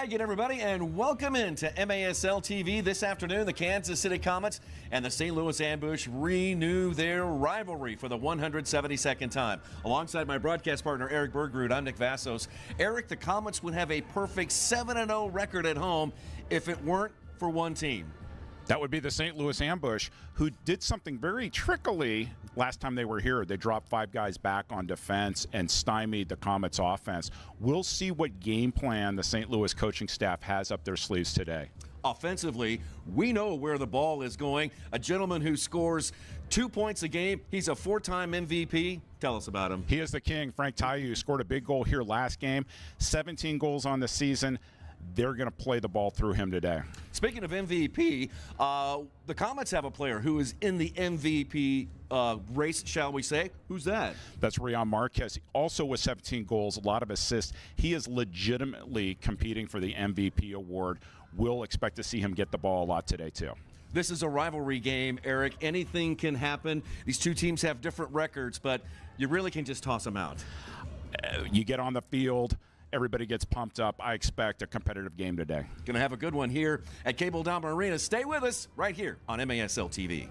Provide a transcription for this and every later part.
Hi again, everybody, and welcome into MASL TV. This afternoon, the Kansas City Comets and the St. Louis Ambush renew their rivalry for the 172nd time. Alongside my broadcast partner, Eric Bergrud, I'm Nick Vassos. Eric, the Comets would have a perfect 7-0 record at home if it weren't for one team. That would be the St. Louis Ambush, who did something very trickily last time they were here. They dropped 5 guys back on defense and stymied the Comets' offense. We'll see what game plan the St. Louis coaching staff has up their sleeves today. Offensively, we know where the ball is going. A gentleman who scores 2 points a game. He's a 4-time MVP. Tell us about him. He is the king. Frank Tayu scored a big goal here last game. 17 goals on the season. They're going to play the ball through him today. Speaking of MVP, the Comets have a player who is in the MVP race, shall we say. Who's that? That's Rion Marquez. Also with 17 goals, a lot of assists. He is legitimately competing for the MVP award. We'll expect to see him get the ball a lot today, too. This is a rivalry game, Eric. Anything can happen. These two teams have different records, but you really can just toss them out. You get on the field. Everybody gets pumped up. I expect a competitive game today. Going to have a good one here at Cable Dome Arena. Stay with us right here on MASL TV.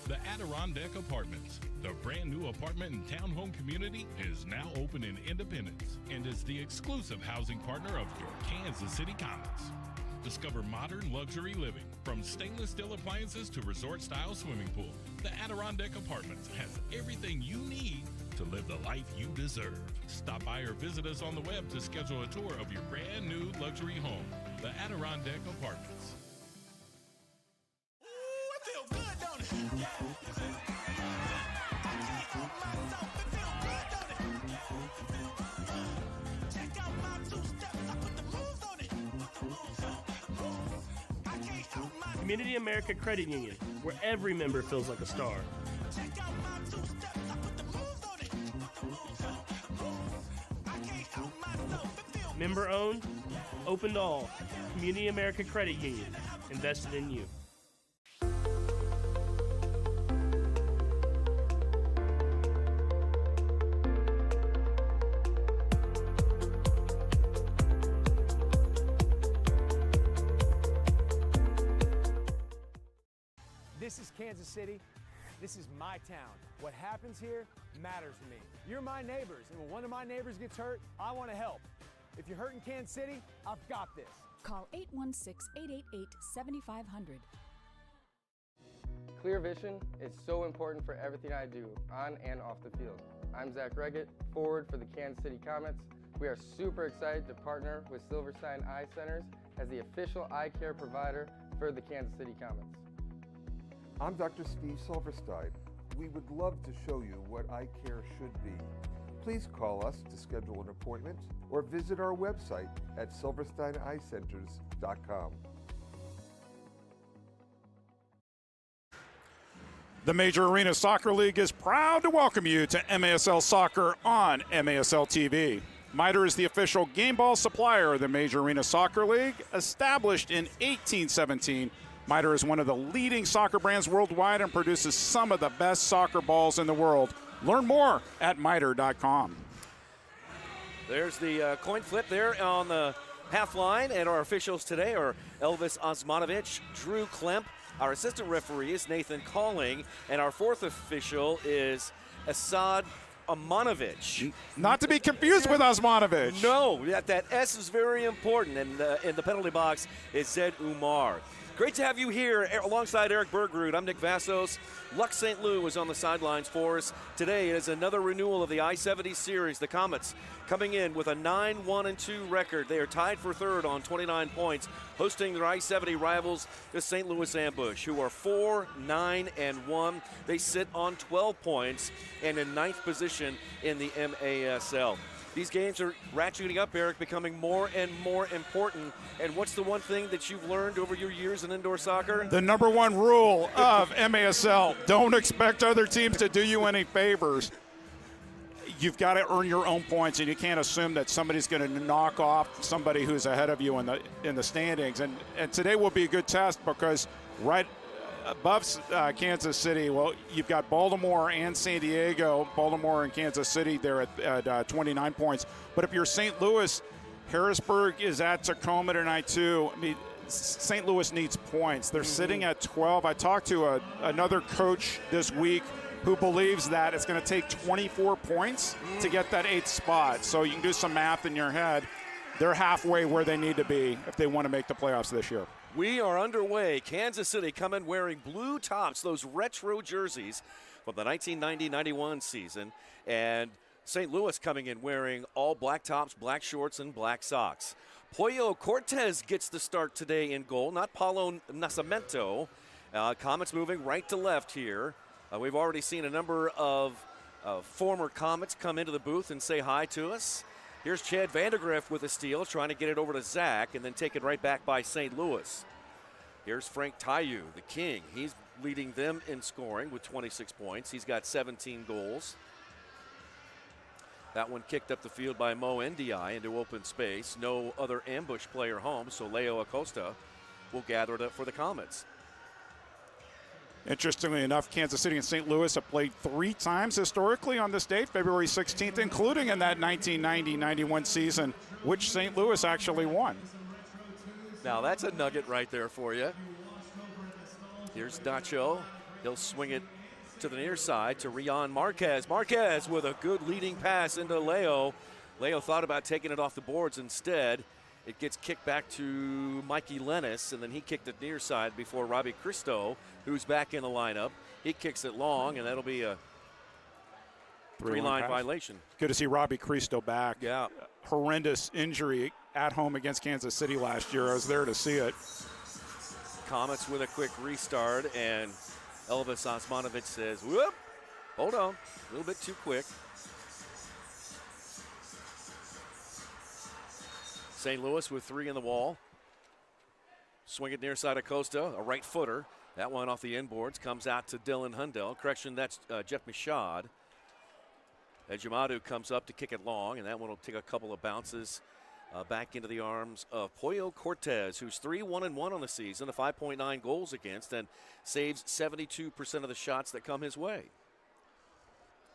The Adirondack Apartments, the brand new apartment and townhome community, is now open in Independence and is the exclusive housing partner of your Kansas City Comets. Discover modern luxury living, from stainless steel appliances to resort-style swimming pool. The Adirondack Apartments has everything you need to live the life you deserve. Stop by or visit us on the web to schedule a tour of your brand new luxury home. The Adirondack Apartments. Ooh, it feels good, don't it? Yeah. I can't help myself. It feels good, don't it? Yeah. Check out my 2 steps. I put the moves on it. I can't help myself. Community America Credit Union, where every member feels like a star. Check out my 2 steps. I put the moves on it. I can't help myself. It feels Member owned, open to all. Community America Credit Union, invested in you. This is Kansas City. This is my town. What happens here matters to me. You're my neighbors, and when one of my neighbors gets hurt, I want to help. If you're hurt in Kansas City, I've got this. Call 816-888-7500. Clear vision is so important for everything I do, on and off the field. I'm Zach Reggett, forward for the Kansas City Comets. We are super excited to partner with Silverstein Eye Centers as the official eye care provider for the Kansas City Comets. I'm Dr. Steve Silverstein. We would love to show you what eye care should be. Please call us to schedule an appointment or visit our website at silversteineyecenters.com. The Major Arena Soccer League is proud to welcome you to MASL Soccer on MASL TV. MITRE is the official game ball supplier of the Major Arena Soccer League. Established in 1817, MITRE is one of the leading soccer brands worldwide and produces some of the best soccer balls in the world. Learn more at mitre.com. There's the coin flip there on the half line, and our officials today are Elvis Osmanovic, Drew Klemp. Our assistant referee is Nathan Calling, and our fourth official is Asad Amanovic. Not to be confused with Osmanovic. No, that S is very important, and in the penalty box is Zed Umar. Great to have you here alongside Eric Bergrud. I'm Nick Vassos. Lux St. Louis was on the sidelines for us. Today is another renewal of the I-70 series. The Comets coming in with a 9-1-2 record. They are tied for third on 29 points, hosting their I-70 rivals, the St. Louis Ambush, who are 4-9-1. They sit on 12 points and in 9th position in the MASL. These games are ratcheting up, Eric, becoming more and more important. And what's the one thing that you've learned over your years in indoor soccer? The number one rule of MASL, don't expect other teams to do you any favors. You've got to earn your own points, and you can't assume that somebody's going to knock off somebody who's ahead of you in the standings. And today will be a good test because right above Kansas City, well, you've got Baltimore and San Diego. Baltimore and Kansas City there at 29 points. But if you're St. Louis, Harrisburg is at Tacoma tonight too. I mean, St. Louis needs points. They're sitting at 12. I talked to another coach this week who believes that it's going to take 24 points to get that 8th spot. So you can do some math in your head. They're halfway where they need to be if they want to make the playoffs this year. We are underway. Kansas City coming wearing blue tops, those retro jerseys from the 1990-91 season. And St. Louis coming in wearing all black tops, black shorts, and black socks. Pollo Cortez gets the start today in goal, not Paulo Nascimento. Comets moving right to left here. We've already seen a number of former Comets come into the booth and say hi to us. Here's Chad Vandergriff with a steal, trying to get it over to Zach and then take it right back by St. Louis. Here's Frank Tayu, the king. He's leading them in scoring with 26 points. He's got 17 goals. That one kicked up the field by Mo Ndiaye into open space. No other ambush player home, so Leo Acosta will gather it up for the Comets. Interestingly enough, Kansas City and St. Louis have played 3 times historically on this date, February 16th, including in that 1990-91 season, which St. Louis actually won. Now that's a nugget right there for you. Here's Nacho. He'll swing it to the near side to Rion Marquez. Marquez with a good leading pass into Leo. Leo thought about taking it off the boards instead. It gets kicked back to Mikey Lennis, and then he kicked it near side before Robbie Cristo, who's back in the lineup. He kicks it long, and that'll be a 3-line violation. Good to see Robbie Cristo back. Yeah. Horrendous injury at home against Kansas City last year. I was there to see it. Comets with a quick restart, and Elvis Osmanovic says, whoop, hold on, a little bit too quick. St. Louis with 3 in the wall. Swing it near side of Costa, a right footer. That one off the inboards comes out to Dylan Hundell. Correction, that's Jeff Michaud. Ejimadu comes up to kick it long, and that one will take a couple of bounces back into the arms of Pollo Cortez, who's 3-1-1 on the season, a 5.9 goals against, and saves 72% of the shots that come his way.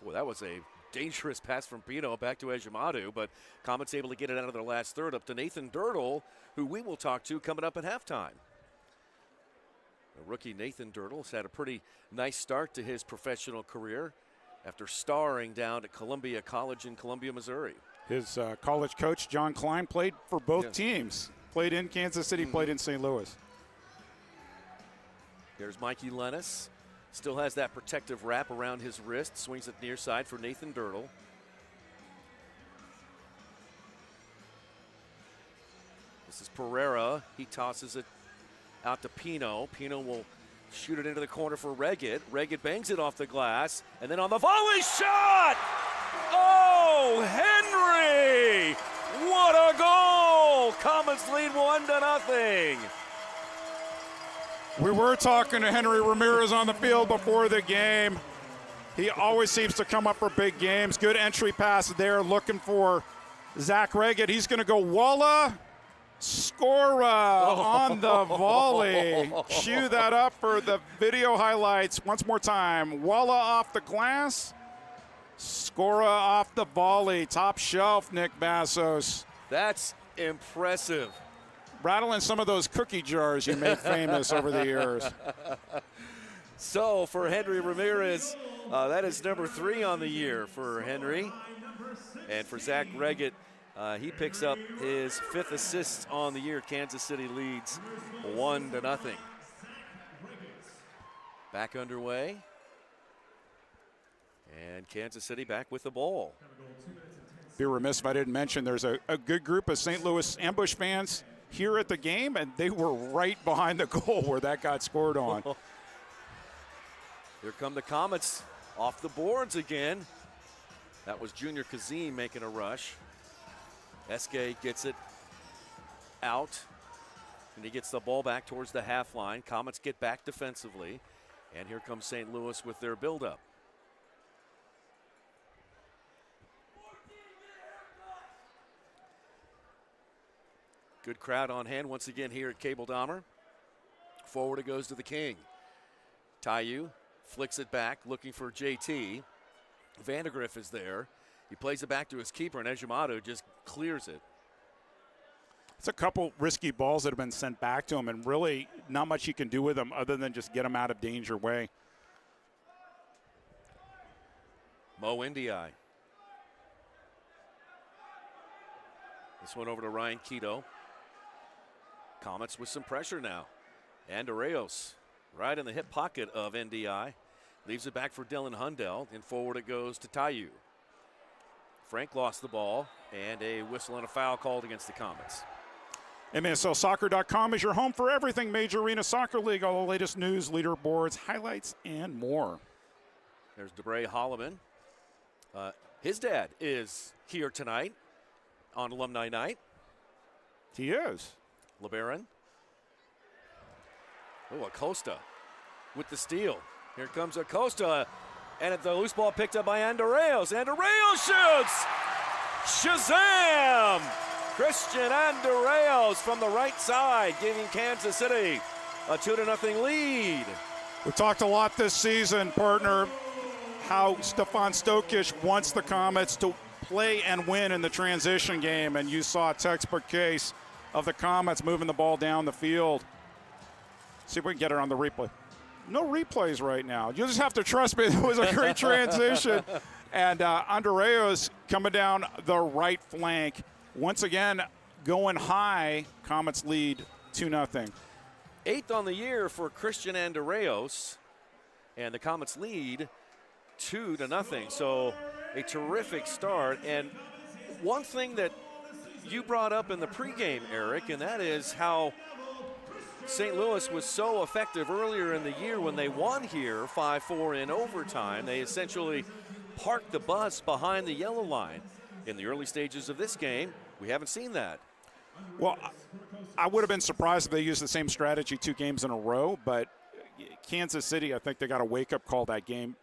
Boy, that was a dangerous pass from Pino back to Ejimadu, but Comets able to get it out of their last third up to Nathan Dirtle, who we will talk to coming up at halftime. The rookie Nathan Dirtle has had a pretty nice start to his professional career after starring down at Columbia College in Columbia, Missouri. His college coach, John Klein, played for both teams. Played in Kansas City, played in St. Louis. Here's Mikey Lennis. Still has that protective wrap around his wrist. Swings it near side for Nathan Dirtle. This is Pereira. He tosses it out to Pino. Pino will shoot it into the corner for Reggett. Reggett bangs it off the glass. And then on the volley shot! Oh, Henry! What a goal! Comets lead 1-0. We were talking to Henry Ramirez on the field before the game. He always seems to come up for big games. Good entry pass there, looking for Zach Reggett. He's going to go Walla Scora on the volley. Cue that up for the video highlights once more time. Walla off the glass, Scora off the volley. Top shelf, Nick Bassos. That's impressive. Rattling some of those cookie jars you made famous over the years. So for Henry Ramirez, that is number 3 on the year for Henry. And for Zach Reggett, he picks up his 5th assist on the year. Kansas City leads 1-0. Back underway. And Kansas City back with the ball. Be remiss if I didn't mention there's a good group of St. Louis Ambush fans here at the game, and they were right behind the goal where that got scored on. Here come the Comets off the boards again. That was Junior Kazim making a rush. Eske gets it out, and he gets the ball back towards the half line. Comets get back defensively, and here comes St. Louis with their buildup. Good crowd on hand once again here at Cable Dahmer. Forward it goes to the King. Tayu flicks it back, looking for JT. Vandergriff is there. He plays it back to his keeper, and Ejimado just clears it. It's a couple risky balls that have been sent back to him, and really not much you can do with them other than just get them out of danger way. Mo Ndiaye. This one over to Ryan Keto. Comets with some pressure now. And Arreos right in the hip pocket of NDI. Leaves it back for Dylan Hundell, and forward it goes to Tayu. Frank lost the ball, and a whistle and a foul called against the Comets. MASLsoccer.com is your home for everything Major Arena Soccer League, all the latest news, leaderboards, highlights, and more. There's DeBray Holloman. His dad is here tonight on Alumni Night. He is. LeBaron. Oh, Acosta with the steal. Here comes Acosta, and the loose ball picked up by Andorreos. Andorreos shoots! Shazam! Christian Andorreos from the right side, giving Kansas City a 2-0 lead. We talked a lot this season, partner, how Stefan Stokic wants the Comets to play and win in the transition game, and you saw a textbook case of the Comets moving the ball down the field. See if we can get it on the replay. No replays right now. You just have to trust me. It was a great transition. And Andorreos coming down the right flank. Once again, going high. Comets lead 2-0. 8th on the year for Christian Andorreos. And the Comets lead 2-0. So a terrific start. And one thing that you brought up in the pregame, Eric, and that is how St. Louis was so effective earlier in the year when they won here 5-4 in overtime. They essentially parked the bus behind the yellow line. In the early stages of this game, we haven't seen that. Well, I would have been surprised if they used the same strategy 2 games in a row, but Kansas City, I think they got a wake-up call that game.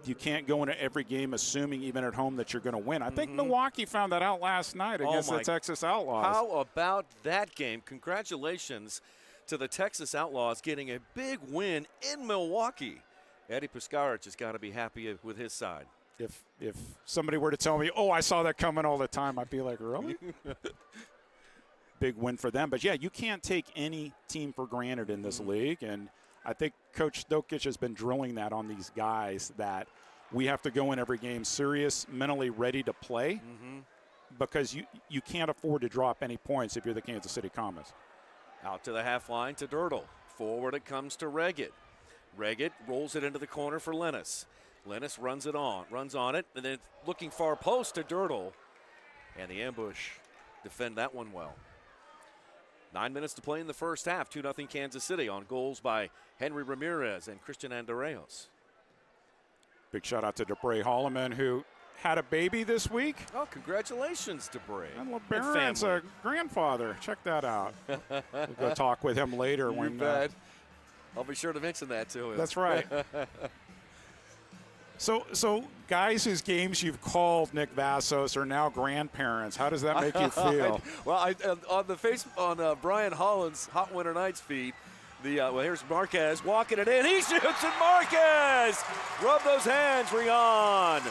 You can't go into every game assuming, even at home, that you're going to win. I think Milwaukee found that out last night against the Texas Outlaws. How about that game? Congratulations to the Texas Outlaws getting a big win in Milwaukee. Eddie Puskaric has got to be happy with his side. If somebody were to tell me, oh, I saw that coming all the time, I'd be like, really? Big win for them. But, yeah, you can't take any team for granted in this league, and I think Coach Stokic has been drilling that on these guys, that we have to go in every game serious, mentally ready to play, because you can't afford to drop any points if you're the Kansas City Comets. Out to the half line to Dirtle. Forward it comes to Reggett. Reggett rolls it into the corner for Lennis. Lennis runs on it, and then looking far post to Dirtle. And the ambush defend that one well. 9 minutes to play in the first half. 2-0 Kansas City on goals by Henry Ramirez and Christian Andorreos. Big shout out to DeBray Holloman, who had a baby this week. Oh, congratulations, DeBray. And LeBaron's a grandfather. Check that out. We'll go talk with him later. You bet. I'll be sure to mention that to him. That's right. So guys whose games you've called, Nick Vassos, are now grandparents. How does that make you feel? Well, on Brian Holland's Hot Winter Nights feed, here's Marquez walking it in. He shoots, and Marquez! Rub those hands, Rion.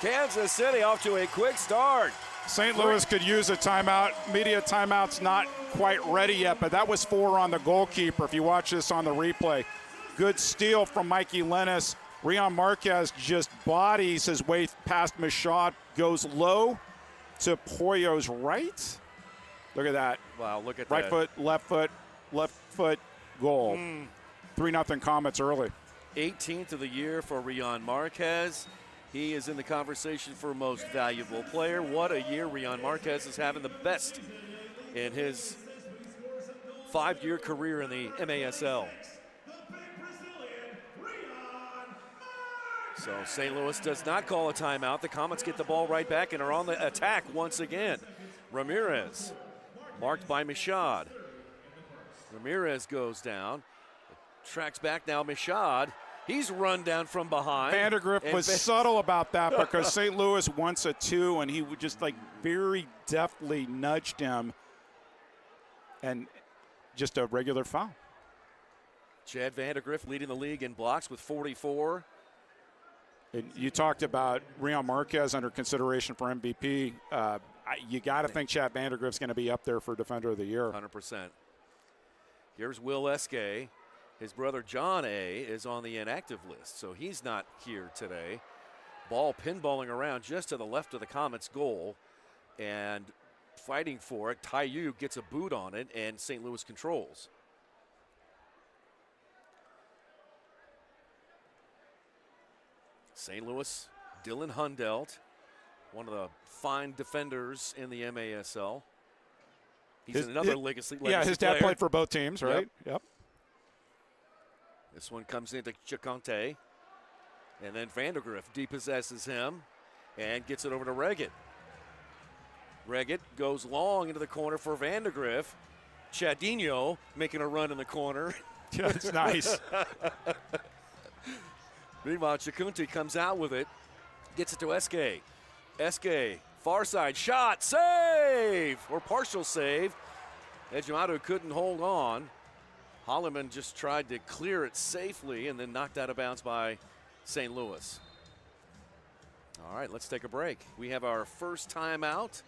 Kansas City off to a quick start. St. Louis could use a timeout. Media timeout's not quite ready yet, but that was 4 on the goalkeeper. If you watch this on the replay, good steal from Mikey Lennis. Rion Marquez just bodies his way past Michaud, goes low to Poyo's right. Look at that. Wow, look at right that. Left foot, goal. 3-0 Comets early. 18th of the year for Rion Marquez. He is in the conversation for most valuable player. What a year Rion Marquez is having, the best in his 5-year career in the MASL. So St. Louis does not call a timeout. The Comets get the ball right back and are on the attack once again. Ramirez, marked by Michaud. Ramirez goes down, tracks back now Michaud. He's run down from behind. Vandergriff was subtle about that because St. Louis wants a 2, and he would just very deftly nudged him, and just a regular foul. Chad Vandergrift leading the league in blocks with 44. And you talked about Rion Marquez under consideration for MVP. You got to think Chad Vandergrift's going to be up there for Defender of the Year. 100%. Here's Will Eske. His brother John A. is on the inactive list, so he's not here today. Ball pinballing around just to the left of the Comets' goal and fighting for it. Taiyu gets a boot on it, and St. Louis controls. St. Louis, Dylan Hundelt, one of the fine defenders in the MASL. He's another legacy Yeah, his dad player. played for both teams, right? Yep. This one comes into Chiconte. And then Vandergrift depossesses him and gets it over to Reggett. Reggett goes long into the corner for Vandergrift. Chadinho making a run in the corner. Yeah, it's nice. Meanwhile, Chiconte comes out with it, gets it to Eske. Eske, far side shot, save, or partial save. Ejimadu couldn't hold on. Holloman just tried to clear it safely and then knocked out of bounds by St. Louis. All right, let's take a break. We have our first timeout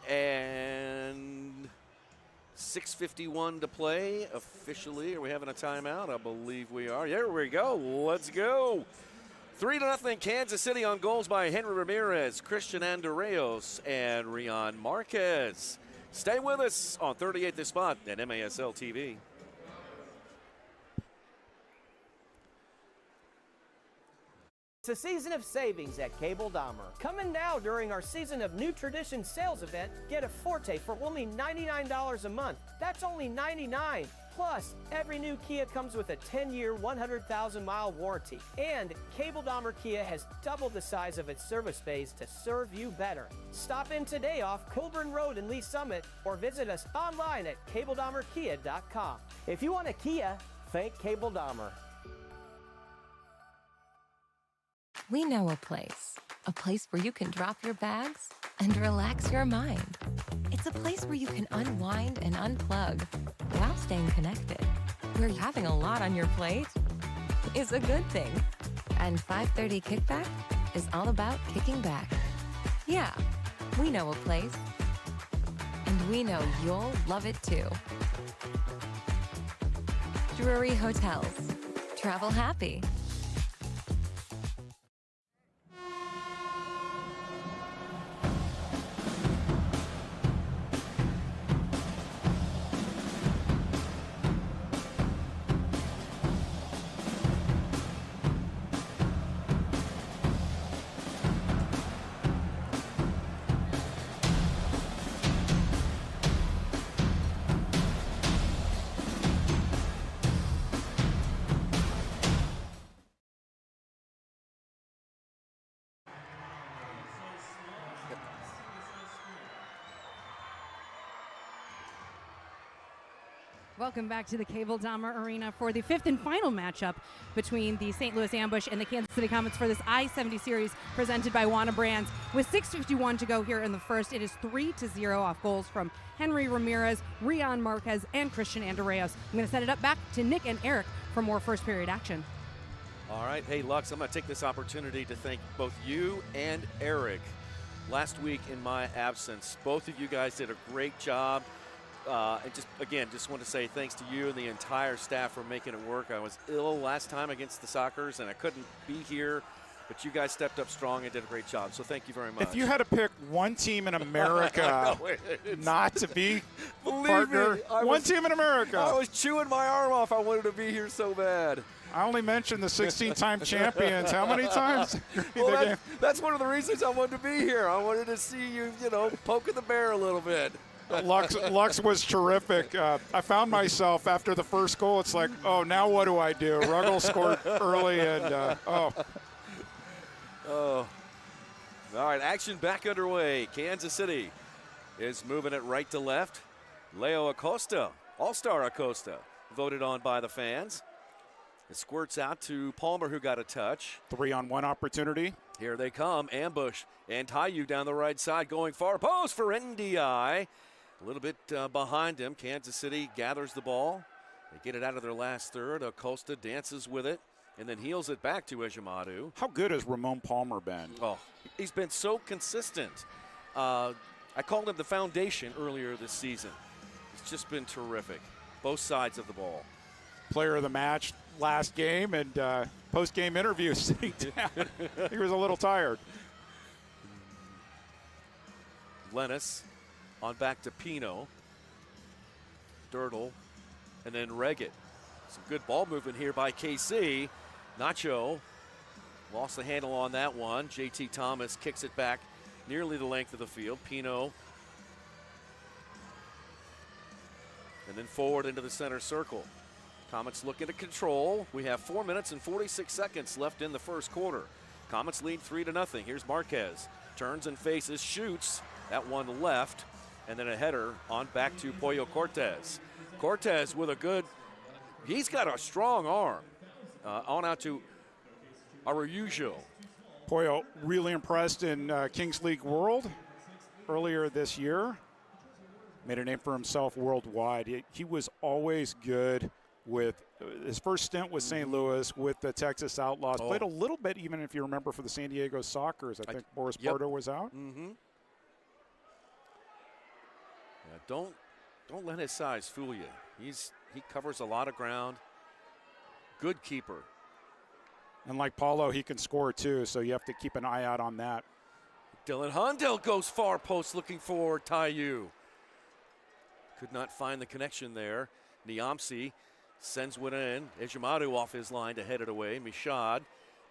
and 6:51 to play officially. Are we having a timeout? I believe we are. There we go. Let's go. 3-0 Kansas City on goals by Henry Ramirez, Christian Andreos, and Rion Marquez. Stay with us on 38th The Spot at MASL TV. It's a season of savings at Cable Dahmer. Coming now during our Season of New Tradition sales event, get a Forte for only $99 a month. That's only $99. Plus, every new Kia comes with a 10-year, 100,000-mile warranty. And Cable Dahmer Kia has doubled the size of its service bays to serve you better. Stop in today off Colburn Road in Lee Summit or visit us online at cabledahmerkia.com. If you want a Kia, think Cable Dahmer. We know a place where you can drop your bags and relax your mind. It's a place where you can unwind and unplug while staying connected, where having a lot on your plate is a good thing. And 5:30 Kickback is all about kicking back. Yeah, we know a place, and we know you'll love it too. Drury Hotels. Travel happy. Welcome back to the Cable Dahmer Arena for the fifth and final matchup between the St. Louis Ambush and the Kansas City Comets for this I-70 series presented by Wana Brands. With 6:51 to go here in the first, it is 3-0 off goals from Henry Ramirez, Rion Marquez, and Christian Andreos. I'm going to set it up back to Nick and Eric for more first period action. All right. Hey, Lux, I'm going to take this opportunity to thank both you and Eric. Last week in my absence, both of you guys did a great job. And just want to say thanks to you and the entire staff for making it work. I was ill last time against the Sockers, and I couldn't be here, but you guys stepped up strong and did a great job. So thank you very much. If you had to pick one team in America not to be partner, one team in America. I was chewing my arm off. I wanted to be here so bad. I only mentioned the 16-time champions. How many times? Well, that's one of the reasons I wanted to be here. I wanted to see you, poking the bear a little bit. Lux was terrific. I found myself after the first goal. It's like, oh, now what do I do? Ruggles scored early, and oh. All right, action back underway. Kansas City is moving it right to left. Leo Acosta, All-Star Acosta, voted on by the fans. It squirts out to Palmer, who got a touch. 3-on-1 opportunity. Here they come. Ambush and Taiyu down the right side, going far post for NDI. A little bit behind him. Kansas City gathers the ball. They get it out of their last third. Acosta dances with it and then heels it back to Ejimadu. How good has Ramon Palmer been? Oh, he's been so consistent. I called him the foundation earlier this season. It's just been terrific. Both sides of the ball. Player of the match last game and post-game interview sitting down. He was a little tired. Lennis on back to Pino. Dirtle and then Reggett. Some good ball movement here by KC. Nacho lost the handle on that one. JT Thomas kicks it back nearly the length of the field. Pino and then forward into the center circle. Comets looking to control. We have 4 minutes and 46 seconds left in the first quarter. Comets lead 3-0. Here's Marquez. Turns and faces, shoots. That one left. And then a header on back to Pollo Cortez. Cortez with a good, he's got a strong arm. On out to Araujo. Pollo really impressed in Kings League World earlier this year. Made a name for himself worldwide. He was always good with his first stint with St. Louis, with the Texas Outlaws. Played a little bit, even if you remember, for the San Diego Sockers. I think Boris Pardo was out. Mm-hmm. Yeah, don't let his size fool you. He covers a lot of ground. Good keeper. And like Paulo, he can score too, so you have to keep an eye out on that. Dylan Hundell goes far post looking for Taiyu. Could not find the connection there. Niamsi sends one in. Ejimadu off his line to head it away. Michaud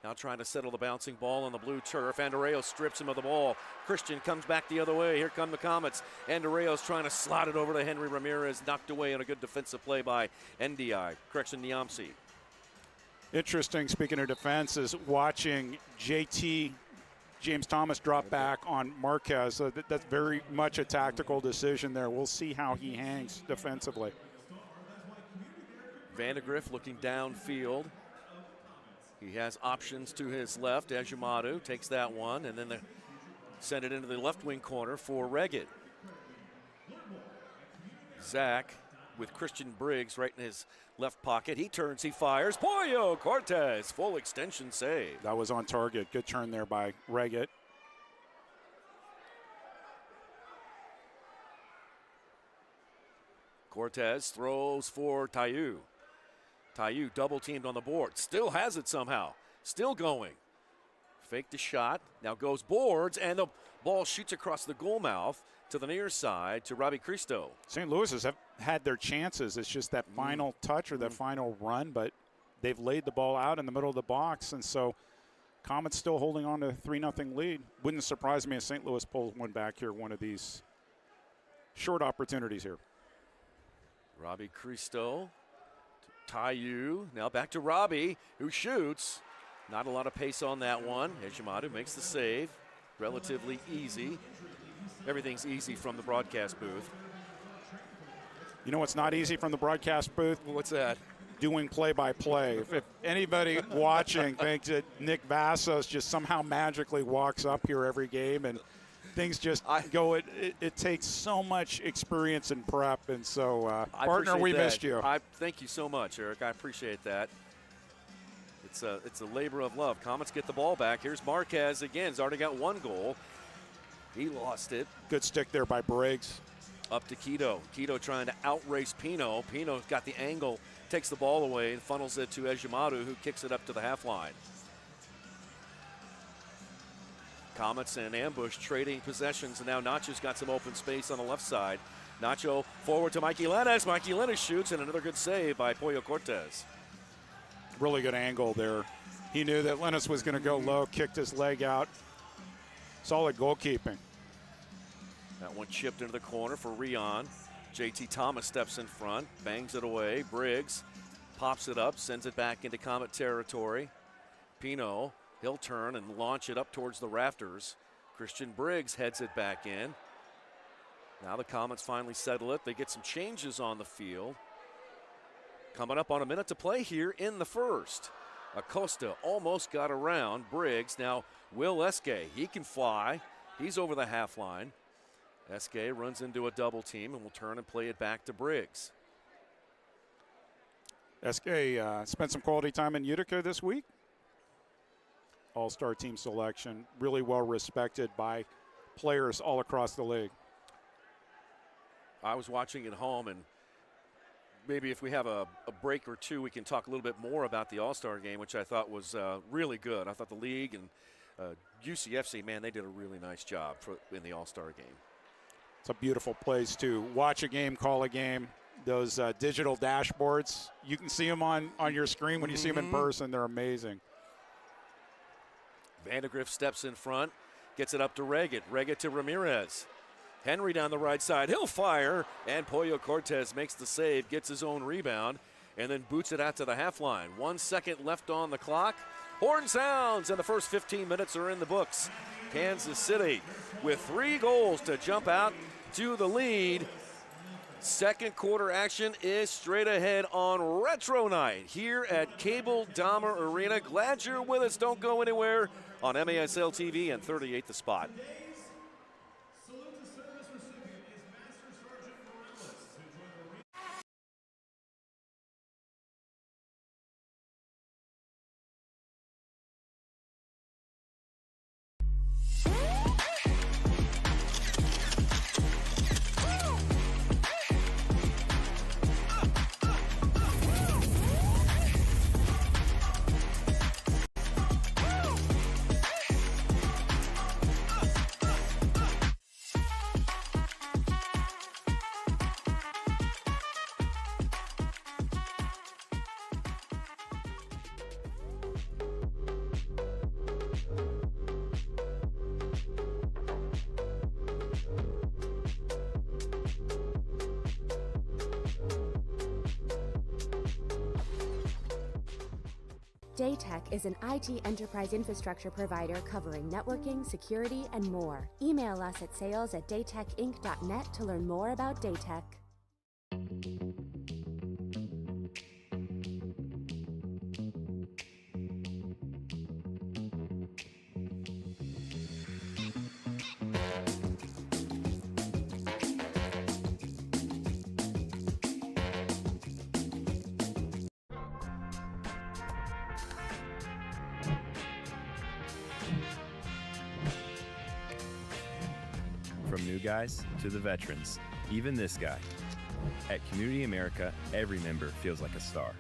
now trying to settle the bouncing ball on the blue turf. Andoreo strips him of the ball. Christian comes back the other way. Here come the Comets. Andoreo's trying to slot it over to Henry Ramirez. Knocked away on a good defensive play by Niamsi. Interesting, speaking of defense, is watching JT James Thomas drop back on Marquez. That's very much a tactical decision there. We'll see how he hangs defensively. Vandegrift looking downfield. He has options to his left. Ejimadu takes that one, and then send it into the left wing corner for Reggett. Zach with Christian Briggs right in his left pocket. He turns, he fires. Pollo Cortez, full extension save. That was on target. Good turn there by Reggett. Cortez throws for Taiyu. Taiyu double teamed on the board. Still has it somehow. Still going. Faked the shot. Now goes boards, and the ball shoots across the goal mouth to the near side to Robbie Cristo. St. Louis has had their chances. It's just that final touch or that final run, but they've laid the ball out in the middle of the box, and so Comets still holding on to a 3-0 lead. Wouldn't surprise me if St. Louis pulls one back here, one of these short opportunities here. Robbie Cristo to Taiyu. Now back to Robbie, who shoots. Not a lot of pace on that one. Ejimadu makes the save. Relatively easy. Everything's easy from the broadcast booth. You know what's not easy from the broadcast booth? What's that? Doing play-by-play. If anybody watching thinks that Nick Vassos just somehow magically walks up here every game and things just go, it takes so much experience and prep. And so, partner, we missed you. Thank you so much, Eric. I appreciate that. It's a labor of love. Comets get the ball back. Here's Marquez again. He's already got one goal. He lost it. Good stick there by Briggs. Up to Quito. Quito trying to outrace Pino. Pino's got the angle, takes the ball away, and funnels it to Ejimadu, who kicks it up to the half line. Comets and ambush trading possessions, and now Nacho's got some open space on the left side. Nacho forward to Mikey Lennis. Mikey Lennis shoots, and another good save by Pollo Cortez. Really good angle there. He knew that Lennis was going to go low, kicked his leg out. Solid goalkeeping. That one chipped into the corner for Rion. JT Thomas steps in front, bangs it away. Briggs pops it up, sends it back into Comet territory. Pino, he'll turn and launch it up towards the rafters. Christian Briggs heads it back in. Now the Comets finally settle it. They get some changes on the field. Coming up on a minute to play here in the first. Acosta almost got around Briggs. Now Will Eske, he can fly. He's over the half line. Eske runs into a double team and will turn and play it back to Briggs. SK spent some quality time in Utica this week. All-star team selection, really well respected by players all across the league. I was watching at home, and maybe if we have a break or two, we can talk a little bit more about the All-Star game, which I thought was really good. I thought the league and UCFC, man, they did a really nice job in the All-Star game. It's a beautiful place to watch a game, call a game. Those digital dashboards, you can see them on your screen. When you see them in person, they're amazing. Vandegrift steps in front, gets it up to Reggett. Reggett to Ramirez. Henry down the right side. He'll fire, and Pollo Cortez makes the save, gets his own rebound, and then boots it out to the half line. 1 second left on the clock. Horn sounds, and the first 15 minutes are in the books. Kansas City with 3 goals to jump out to the lead. Second quarter action is straight ahead on Retro Night here at Cable Dahmer Arena. Glad you're with us. Don't go anywhere on MASL TV and 38 The Spot. Daytech is an IT enterprise infrastructure provider covering networking, security, and more. Email us at sales@daytechinc.net to learn more about Daytech. From new guys to the veterans, even this guy. At Community America, every member feels like a star.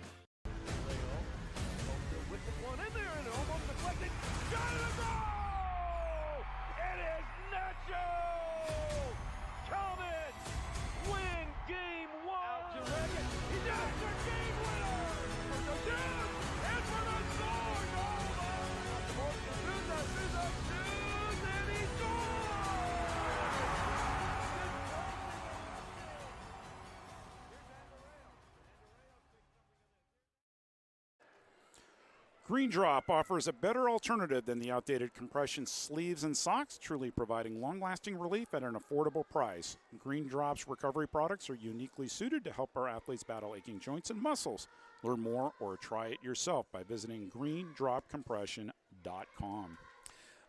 Green Drop offers a better alternative than the outdated compression sleeves and socks, truly providing long-lasting relief at an affordable price. Green Drop's recovery products are uniquely suited to help our athletes battle aching joints and muscles. Learn more or try it yourself by visiting greendropcompression.com.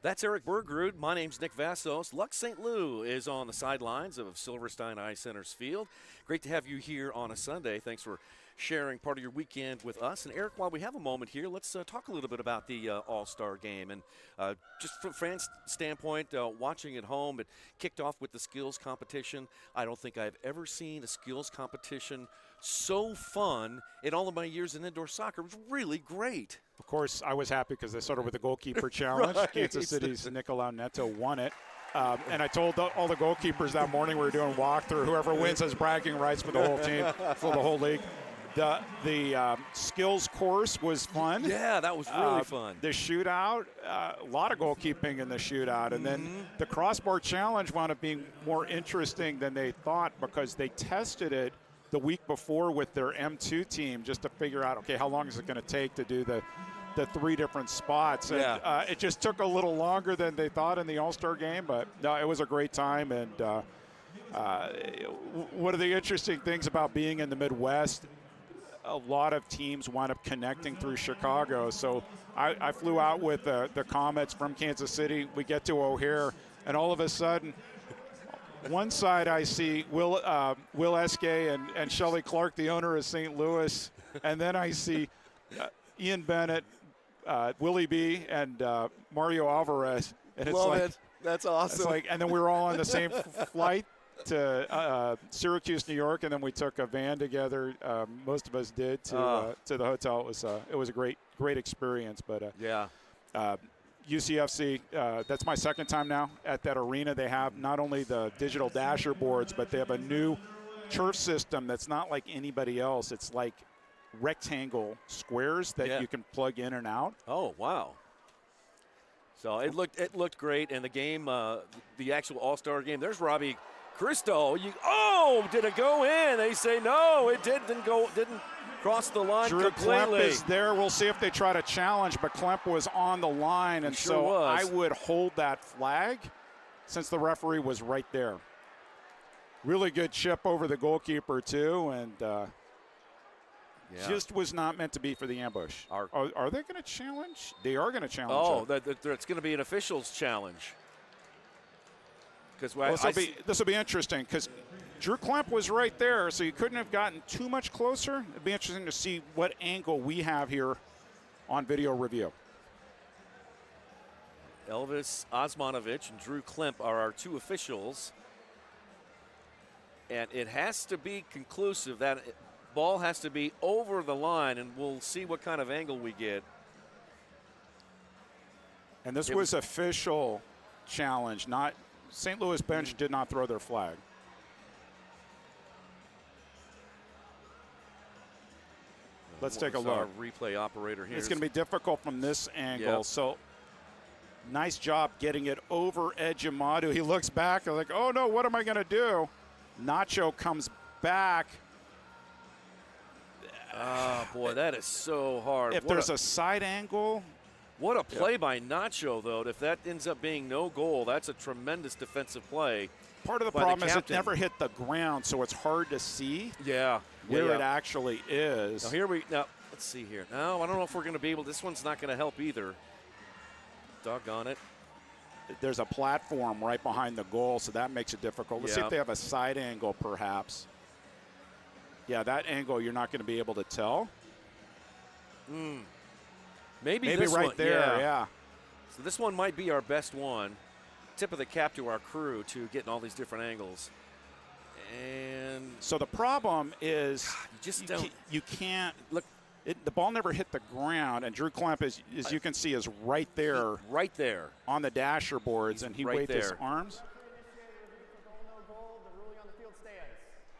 That's Eric Bergrud. My name's Nick Vassos. Lux St. Lou is on the sidelines of Silverstein Eye Center's field. Great to have you here on a Sunday. Thanks for sharing part of your weekend with us. And Eric, while we have a moment here, let's talk a little bit about the All-Star Game. And just from fans' standpoint, watching at home, it kicked off with the skills competition. I don't think I've ever seen a skills competition so fun in all of my years in indoor soccer. It was really great. Of course, I was happy because they started with the goalkeeper challenge. Right. Kansas City's Nicolau Neto won it. And I told all the goalkeepers that morning we were doing walkthrough. Whoever wins has bragging rights for the whole team, for the whole league. The skills course was fun. Yeah, that was really fun. The shootout, a lot of goalkeeping in the shootout. And then the crossbar challenge wound up being more interesting than they thought because they tested it the week before with their M2 team just to figure out, okay, how long is it going to take to do the 3 different spots. And it just took a little longer than they thought in the All-Star game, but no, it was a great time. And one of the interesting things about being in the Midwest, a lot of teams wind up connecting through Chicago. So I flew out with the Comets from Kansas City. We get to O'Hare, and all of a sudden, one side I see Will Eskay and Shelley Clark, the owner of St. Louis, and then I see Ian Bennett, Willie B, and Mario Alvarez, and it's Love like it. That's awesome. it's like, and then we were all on the same flight to Syracuse, New York, and then we took a van together. Most of us did to the hotel. It was a great experience. But UCFC, that's my second time now at that arena. They have not only the digital dasher boards, but they have a new turf system that's not like anybody else. It's like rectangle squares that you can plug in and out. Oh, wow. So it looked great, and the game, the actual All-Star game. There's Robbie Cristo. Did it go in? They say no, it didn't cross the line Drew completely. Klemp is there. We'll see if they try to challenge, but Klemp was on the line, and so I would hold that flag since the referee was right there. Really good chip over the goalkeeper too, and just was not meant to be for the ambush. Are they going to challenge? They are going to challenge. It's going to be an officials challenge. This will be interesting because Drew Klemp was right there, so you couldn't have gotten too much closer. It'd be interesting to see what angle we have here on video review. Elvis Osmanovic and Drew Klemp are our two officials. And it has to be conclusive. That ball has to be over the line, and we'll see what kind of angle we get. And this was official challenge, not St. Louis bench did not throw their flag. Let's take a look. Our replay operator here. It's going to be difficult from this angle. Yep. So nice job getting it over Ejimadu. He looks back and like, oh no, what am I going to do? Nacho comes back. Oh boy, that is so hard. If there's a side angle. What a play by Nacho, though. If that ends up being no goal, that's a tremendous defensive play. Part of the problem is it never hit the ground, so it's hard to see where it actually is. Now, let's see here. No, I don't know if we're going to be able. This one's not going to help either. Doggone it. There's a platform right behind the goal, so that makes it difficult. Let's see if they have a side angle, perhaps. Yeah, that angle you're not going to be able to tell. Maybe this right one, there, yeah. So this one might be our best one. Tip of the cap to our crew to getting all these different angles. And so the problem is you can't look. The ball never hit the ground, and Drew Klemp, as you can see, is right there on the dasher boards, and he waved his arms.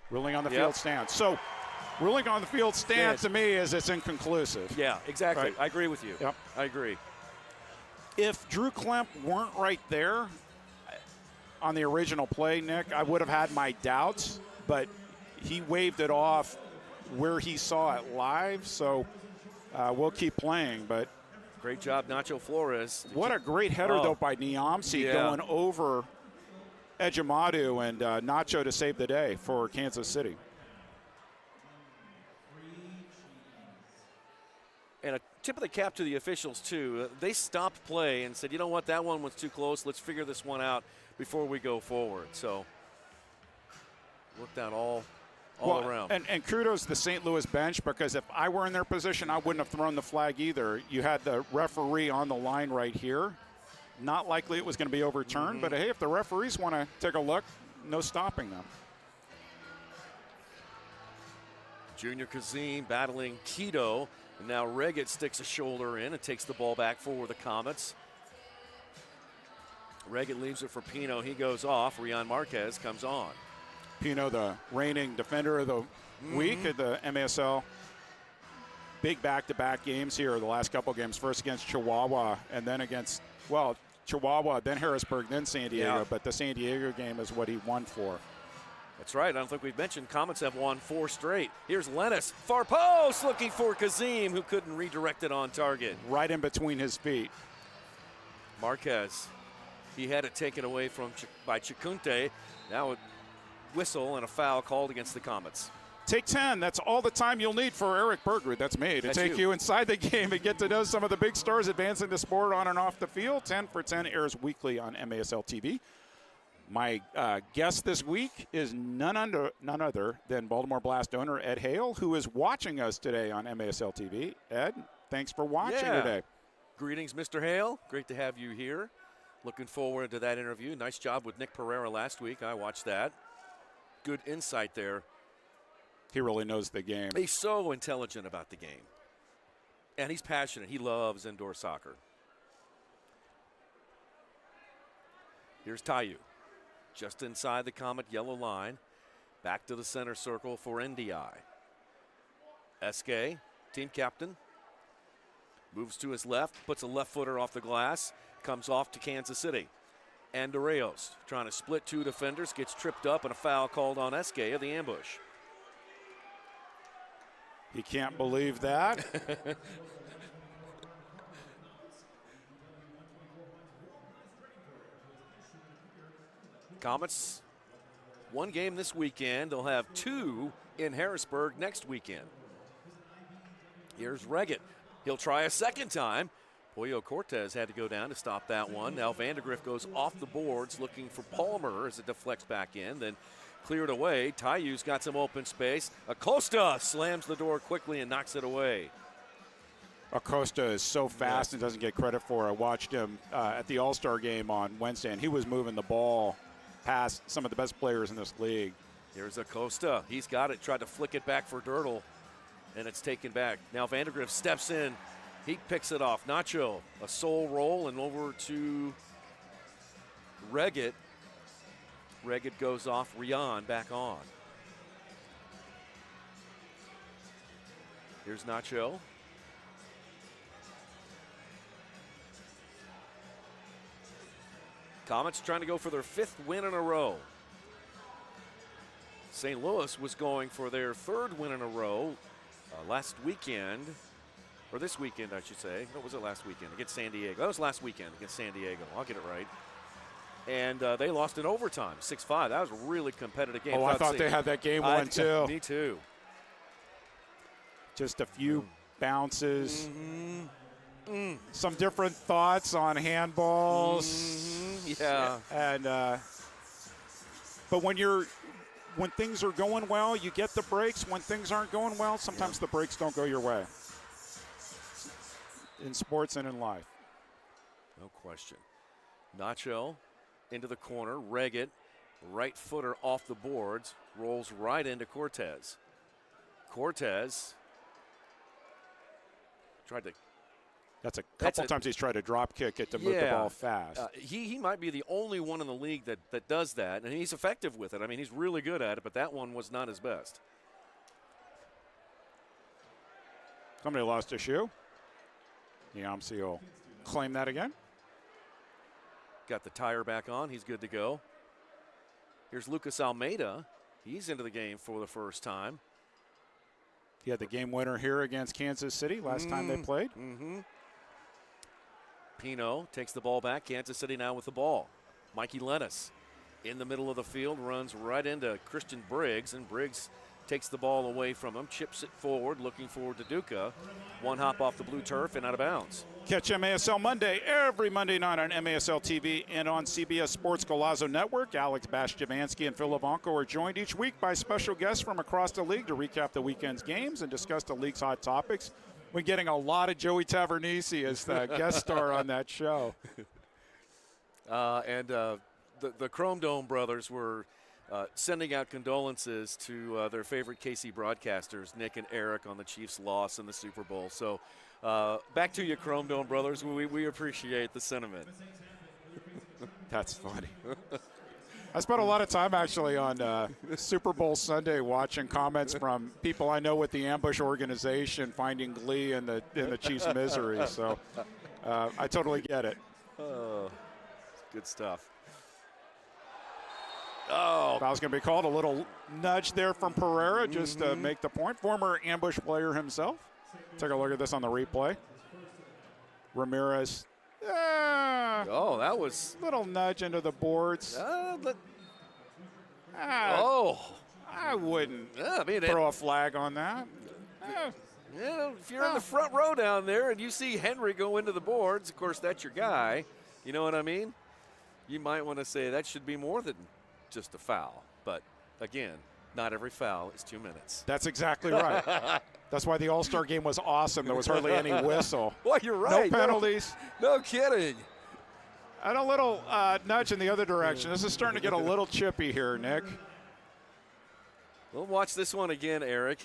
Ruling on the field stands. So ruling on the field stands to me is it's inconclusive. Yeah, exactly. Right. I agree with you. Yep. I agree. If Drew Klemp weren't right there on the original play, Nick, I would have had my doubts, but he waved it off where he saw it live, so we'll keep playing. But great job, Nacho Flores. What a great header, though, by Niamsi going over Ejimadu and Nacho to save the day for Kansas City. And a tip of the cap to the officials, too. They stopped play and said, you know what, that one was too close. Let's figure this one out before we go forward. So worked out all around. And kudos to the St. Louis bench, because if I were in their position, I wouldn't have thrown the flag either. You had the referee on the line right here. Not likely it was going to be overturned, but hey, if the referees want to take a look, no stopping them. Junior Kazim battling Keto. And now Reggett sticks a shoulder in and takes the ball back for the Comets. Reggett leaves it for Pino. He goes off. Rian Marquez comes on. Pino, the reigning defender of the week at the MASL. Big back-to-back games here, the last couple games. First against Chihuahua and then against, Chihuahua, then Harrisburg, then San Diego. Yeah. But the San Diego game is what he won for. That's right. I don't think we've mentioned Comets have won 4 straight. Here's Lennis. Far post looking for Kazim, who couldn't redirect it on target. Right in between his feet. Marquez. He had it taken away by Chicunte. Now a whistle and a foul called against the Comets. Take 10. That's all the time you'll need for Eric Bergerud. That's me. To take you inside the game and get to know some of the big stars advancing the sport on and off the field. 10 for 10 airs weekly on MASL TV. My guest this week is none other than Baltimore Blast owner Ed Hale, who is watching us today on MASL TV. Ed, thanks for watching today. Greetings, Mr. Hale. Great to have you here. Looking forward to that interview. Nice job with Nick Pereira last week. I watched that. Good insight there. He really knows the game. He's so intelligent about the game. And he's passionate. He loves indoor soccer. Here's Tayu. Just inside the Comet yellow line. Back to the center circle for NDI. SK, team captain. Moves to his left, puts a left footer off the glass, comes off to Kansas City. And Arreos trying to split two defenders, gets tripped up, and a foul called on SK of the ambush. He can't believe that. Comets, one game this weekend. They'll have two in Harrisburg next weekend. Here's Reggett. He'll try a second time. Pollo Cortez had to go down to stop that one. Now Vandergrift goes off the boards looking for Palmer as it deflects back in, then cleared away. Tayu's got some open space. Acosta slams the door quickly and knocks it away. Acosta is so fast and doesn't get credit for it. I watched him at the All-Star game on Wednesday, and he was moving the ball past some of the best players in this league. Here's Acosta. He's got it. Tried to flick it back for Dirtle, and it's taken back. Now Vandergrift steps in. He picks it off. Nacho, a soul roll, and over to Reggett. Reggett goes off. Rian back on. Here's Nacho. Comets trying to go for their fifth win in a row. St. Louis was going for their third win in a row last weekend, or this weekend, I should say. What was it last weekend? Against San Diego. That was last weekend against San Diego. I'll get it right. And they lost in overtime, 6-5. That was a really competitive game. Oh, I thought they had that game won, too. Me too. Just a few bounces. Some different thoughts on handballs. Yeah. And but when things are going well, you get the breaks. When things aren't going well, sometimes the breaks don't go your way. In sports and in life. No question. Nacho into the corner. Reggett, right footer off the boards, rolls right into Cortez. Cortez tried to. That's a couple times he's tried to drop kick it to move the ball fast. He might be the only one in the league that does that, and he's effective with it. I mean, he's really good at it, but that one was not his best. Somebody lost a shoe. Yamsi will claim that again. Got the tire back on. He's good to go. Here's Lucas Almeida. He's into the game for the first time. He had the game winner here against Kansas City last time they played. Pino takes the ball back. Kansas City now with the ball. Mikey Lennis in the middle of the field, runs right into Christian Briggs, and Briggs takes the ball away from him, chips it forward, looking forward to Duca. One hop off the blue turf and out of bounds. Catch MASL Monday every Monday night on MASL TV and on CBS Sports Golazo Network. Alex Bashjavansky and Phil Levanko are joined each week by special guests from across the league to recap the weekend's games and discuss the league's hot topics. We're getting a lot of Joey Tavernisi as the guest star on that show. The Chrome Dome brothers were sending out condolences to their favorite KC broadcasters, Nick and Eric, on the Chiefs' loss in the Super Bowl. So back to you, Chrome Dome brothers. We appreciate the sentiment. That's funny. I spent a lot of time actually on Super Bowl Sunday watching comments from people I know with the Ambush organization finding glee in the Chiefs' misery. So I totally get it. Oh, good stuff. Oh, foul's going to be called. A little nudge there from Pereira just to make the point. Former Ambush player himself. Take a look at this on the replay. Ramirez. Oh, that was a little nudge into the boards. I wouldn't throw a flag on that. If you're in the front row down there and you see Henry go into the boards, of course, that's your guy. You know what I mean? You might want to say that should be more than just a foul. But, again, not every foul is 2 minutes. That's exactly right. That's why the All-Star game was awesome. There was hardly any whistle. Well, you're right. No penalties. No kidding. And a little nudge in the other direction. This is starting to get a little chippy here, Nick. We'll watch this one again, Eric.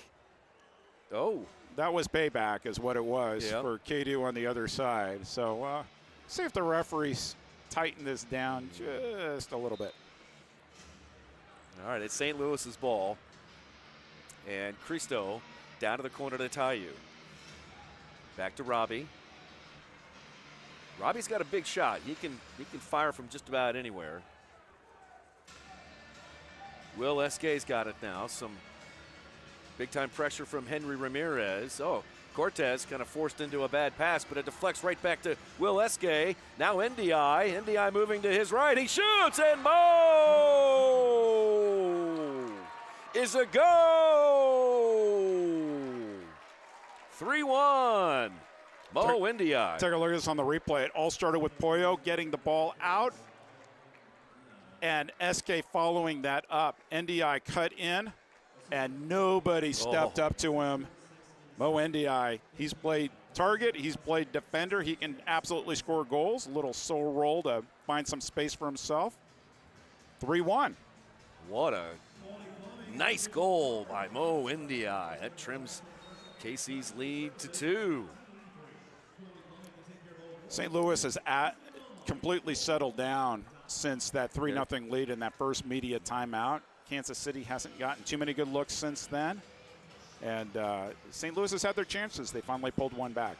Oh. That was payback is what it was for K2 on the other side. So see if the referees tighten this down just a little bit. All right, it's St. Louis's ball. And Cristo down to the corner to Tayu. Back to Robbie. Robbie's got a big shot. He can fire from just about anywhere. Will Eske's got it now. Some big-time pressure from Henry Ramirez. Oh, Cortez kind of forced into a bad pass, but it deflects right back to Will Eske. Now NDI. NDI moving to his right. He shoots, and Mo is a go. 3-1. Mo NDI. Take a look at this on the replay. It all started with Pollo getting the ball out and SK following that up. NDI cut in, and nobody stepped up to him. Mo NDI, he's played target, he's played defender. He can absolutely score goals. A little soul roll to find some space for himself. 3-1. What a nice goal by Mo NDI. That trims KC's lead to 2. St. Louis has completely settled down since that 3-0 lead in that first media timeout. Kansas City hasn't gotten too many good looks since then. And St. Louis has had their chances. They finally pulled one back.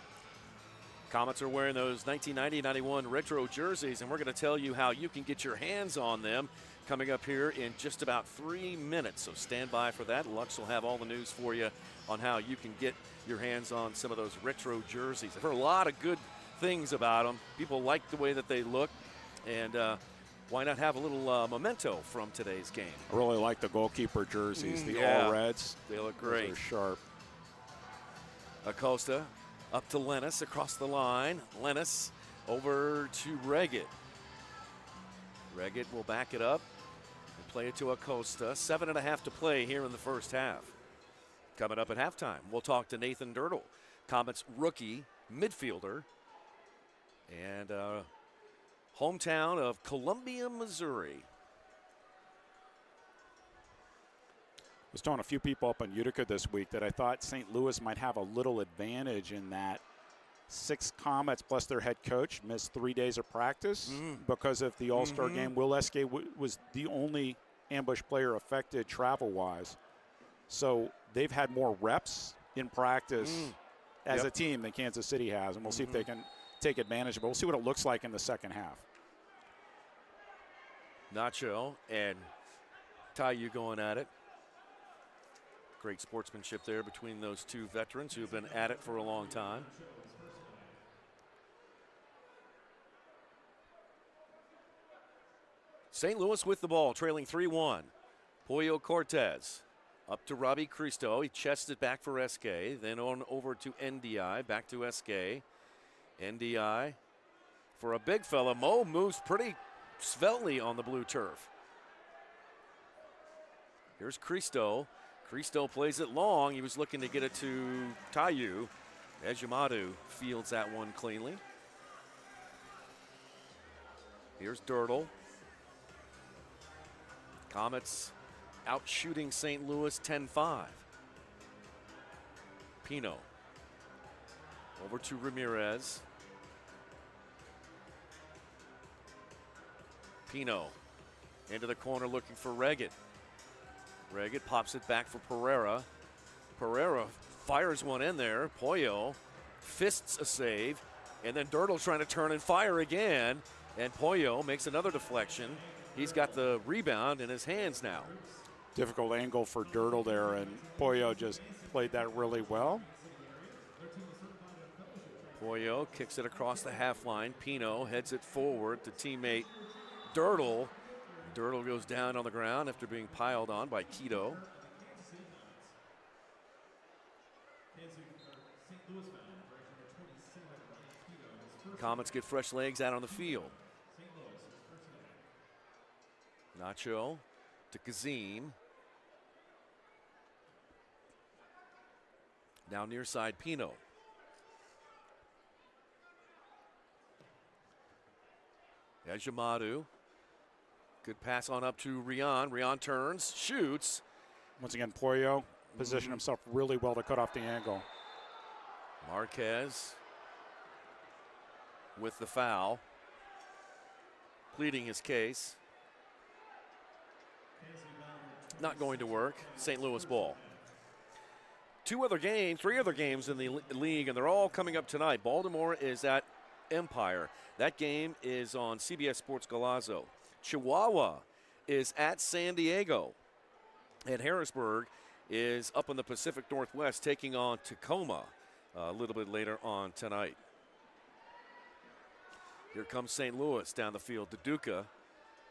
Comets are wearing those 1990-91 retro jerseys, and we're going to tell you how you can get your hands on them coming up here in just about 3 minutes. So stand by for that. Lux will have all the news for you on how you can get your hands on some of those retro jerseys. I've heard a lot of good things about them. People like the way that they look, and why not have a little memento from today's game? I really like the goalkeeper jerseys, the all reds. They look great. Those are sharp. Acosta up to Lennis across the line. Lennis over to Reggett. Reggett will back it up and play it to Acosta. 7.5 to play here in the first half. Coming up at halftime, we'll talk to Nathan Dirtle, Comets rookie midfielder, and hometown of Columbia, Missouri. I was telling a few people up in Utica this week that I thought St. Louis might have a little advantage in that 6 Comets plus their head coach missed 3 days of practice because of the All-Star game. Will Eske was the only ambush player affected travel-wise. So they've had more reps in practice as a team than Kansas City has, and we'll see if they can take advantage of it. We'll see what it looks like in the second half. Nacho and Tayu going at it. Great sportsmanship there between those two veterans who have been at it for a long time. St. Louis with the ball, trailing 3-1. Pollo Cortez up to Robbie Cristo. He chests it back for SK. Then on over to NDI. Back to SK. NDI for a big fella. Mo moves pretty sveltly on the blue turf. Here's Cristo. Cristo plays it long. He was looking to get it to Tayu. Ejimadu fields that one cleanly. Here's Dirtle. Comets out shooting St. Louis 10-5. Pino. Over to Ramirez. Pino into the corner looking for Reggett. Reggett pops it back for Pereira. Pereira fires one in there. Pollo fists a save. And then Dirtle trying to turn and fire again. And Pollo makes another deflection. He's got the rebound in his hands now. Difficult angle for Dirtle there, and Pollo just played that really well. Pollo kicks it across the half line. Pino heads it forward to teammate Dirtle. Dirtle goes down on the ground after being piled on by Quito. Comets get fresh legs out on the field. Nacho to Kazim. Now near side, Pino. Ejimadu. Good pass on up to Rion. Rion turns, shoots. Once again, Pollo positioned himself really well to cut off the angle. Marquez with the foul, pleading his case. Not going to work. St. Louis ball. Three other games in the league, and they're all coming up tonight. Baltimore is at Empire. That game is on CBS Sports Golazo. Chihuahua is at San Diego. And Harrisburg is up in the Pacific Northwest taking on Tacoma a little bit later on tonight. Here comes St. Louis down the field. Duduka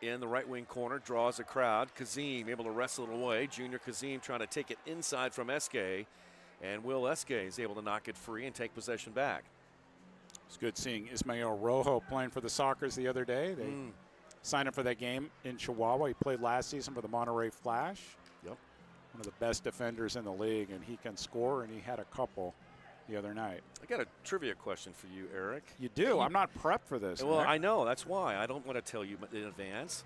in the right wing corner, draws a crowd. Kazim able to wrestle it away. Junior Kazim trying to take it inside from Eske. And Will Eske is able to knock it free and take possession back. It's good seeing Ismael Rojo playing for the Sockers the other day. They signed him for that game in Chihuahua. He played last season for the Monterey Flash. Yep. One of the best defenders in the league, and he can score, and he had a couple the other night. I got a trivia question for you, Eric. You do? I'm not prepped for this. Well, Nick. I know. That's why. I don't want to tell you in advance.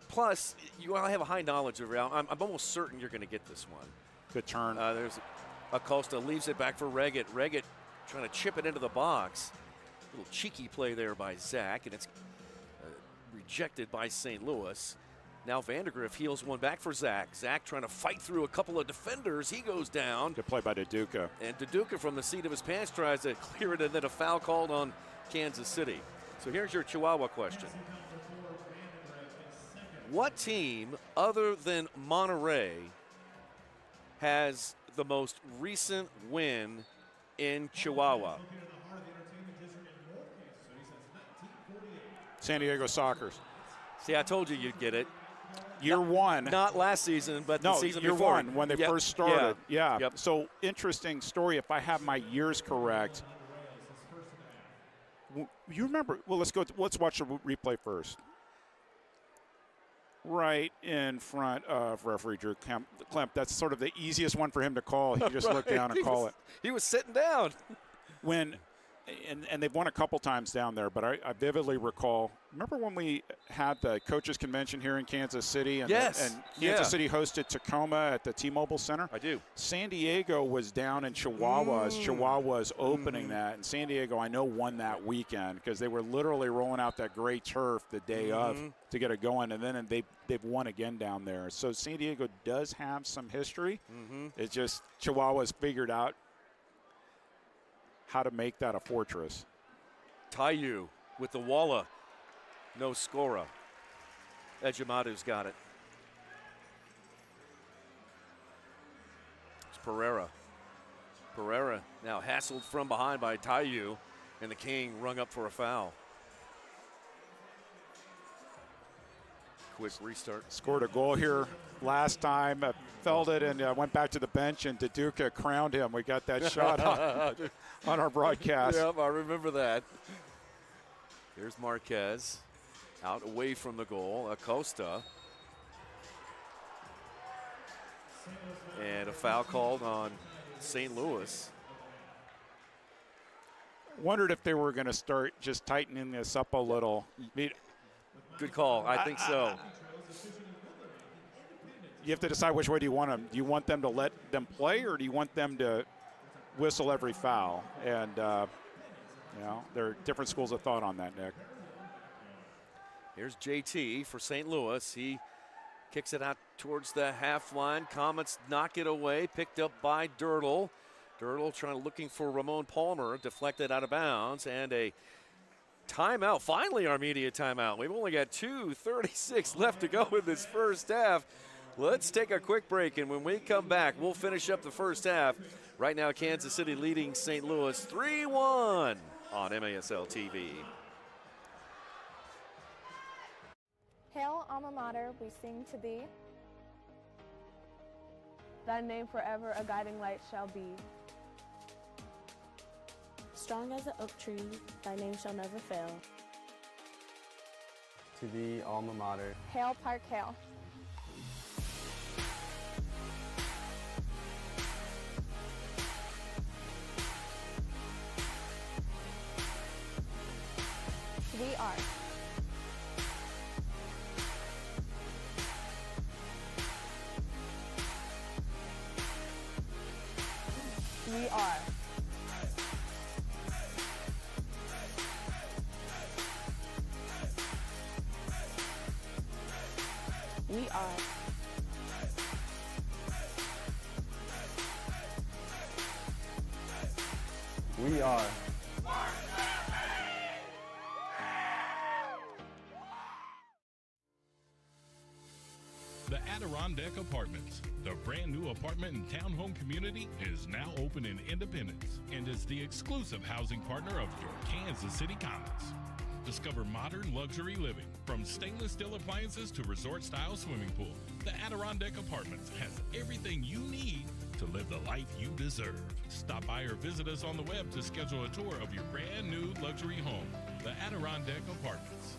Plus, you all have a high knowledge of Real. I'm almost certain you're going to get this one. Good turn. There's Acosta leaves it back for Reggett. Reggett trying to chip it into the box. A little cheeky play there by Zach, and it's rejected by St. Louis. Now Vandergriff heels one back for Zach. Zach trying to fight through a couple of defenders. He goes down. Good play by Duduka. And Duduka from the seat of his pants tries to clear it, and then a foul called on Kansas City. So here's your Chihuahua question. What team other than Monterey has the most recent win in Chihuahua? San Diego Sockers. See, I told you you'd get it. Year one. Not last season, but the season year before. One, when they first started. Yeah. So, interesting story. If I have my years correct, you remember, well, let's watch the replay first. Right in front of referee Drew Klemp. That's sort of the easiest one for him to call. He just looked down and call it. He was sitting down. And they've won a couple times down there, but I vividly recall, remember when we had the coaches convention here in Kansas City? And yes. And Kansas City hosted Tacoma at the T-Mobile Center? I do. San Diego was down in Chihuahua as Chihuahua was opening that. And San Diego, I know, won that weekend because they were literally rolling out that gray turf the day of to get it going. And then they've won again down there. So San Diego does have some history. It's just Chihuahua's figured out how to make that a fortress. Taiyu with the Walla. No scorer. Ejimadu's got it. It's Pereira. Pereira now hassled from behind by Taiyu, and the King rung up for a foul. Quick restart. Scored a goal here last time. Felt it and went back to the bench, and Duduka crowned him. We got that shot on our broadcast. Yep, I remember that. Here's Marquez out away from the goal. Acosta. And a foul called on St. Louis. Wondered if they were going to start just tightening this up a little. Good call. I think so. You have to decide which way do you want them. Do you want them to let them play, or do you want them to whistle every foul? And, there are different schools of thought on that, Nick. Here's JT for St. Louis. He kicks it out towards the half line. Comets knock it away, picked up by Dirtle. Dirtle looking for Ramon Palmer, deflected out of bounds, and a timeout. Finally, our media timeout. We've only got 2:36 left to go in this first half. Let's take a quick break, and when we come back, we'll finish up the first half. Right now, Kansas City leading St. Louis 3-1 on MASL TV. Hail, alma mater, we sing to thee. Thy name forever a guiding light shall be. Strong as an oak tree, thy name shall never fail. to the alma mater. Hale Park Hale. We are. We are. We are. We are. The Adirondack Apartments, the brand new apartment and townhome community, is now open in Independence and is the exclusive housing partner of your Kansas City Comets. Discover modern luxury living, from stainless steel appliances to resort-style swimming pool. The Adirondack Apartments has everything you need to live the life you deserve. Stop by or visit us on the web to schedule a tour of your brand new luxury home. The Adirondack Apartments.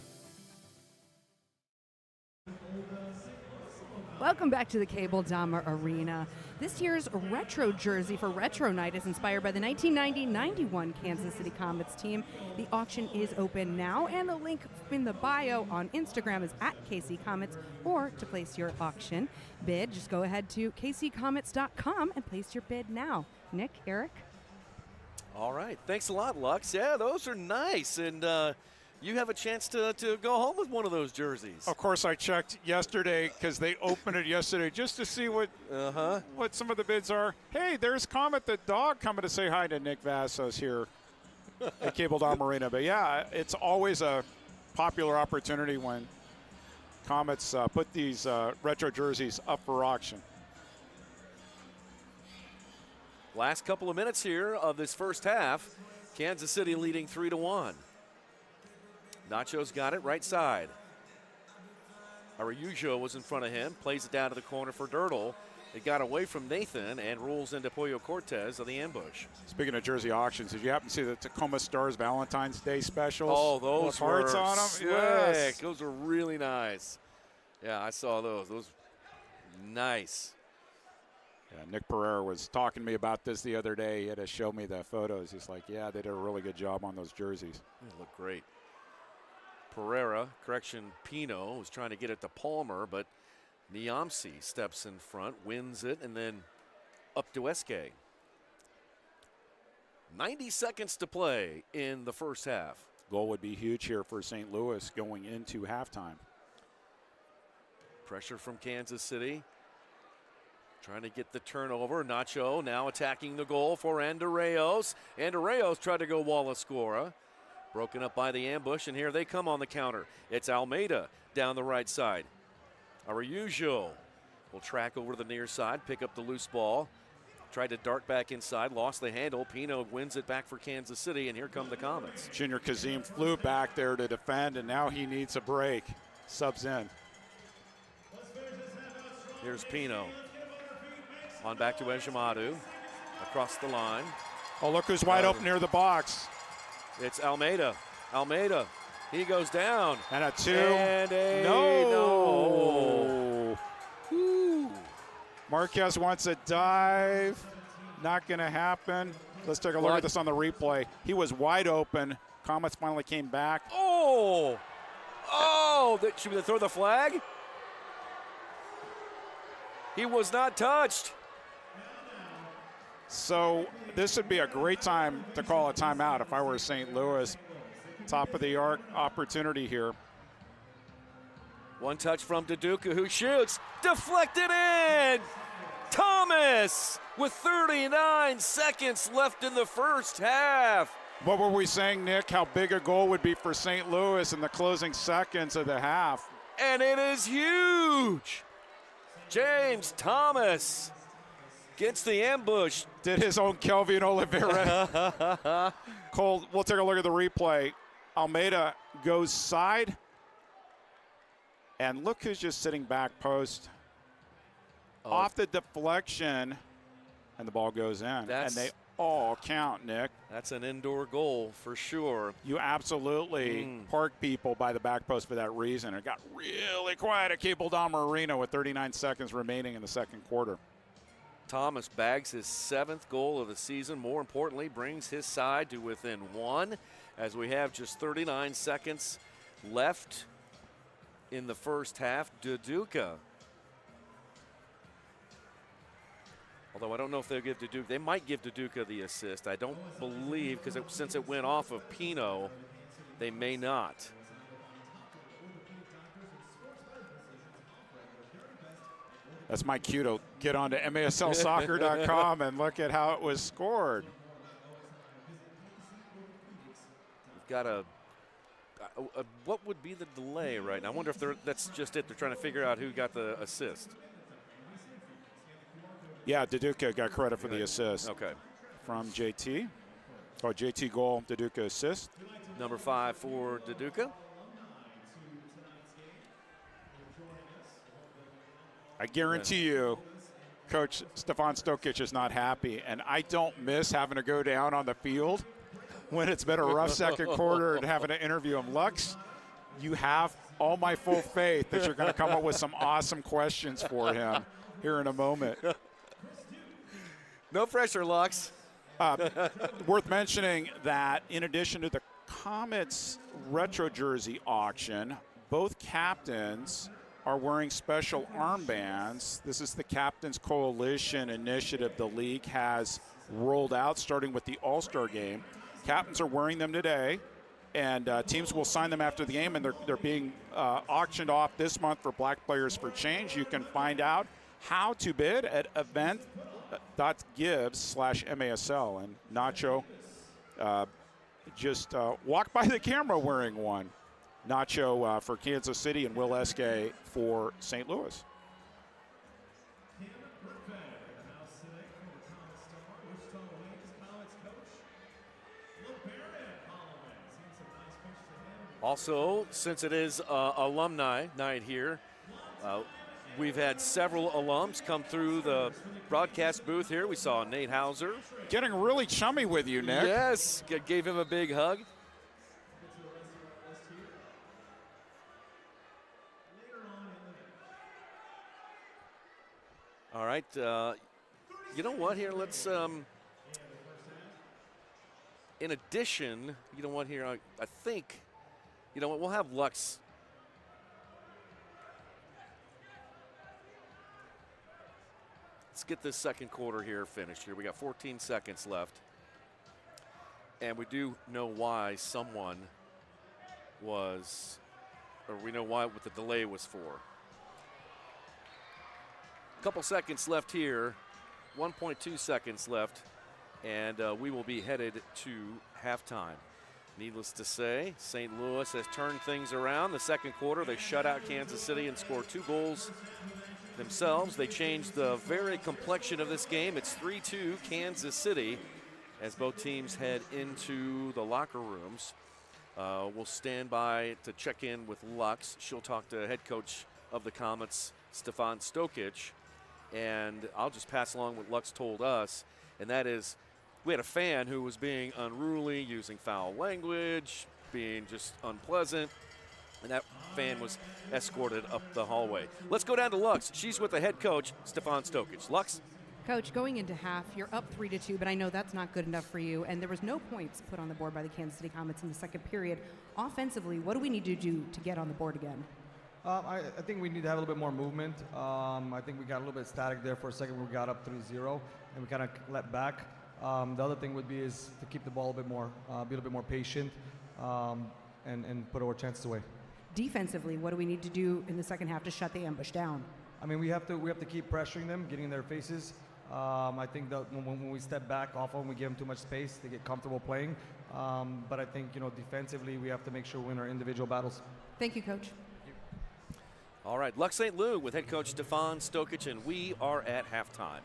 Welcome back to the Cable Dama Arena. This year's retro jersey for Retro Night is inspired by the 1990-91 Kansas City Comets team. The auction is open now, and the link in the bio on Instagram is @KCComets, or to place your auction bid, just go ahead to kccomets.com and place your bid now. Nick, Eric? All right. Thanks a lot, Lux. Yeah, those are nice. And you have a chance to go home with one of those jerseys. Of course, I checked yesterday because they opened it yesterday just to see what some of the bids are. Hey, there's Comet the dog coming to say hi to Nick Vassos here at Cable Dome Arena. But yeah, it's always a popular opportunity when Comets put these retro jerseys up for auction. Last couple of minutes here of this first half. Kansas City leading 3-1. Nacho's got it right side. Araujo was in front of him, plays it down to the corner for Dirtle. It got away from Nathan and rolls into Pollo Cortez of the ambush. Speaking of jersey auctions, did you happen to see the Tacoma Stars Valentine's Day specials? Oh, those hearts were on them. slick. Yes. Those were really nice. Yeah, I saw those. Those nice. Yeah, Nick Pereira was talking to me about this the other day. He had to show me the photos. He's like, yeah, they did a really good job on those jerseys. They look great. Pino was trying to get it to Palmer, but Niamsi steps in front, wins it, and then up to Eske. 90 seconds to play in the first half. Goal would be huge here for St. Louis going into halftime. Pressure from Kansas City. Trying to get the turnover. Nacho now attacking the goal for Andreos. Andreos tried to go Wallace Scora. Broken up by the ambush, and here they come on the counter. It's Almeida down the right side. Araujo will track over to the near side, pick up the loose ball. Tried to dart back inside, lost the handle. Pino wins it back for Kansas City, and here come the Comets. Junior Kazim flew back there to defend, and now he needs a break. Subs in. Here's Pino. On back to Ejimadu. Across the line. Oh, look who's wide open near the box. It's Almeida. Almeida. He goes down. And a two. And a no. Marquez wants a dive. Not going to happen. Let's take a look at this on the replay. He was wide open. Comets finally came back. Oh! Oh! Should we throw the flag? He was not touched. So this would be a great time to call a timeout if I were St. Louis. Top of the arc opportunity here. One touch from Duduka, who shoots. Deflected in! Thomas with 39 seconds left in the first half. What were we saying, Nick? How big a goal would be for St. Louis in the closing seconds of the half. And it is huge. James Thomas gets the ambush. Did his own Kelvin Oliveira. Cole, we'll take a look at the replay. Almeida goes side. And look who's just sitting back post. Off the deflection. And the ball goes in. And they all count, Nick. That's an indoor goal for sure. You absolutely park people by the back post for that reason. It got really quiet at Cable Dahmer Arena with 39 seconds remaining in the second quarter. Thomas bags his 7th goal of the season. More importantly, brings his side to within 1 as we have just 39 seconds left in the first half. Duduka. Although I don't know if they'll give Duduka. They might give Duduka the assist. I don't believe, because since it went off of Pino, they may not. That's my cue to get on to MASLsoccer.com and look at how it was scored. We've got what would be the delay right now? I wonder if that's just it. They're trying to figure out who got the assist. Yeah, Duduka got credit for the assist. Okay. From JT. Oh, JT goal, Duduka assist. Number 5 for Duduka. I guarantee you, Coach Stefan Stokic is not happy, and I don't miss having to go down on the field when it's been a rough second quarter and having to interview him. Lux, you have all my full faith that you're going to come up with some awesome questions for him here in a moment. No pressure, Lux. Worth mentioning that in addition to the Comets retro jersey auction, both captains are wearing special armbands. This is the Captains Coalition initiative the league has rolled out, starting with the All-Star game. Captains are wearing them today, and teams will sign them after the game, and they're being auctioned off this month for Black Players for Change. You can find out how to bid at event.gives/MASL. And Nacho just walked by the camera wearing one. Nacho for Kansas City and Will Eske for St. Louis. Also, since it is alumni night here, we've had several alums come through the broadcast booth here. We saw Nate Hauser. Getting really chummy with you, Nick. Yes, gave him a big hug. All right, you know what here, let's, in addition, you know what here, I think, you know what, we'll have Lux. Let's get this second quarter here finished here. We got 14 seconds left. And we do know why someone was, or we know why what the delay was for. Couple seconds left here, 1.2 seconds left, and we will be headed to halftime. Needless to say, St. Louis has turned things around. The second quarter, they shut out Kansas City and scored 2 goals themselves. They changed the very complexion of this game. It's 3-2 Kansas City as both teams head into the locker rooms. We'll stand by to check in with Lux. She'll talk to head coach of the Comets, Stefan Stokic. And I'll just pass along what Lux told us, and that is we had a fan who was being unruly, using foul language, being just unpleasant, and that fan was escorted up the hallway. Let's go down to Lux. She's with the head coach, Stefan Stokic. Lux? Coach, going into half, you're up 3-2, but I know that's not good enough for you, and there was no points put on the board by the Kansas City Comets in the second period. Offensively, what do we need to do to get on the board again? I think we need to have a little bit more movement. I think we got a little bit static there for a second when we got up 3-0, and we kind of let back. The other thing would be is to keep the ball a bit more, be a little bit more patient, and put our chances away. Defensively, what do we need to do in the second half to shut the ambush down? I mean, we have to keep pressuring them, getting in their faces. I think that when we step back, often we give them too much space. They get comfortable playing. But I think, defensively, we have to make sure we win our individual battles. Thank you, Coach. All right, Lux St. Louis with head coach Stefan Stokic, and we are at halftime.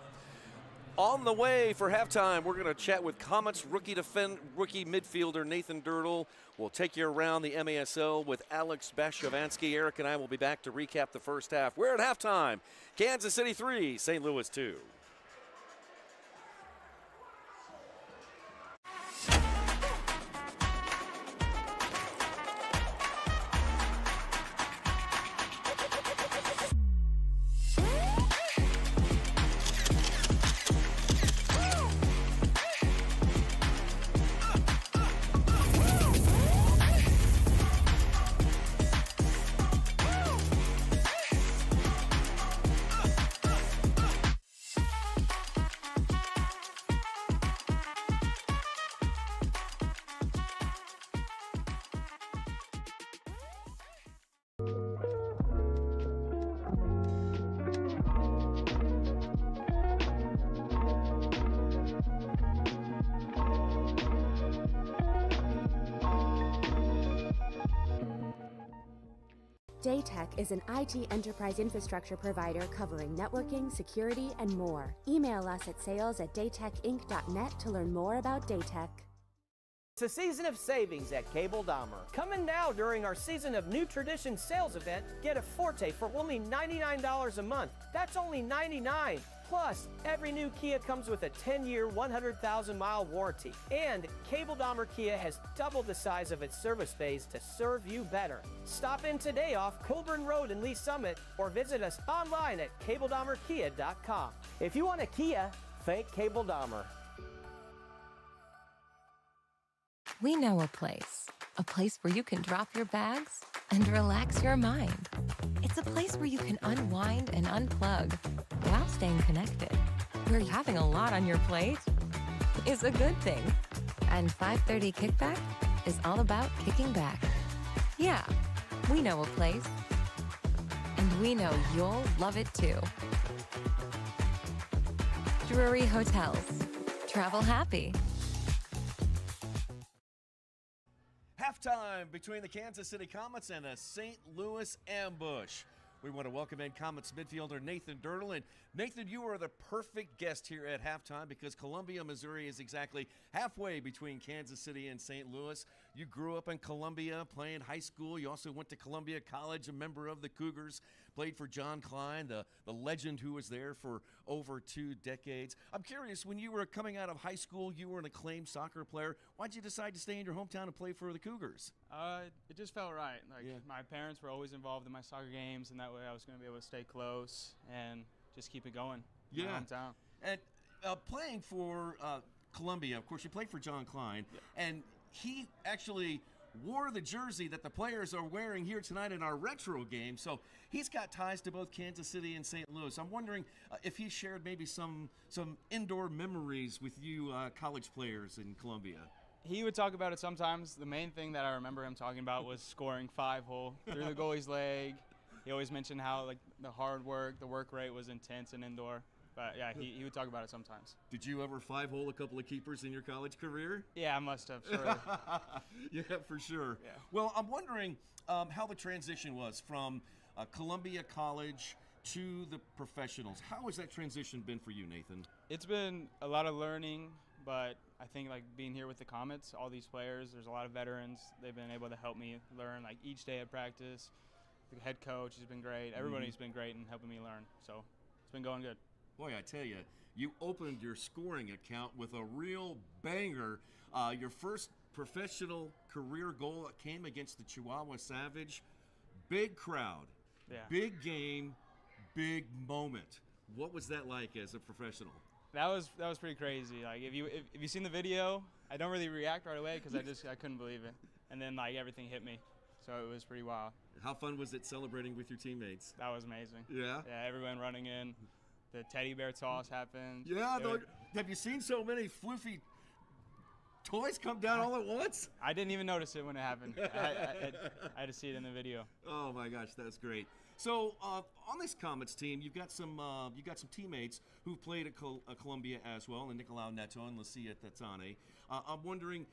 On the way for halftime, we're going to chat with Comets rookie midfielder Nathan Dirtle. We'll take you around the MASL with Alex Bashavansky. Eric and I will be back to recap the first half. We're at halftime. Kansas City 3, St. Louis 2. Daytech is an IT enterprise infrastructure provider covering networking, security, and more. Email us at sales@daytechinc.net to learn more about Daytech. It's a season of savings at Cable Dahmer. Come in now during our Season of New Tradition sales event. Get a Forte for only $99 a month. That's only $99. Plus, every new Kia comes with a 10-year, 100,000-mile warranty. And Cable Dahmer Kia has doubled the size of its service bays to serve you better. Stop in today off Colburn Road in Lee Summit or visit us online at cabledahmerkia.com. If you want a Kia, thank Cable Dahmer. We know a place where you can drop your bags and relax your mind. It's a place where you can unwind and unplug while staying connected, where having a lot on your plate is a good thing. And 5:30 Kickback is all about kicking back. Yeah, we know a place, and we know you'll love it too. Drury Hotels. Travel happy. Halftime between the Kansas City Comets and the St. Louis Ambush. We want to welcome in Comets midfielder Nathan Dirtle. And Nathan, you are the perfect guest here at halftime because Columbia, Missouri is exactly halfway between Kansas City and St. Louis. You grew up in Columbia playing high school. You also went to Columbia College, a member of the Cougars, played for John Klein, the legend who was there for over 2 decades. I'm curious, when you were coming out of high school, you were an acclaimed soccer player. Why'd you decide to stay in your hometown and play for the Cougars? It just felt right. My parents were always involved in my soccer games, and that way I was going to be able to stay close and just keep it going in my hometown. And playing for Columbia, of course, you played for John Klein, and he actually wore the jersey that the players are wearing here tonight in our retro game. So he's got ties to both Kansas City and St. Louis. I'm wondering if he shared maybe some indoor memories with you college players in Columbia. He would talk about it sometimes. The main thing that I remember him talking about was scoring 5-hole through the goalie's leg. He always mentioned how the hard work, the work rate was intense and indoor. But yeah, he would talk about it sometimes. Did you ever 5-hole a couple of keepers in your college career? Yeah, I must have, surely. Yeah, for sure. Yeah. Well, I'm wondering how the transition was from Columbia College to the professionals. How has that transition been for you, Nathan? It's been a lot of learning, but I think being here with the Comets, all these players, there's a lot of veterans. They've been able to help me learn each day at practice. The head coach has been great. Everybody's been great in helping me learn. So it's been going good. Boy, I tell you, you opened your scoring account with a real banger. Your first professional career goal came against the Chihuahua Savage. Big crowd, big game, big moment. What was that like as a professional? That was pretty crazy. If you seen the video, I don't really react right away because I couldn't believe it, and then everything hit me, so it was pretty wild. How fun was it celebrating with your teammates? That was amazing. Yeah. Yeah, everyone running in. The teddy bear toss happened. Yeah. Have you seen so many floofy toys come down all at once? I didn't even notice it when it happened. I had to see it in the video. Oh my gosh, that's great. So on this Comets team, you've got some teammates who played at Columbia as well, and Nicolau Neto and Lucia Tatane. I'm wondering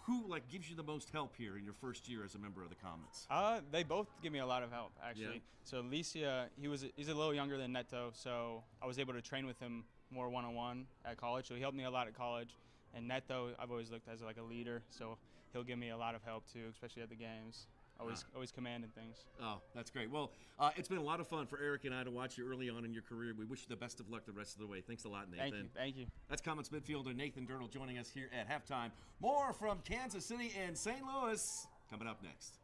who gives you the most help here in your first year as a member of the Comets? They both give me a lot of help actually. Yeah. So Licia, he's a little younger than Neto, so I was able to train with him more one-on-one at college. So he helped me a lot at college. And Neto, I've always looked as a leader, so he'll give me a lot of help too, especially at the games. Always commanding things. Oh, that's great. Well, it's been a lot of fun for Eric and I to watch you early on in your career. We wish you the best of luck the rest of the way. Thanks a lot, Nathan. Thank you. That's Comets midfielder Nathan Dirtle joining us here at halftime. More from Kansas City and St. Louis coming up next.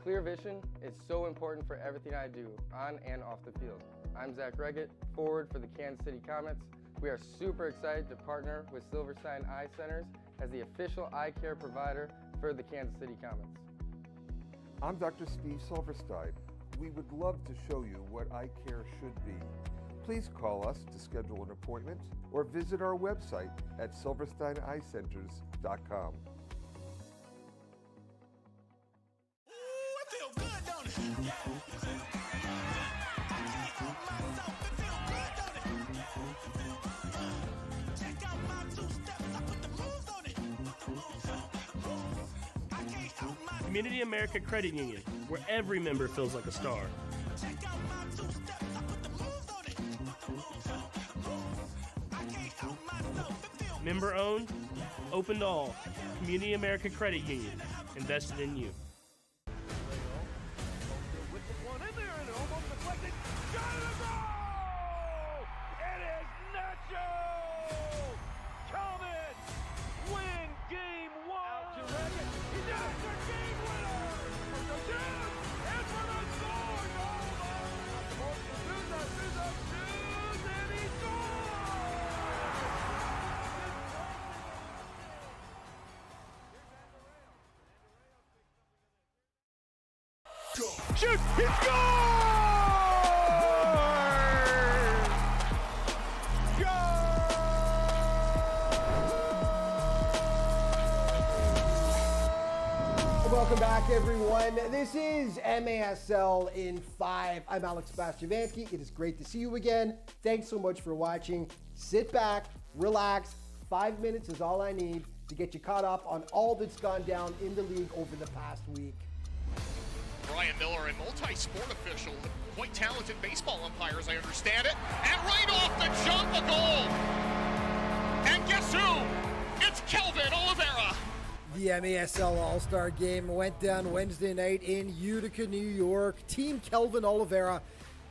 Clear vision is so important for everything I do, on and off the field. I'm Zach Reggett, forward for the Kansas City Comets. We are super excited to partner with Silverstein Eye Centers as the official eye care provider for the Kansas City Comets. I'm Dr. Steve Silverstein. We would love to show you what eye care should be. Please call us to schedule an appointment or visit our website at silversteineyecenters.com. Community America Credit Union, where every member feels like a star. Member owned, open to all. Community America Credit Union, invested in you. With the one in there and almost deflected. Shot in the goal! It is Nacho! Comets win game one! Out to Reddit. He does the game winner! For the Jets and for the score! And he scores! Shoot! He Welcome back, everyone. This is MASL in 5. I'm Alex Bastiavansky. It is great to see you again. Thanks so much for watching. Sit back, relax. 5 minutes is all I need to get you caught up on all that's gone down in the league over the past week. Brian Miller, a multi-sport official, quite talented baseball umpire, as I understand it. And right off the jump, a goal. And guess who? It's Kelvin Oliveira. The MASL All-Star Game went down Wednesday night in Utica, New York. Team Kelvin Oliveira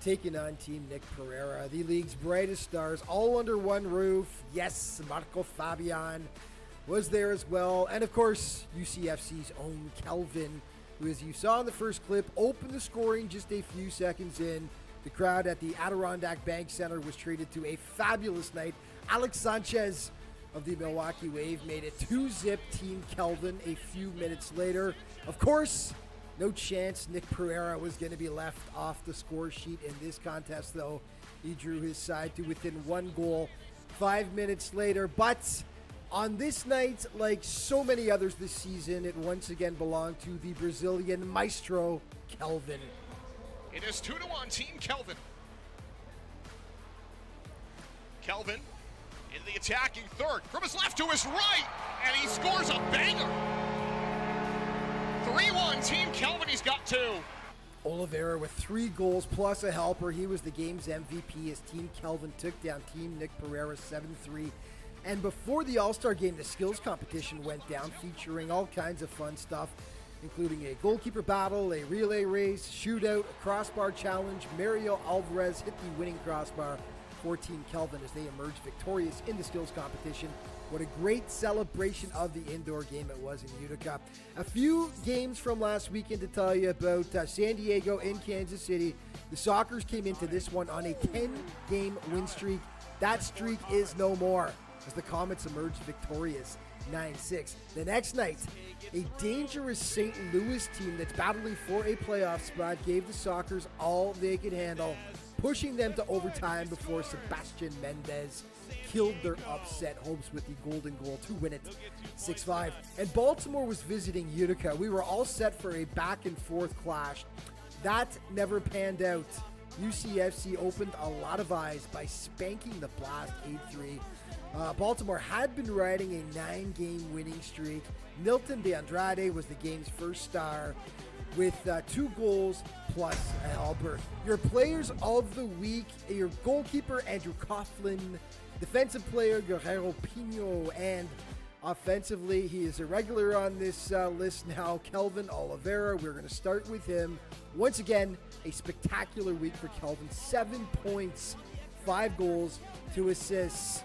taking on Team Nick Pereira, the league's brightest stars, all under one roof. Yes, Marco Fabian was there as well. And of course, UCFC's own Kelvin, who, as you saw in the first clip, opened the scoring just a few seconds in. The crowd at the Adirondack Bank Center was treated to a fabulous night. Alex Sanchez of the Milwaukee Wave made it 2-zip Team Kelvin a few minutes later. Of course, no chance Nick Pereira was going to be left off the score sheet in this contest, though. He drew his side to within 1 goal 5 minutes later. But on this night, like so many others this season, it once again belonged to the Brazilian maestro, Kelvin. It is 2-1 Team Kelvin. Kelvin in the attacking third, from his left to his right, and he scores a banger. 3-1 Team Kelvin, he's got 2. Oliveira with 3 goals plus a helper. He was the game's MVP as Team Kelvin took down Team Nick Pereira 7-3. And before the All-Star Game, the skills competition went down, featuring all kinds of fun stuff, including a goalkeeper battle, a relay race, shootout, a crossbar challenge. Mario Alvarez hit the winning crossbar for Team Kelvin as they emerged victorious in the skills competition. What a great celebration of the indoor game it was in Utica. A few games from last weekend to tell you about. San Diego and Kansas City. The Sockers came into this one on a 10-game win streak. That streak is no more as the Comets emerged victorious 9-6. The next night, a dangerous St. Louis team that's battling for a playoff spot gave the Sockers all they could handle, pushing them to overtime before Sebastian Mendez killed their upset hopes with the golden goal to win it 6-5. And Baltimore was visiting Utica. We were all set for a back-and-forth clash. That never panned out. UCFC opened a lot of eyes by spanking the Blast 8-3. Baltimore had been riding a 9-game winning streak. Milton de Andrade was the game's first star with 2 goals plus a helper. Your players of the week, your goalkeeper, Andrew Coughlin, defensive player, Guerrero Pino, and offensively, he is a regular on this list now, Kelvin Oliveira. We're going to start with him. Once again, a spectacular week for Kelvin. 7 points, 5 goals, 2 assists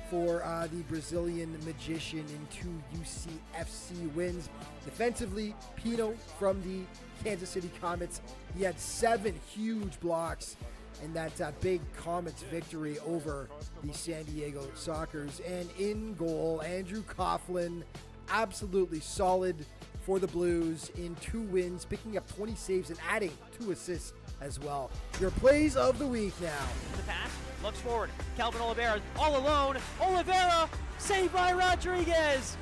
for the Brazilian magician in 2 UCFC wins. Defensively, Pino from the Kansas City Comets. He had 7 huge blocks in that big Comets victory over the San Diego Sockers. And in goal, Andrew Coughlin, absolutely solid for the Blues in 2 wins, picking up 20 saves and adding 2 assists as well. Your plays of the week now. The pass, looks forward. Calvin Oliveira all alone. Oliveira saved by Rodriguez.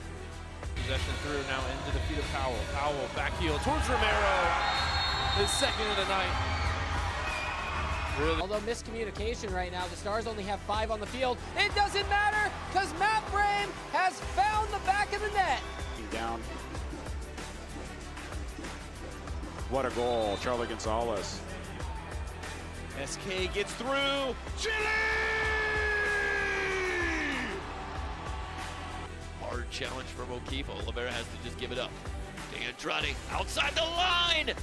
Possession through now into the feet of Powell. Powell back heel towards Romero. His second of the night. Really? Although miscommunication right now, the Stars only have 5 on the field. It doesn't matter because Matt Brame has found the back of the net. Down. What a goal, Charlie Gonzalez. SK gets through. Chile! Hard challenge from O'Keefe. Oliveira has to just give it up. DeAndrade outside the line.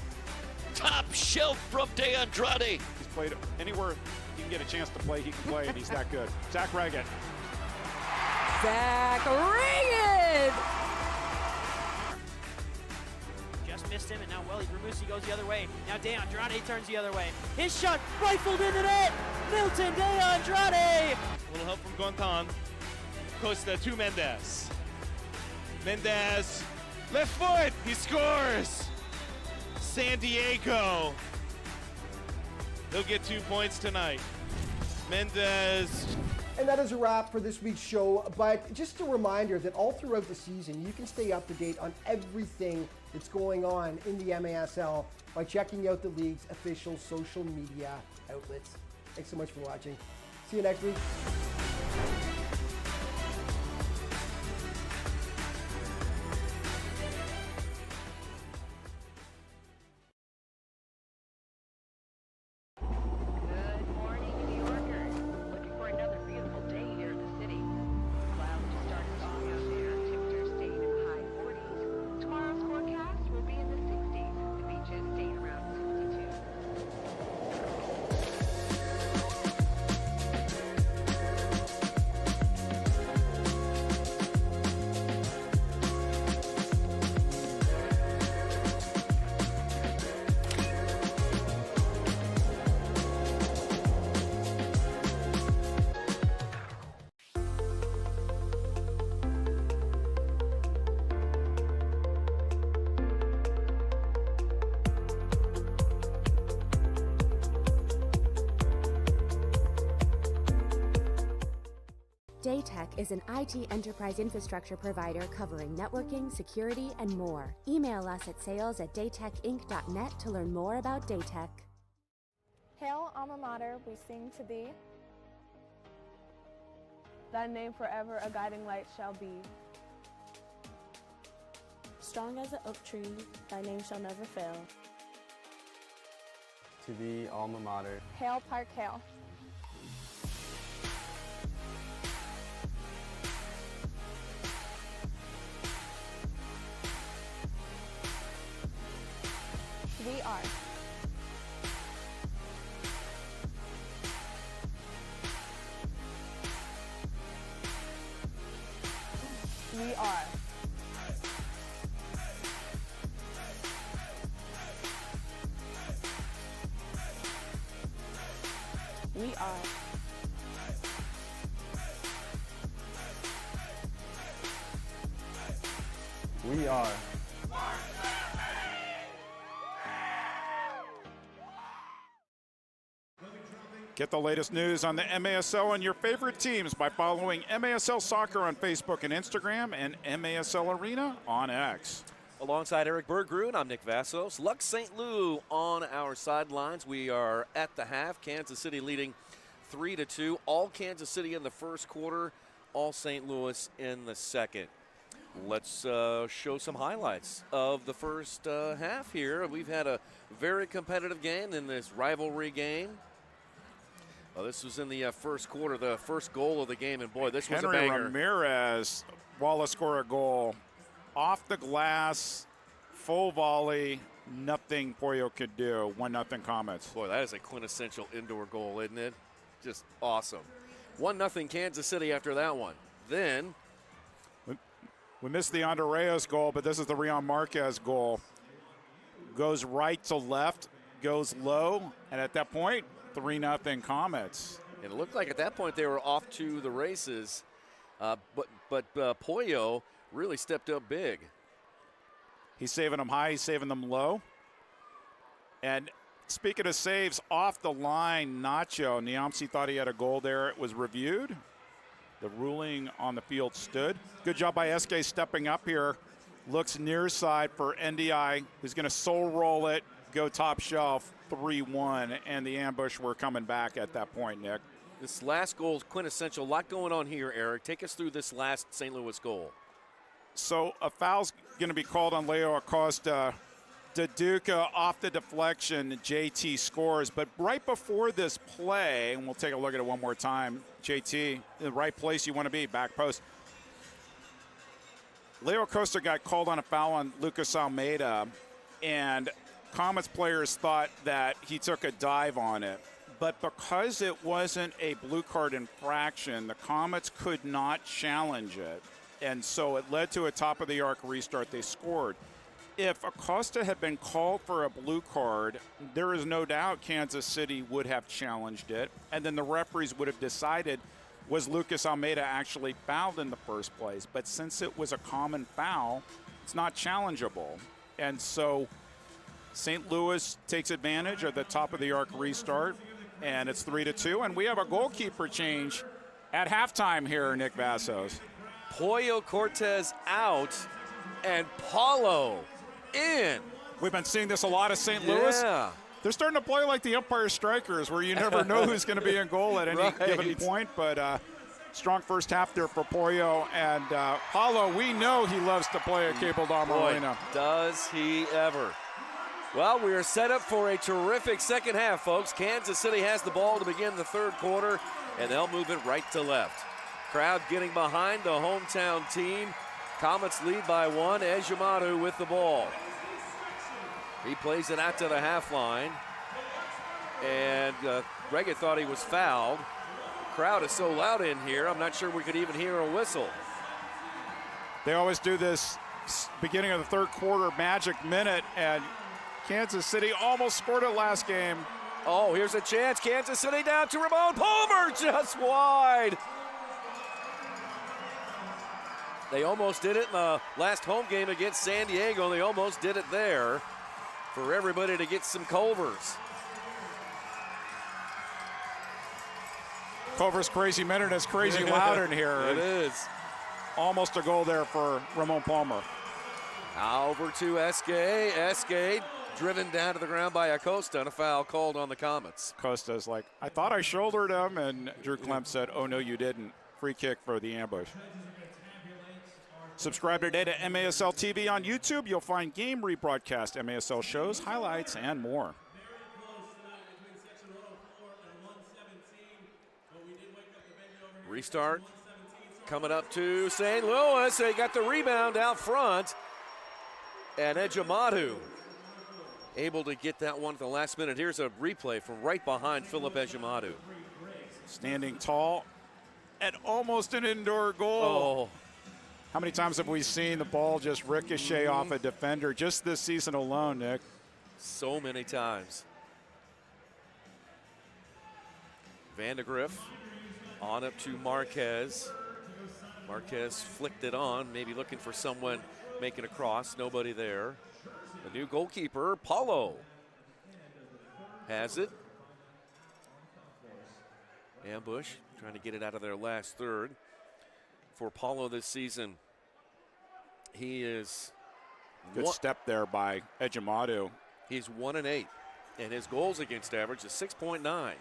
Top shelf from DeAndrade. He's played anywhere he can get a chance to play, he can play, and he's that good. Zach Regan. Zach Regan! Just missed him, and now Welly Bermusi goes the other way. Now DeAndrade turns the other way. His shot rifled in the net. Milton DeAndrade. A little help from Gontan. Costa to Mendez. Mendez, left foot, he scores. San Diego. They'll get 2 points tonight. Mendez. And that is a wrap for this week's show, but just a reminder that all throughout the season, you can stay up to date on everything that's going on in the MASL by checking out the league's official social media outlets. Thanks so much for watching. See you next week. Daytech is an IT enterprise infrastructure provider covering networking, security, and more. Email us at sales@daytechinc.net to learn more about Daytech. Hail, alma mater, we sing to thee. Thy name forever a guiding light shall be. Strong as an oak tree, thy name shall never fail. To thee, alma mater. Hail, Park Hail. We are. We are. We are. We are. Get the latest news on the MASL and your favorite teams by following MASL Soccer on Facebook and Instagram and MASL Arena on X. Alongside Eric Bergrud, I'm Nick Vassos. Lux St. Louis on our sidelines. We are at the half. Kansas City leading 3-2. All Kansas City in the first quarter, all St. Louis in the second. Let's show some highlights of the first half here. We've had a very competitive game in this rivalry game. This was in the first quarter, the first goal of the game, and boy, this was a banger. Henry Ramirez, Wallace score a goal. Off the glass, full volley, nothing Pollo could do. 1-0 Comets. Boy, that is a quintessential indoor goal, isn't it? Just awesome. 1-0 Kansas City after that one. Then we missed the Andreas goal, but this is the Rion Marquez goal. Goes right to left, goes low, and at that point, 3-0 Comets. And it looked like at that point they were off to the races, but Pollo really stepped up big. He's saving them high, he's saving them low. And speaking of saves, off the line, Nacho. Niamsi thought he had a goal there. It was reviewed. The ruling on the field stood. Good job by SK stepping up here. Looks near side for NDI, who's going to soul roll it, go top shelf, 3-1, and the ambush were coming back at that point, Nick. This last goal is quintessential. A lot going on here, Eric. Take us through this last St. Louis goal. So a foul's going to be called on Leo Acosta. Daduka off the deflection, JT scores. But right before this play, and we'll take a look at it one more time, JT, the right place you want to be, back post. Leo Acosta got called on a foul on Lucas Almeida, and Comets players thought that he took a dive on it. But because it wasn't a blue card infraction, the Comets could not challenge it. And so it led to a top-of-the-arc restart. They scored. If Acosta had been called for a blue card, there is no doubt Kansas City would have challenged it. And then the referees would have decided, was Lucas Almeida actually fouled in the first place? But since it was a common foul, it's not challengeable. And so St. Louis takes advantage of the top-of-the-arc restart, and it's 3-2. And we have a goalkeeper change at halftime here, Nick Vassos. Pollo Cortez out and Paulo in. We've been seeing this a lot of St. Louis. Yeah. They're starting to play like the Empire Strikers, where you never know who's going to be in goal at any given point. But strong first half there for Pollo. And Paulo, we know he loves to play at Cable Dahmer Arena. Does he ever. Well, we are set up for a terrific second half, folks. Kansas City has the ball to begin the third quarter, and they'll move it right to left. Crowd getting behind the hometown team. Comets lead by 1. Ejimadu with the ball. He plays it out to the half line. And Reggett thought he was fouled. The crowd is so loud in here, I'm not sure we could even hear a whistle. They always do this beginning of the third quarter magic minute, and Kansas City almost scored it last game. Oh, here's a chance. Kansas City down to Ramon Palmer, just wide. They almost did it in the last home game against San Diego. They almost did it there for everybody to get some Culvers. Culver's crazy minute is crazy loud in here. It is. Almost a goal there for Ramon Palmer. Now over to Esque. Esque driven down to the ground by Acosta, and a foul called on the Comets. Acosta's like, I thought I shouldered him, and Drew Klemp said, oh, no, you didn't. Free kick for the ambush. Subscribe today to MASL TV on YouTube. You'll find game rebroadcast, MASL shows, highlights, and more. Restart coming up to St. Louis. They got the rebound out front. And Ejimadu able to get that one at the last minute. Here's a replay from right behind Philip Ejimadu. Standing tall and almost an indoor goal. Oh. How many times have we seen the ball just ricochet off a defender just this season alone, Nick? So many times. Vandegrift on up to Marquez. Marquez flicked it on, maybe looking for someone making a cross. Nobody there. The new goalkeeper, Paulo, has it. Ambush, trying to get it out of their last third. For Paulo this season, he is good step there by Ejimadu. He's 1-8, and his goals against average is 6.9.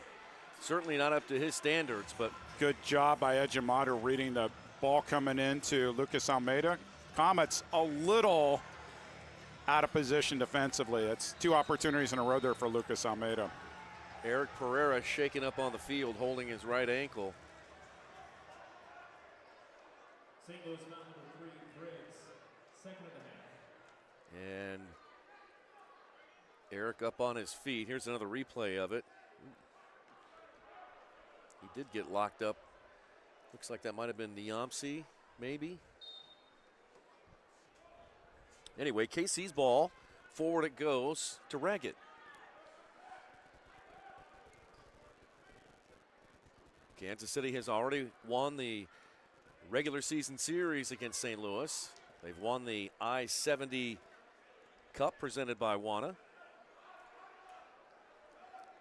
Certainly not up to his standards, but good job by Ejimadu reading the ball coming into Lucas Almeida. Comets a little out of position defensively. It's 2 opportunities in a row there for Lucas Almeida. Eric Pereira shaking up on the field, holding his right ankle. St. Louis foul number 3, Briggs, second of the half. And Eric up on his feet. Here's another replay of it. He did get locked up. Looks like that might have been Niamsi, maybe. Anyway, KC's ball. Forward it goes to Reggett. Kansas City has already won the regular season series against St. Louis. They've won the I-70 Cup presented by WANA.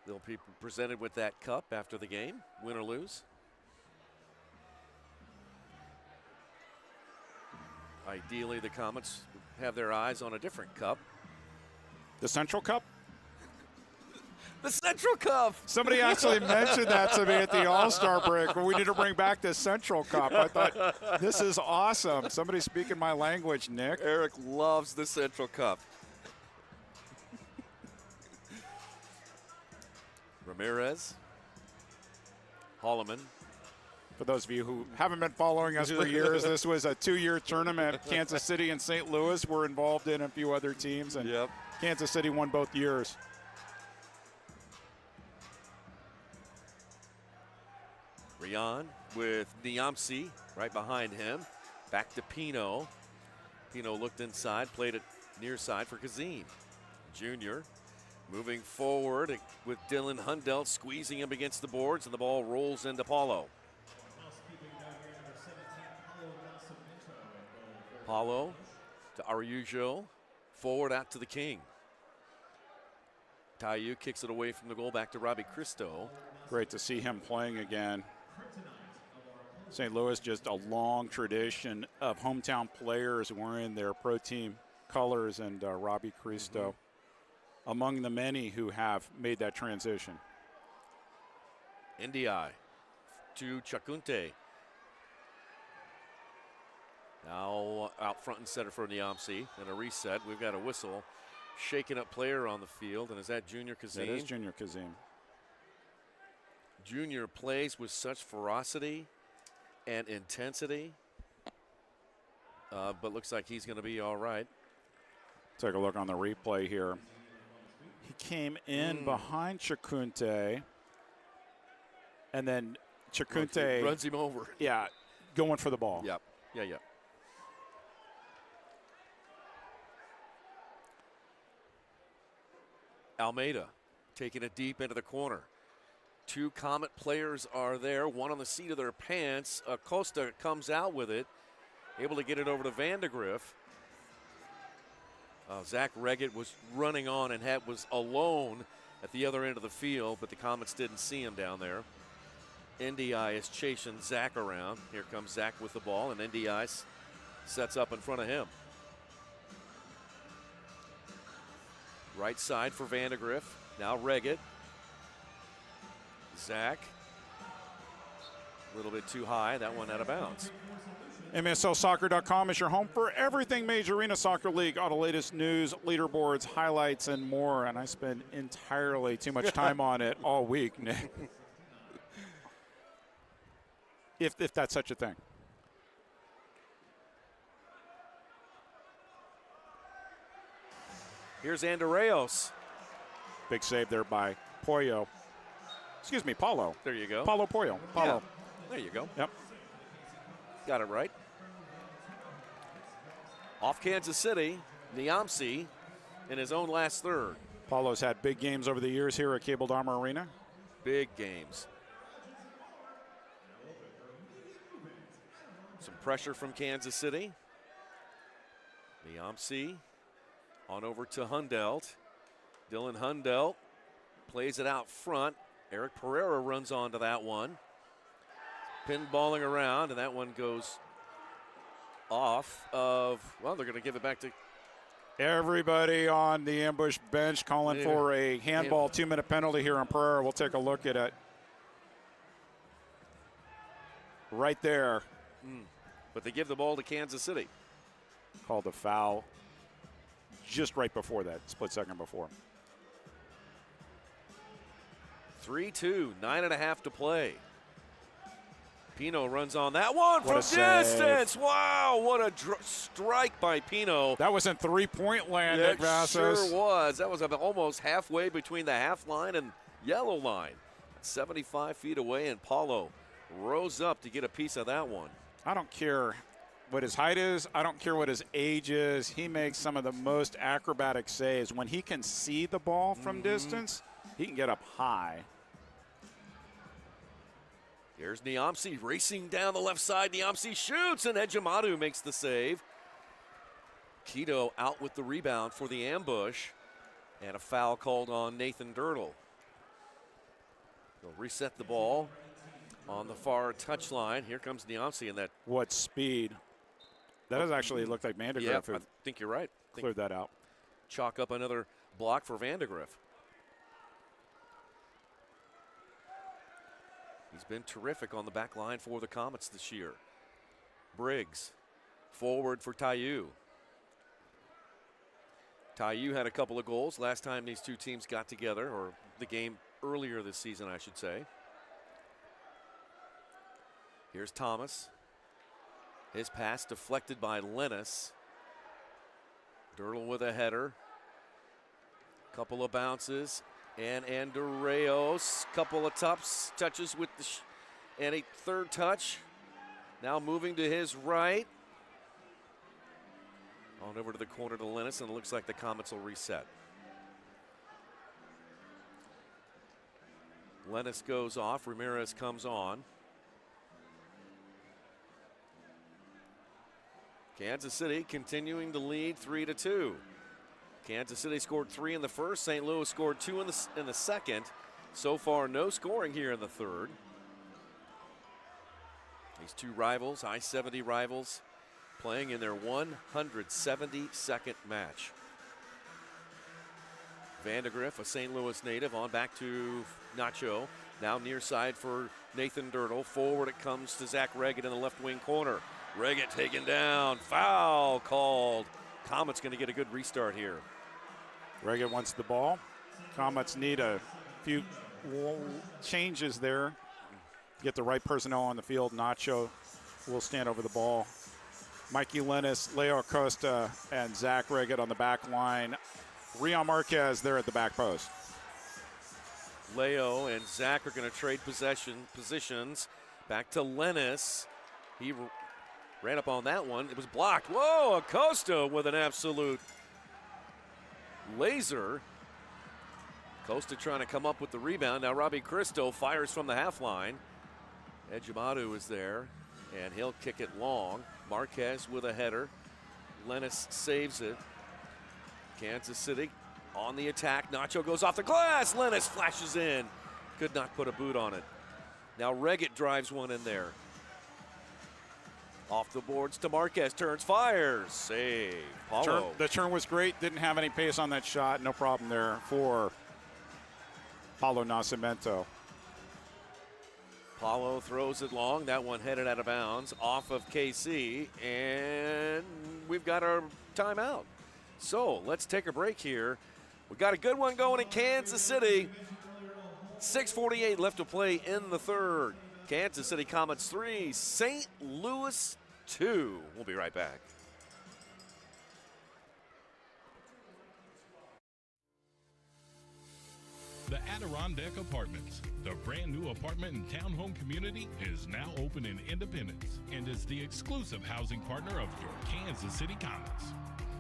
They'll be presented with that cup after the game, win or lose. Ideally, the Comets have their eyes on a different cup. The Central Cup? The Central Cup! Somebody actually mentioned that to me at the All-Star break when we need to bring back the Central Cup. I thought, this is awesome. Somebody's speaking my language, Nick. Eric loves the Central Cup. Ramirez. Holloman. For those of you who haven't been following us for years, this was a 2-year tournament. Kansas City and St. Louis were involved in, a few other teams, and Kansas City won both years. Rian with Niamsi right behind him. Back to Pino. Pino looked inside, played it near side for Kazim. Junior moving forward with Dylan Hundelt squeezing him against the boards, and the ball rolls into Paulo. Paulo to Araujo, forward out to the King. Tayu kicks it away from the goal, back to Robbie Cristo. Great to see him playing again. St. Louis, just a long tradition of hometown players wearing their pro team colors, and Robbie Cristo among the many who have made that transition. Ndiaye to Chacunte. Now out front and center for Niamsi, and a reset. We've got a whistle. Shaken up player on the field, and is that Junior Kazim? That is Junior Kazim. Junior plays with such ferocity and intensity, but looks like he's going to be all right. Take a look on the replay here. He came in behind Chacunte, and then Chacunte runs him over. Yeah, going for the ball. Yep. Yeah. Almeida taking it deep into the corner. Two Comet players are there, one on the seat of their pants. Acosta comes out with it, able to get it over to Vandegrift. Zach Reggett was running on and was alone at the other end of the field, but the Comets didn't see him down there. NDI is chasing Zach around. Here comes Zach with the ball, and NDI sets up in front of him. Right side for Vandegrift. Now Reggett. Zach. A little bit too high. That one out of bounds. MASLsoccer.com is your home for everything Major Arena Soccer League. All the latest news, leaderboards, highlights, and more. And I spend entirely too much time on it all week, Nick. if that's such a thing. Here's Andreos. Big save there by Pollo. Excuse me, Paulo. There you go. Paulo Pollo. Paulo. Yeah. There you go. Yep. Got it right. Off Kansas City, Niamsi in his own last third. Paulo's had big games over the years here at Cable Dahmer Arena. Big games. Some pressure from Kansas City. Niamsi on over to Hundelt. Dylan Hundelt plays it out front. Eric Pereira runs onto that one. Pinballing around, and that one goes off of, well, they're going to give it back to. Everybody on the ambush bench calling for a handball 2-minute penalty here on Pereira. We'll take a look at it. Right there. But they give the ball to Kansas City. Called a foul just right before that, split second before. 3-2, 9.5 to play. Pino runs on that one What from a distance. save. Wow, what a strike by Pino. That was in three-point land, Yeah, Nick Vassos. sure was. That was almost halfway between the half line and yellow line. 75 feet away, and Paulo rose up to get a piece of that one. I don't care what his height is. I don't care what his age is. He makes some of the most acrobatic saves. When he can see the ball from distance, he can get up high. Here's Niamsi racing down the left side. Niamsi shoots, and Ejimadu makes the save. Keto out with the rebound for the ambush, and a foul called on Nathan Dirtle. They'll reset the ball on the far touchline. Here comes Deonce in that. What speed. That does actually look like Vandegrift. Yeah, I think you're right. Cleared that out. Chalk up another block for Vandegrift. He's been terrific on the back line for the Comets this year. Briggs, forward for Taiyu. Taiyu had a couple of goals last time these two teams got together, or the game earlier this season, I should say. Here's Thomas. His pass deflected by Lennis. Dirtle with a header. Couple of bounces. And Andreos, couple of touches with the and a third touch. Now moving to his right. On over to the corner to Lennis, and it looks like the Comets will reset. Lennis goes off. Ramirez comes on. Kansas City continuing to lead 3-2. Kansas City scored 3 in the first. St. Louis scored 2 in the second. So far, no scoring here in the third. These two rivals, I-70 rivals, playing in their 172nd match. Vandegrift, a St. Louis native, on back to Nacho. Now near side for Nathan Dirtle. Forward it comes to Zach Reggett in the left wing corner. Reggett taken down. Foul called. Comets going to get a good restart here. Reggett wants the ball. Comets need a few changes there. Get the right personnel on the field. Nacho will stand over the ball. Mikey Lennis, Leo Acosta, and Zach Reggett on the back line. Rion Marquez there at the back post. Leo and Zach are going to trade positions. Back to Lennis. He ran up on that one. It was blocked. Whoa, Acosta with an absolute laser. Acosta trying to come up with the rebound. Now Robbie Cristo fires from the half line. Ejimadu is there, and he'll kick it long. Marquez with a header. Lennis saves it. Kansas City on the attack. Nacho goes off the glass. Lennis flashes in. Could not put a boot on it. Now Reggett drives one in there. Off the boards to Marquez. Turns, fires. Save. Paulo. The turn was great. Didn't have any pace on that shot. No problem there for Paulo Nascimento. Paulo throws it long. That one headed out of bounds off of KC. And we've got our timeout. So let's take a break here. We got a good one going in Kansas City. 6:48 left to play in the third. Kansas City Comets 3, St. Louis 2. We'll be right back. The Adirondack Apartments, the brand new apartment and townhome community, is now open in Independence and is the exclusive housing partner of your Kansas City Comets.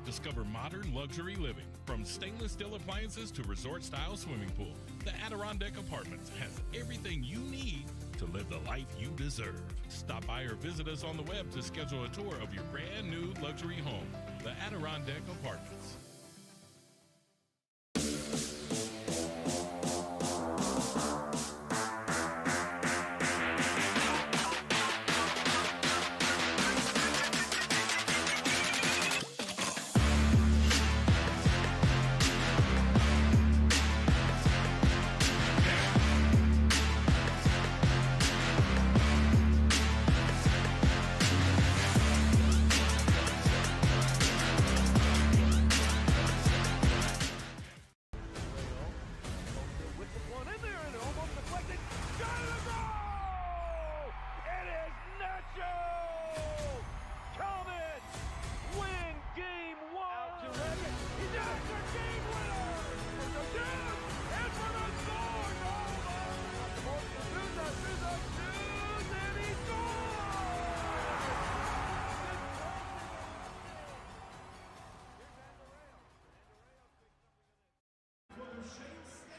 Discover modern luxury living, from stainless steel appliances to resort-style swimming pool. The Adirondack Apartments has everything you need to live the life you deserve. Stop by or visit us on the web to schedule a tour of your brand new luxury home. The Adirondack Apartments.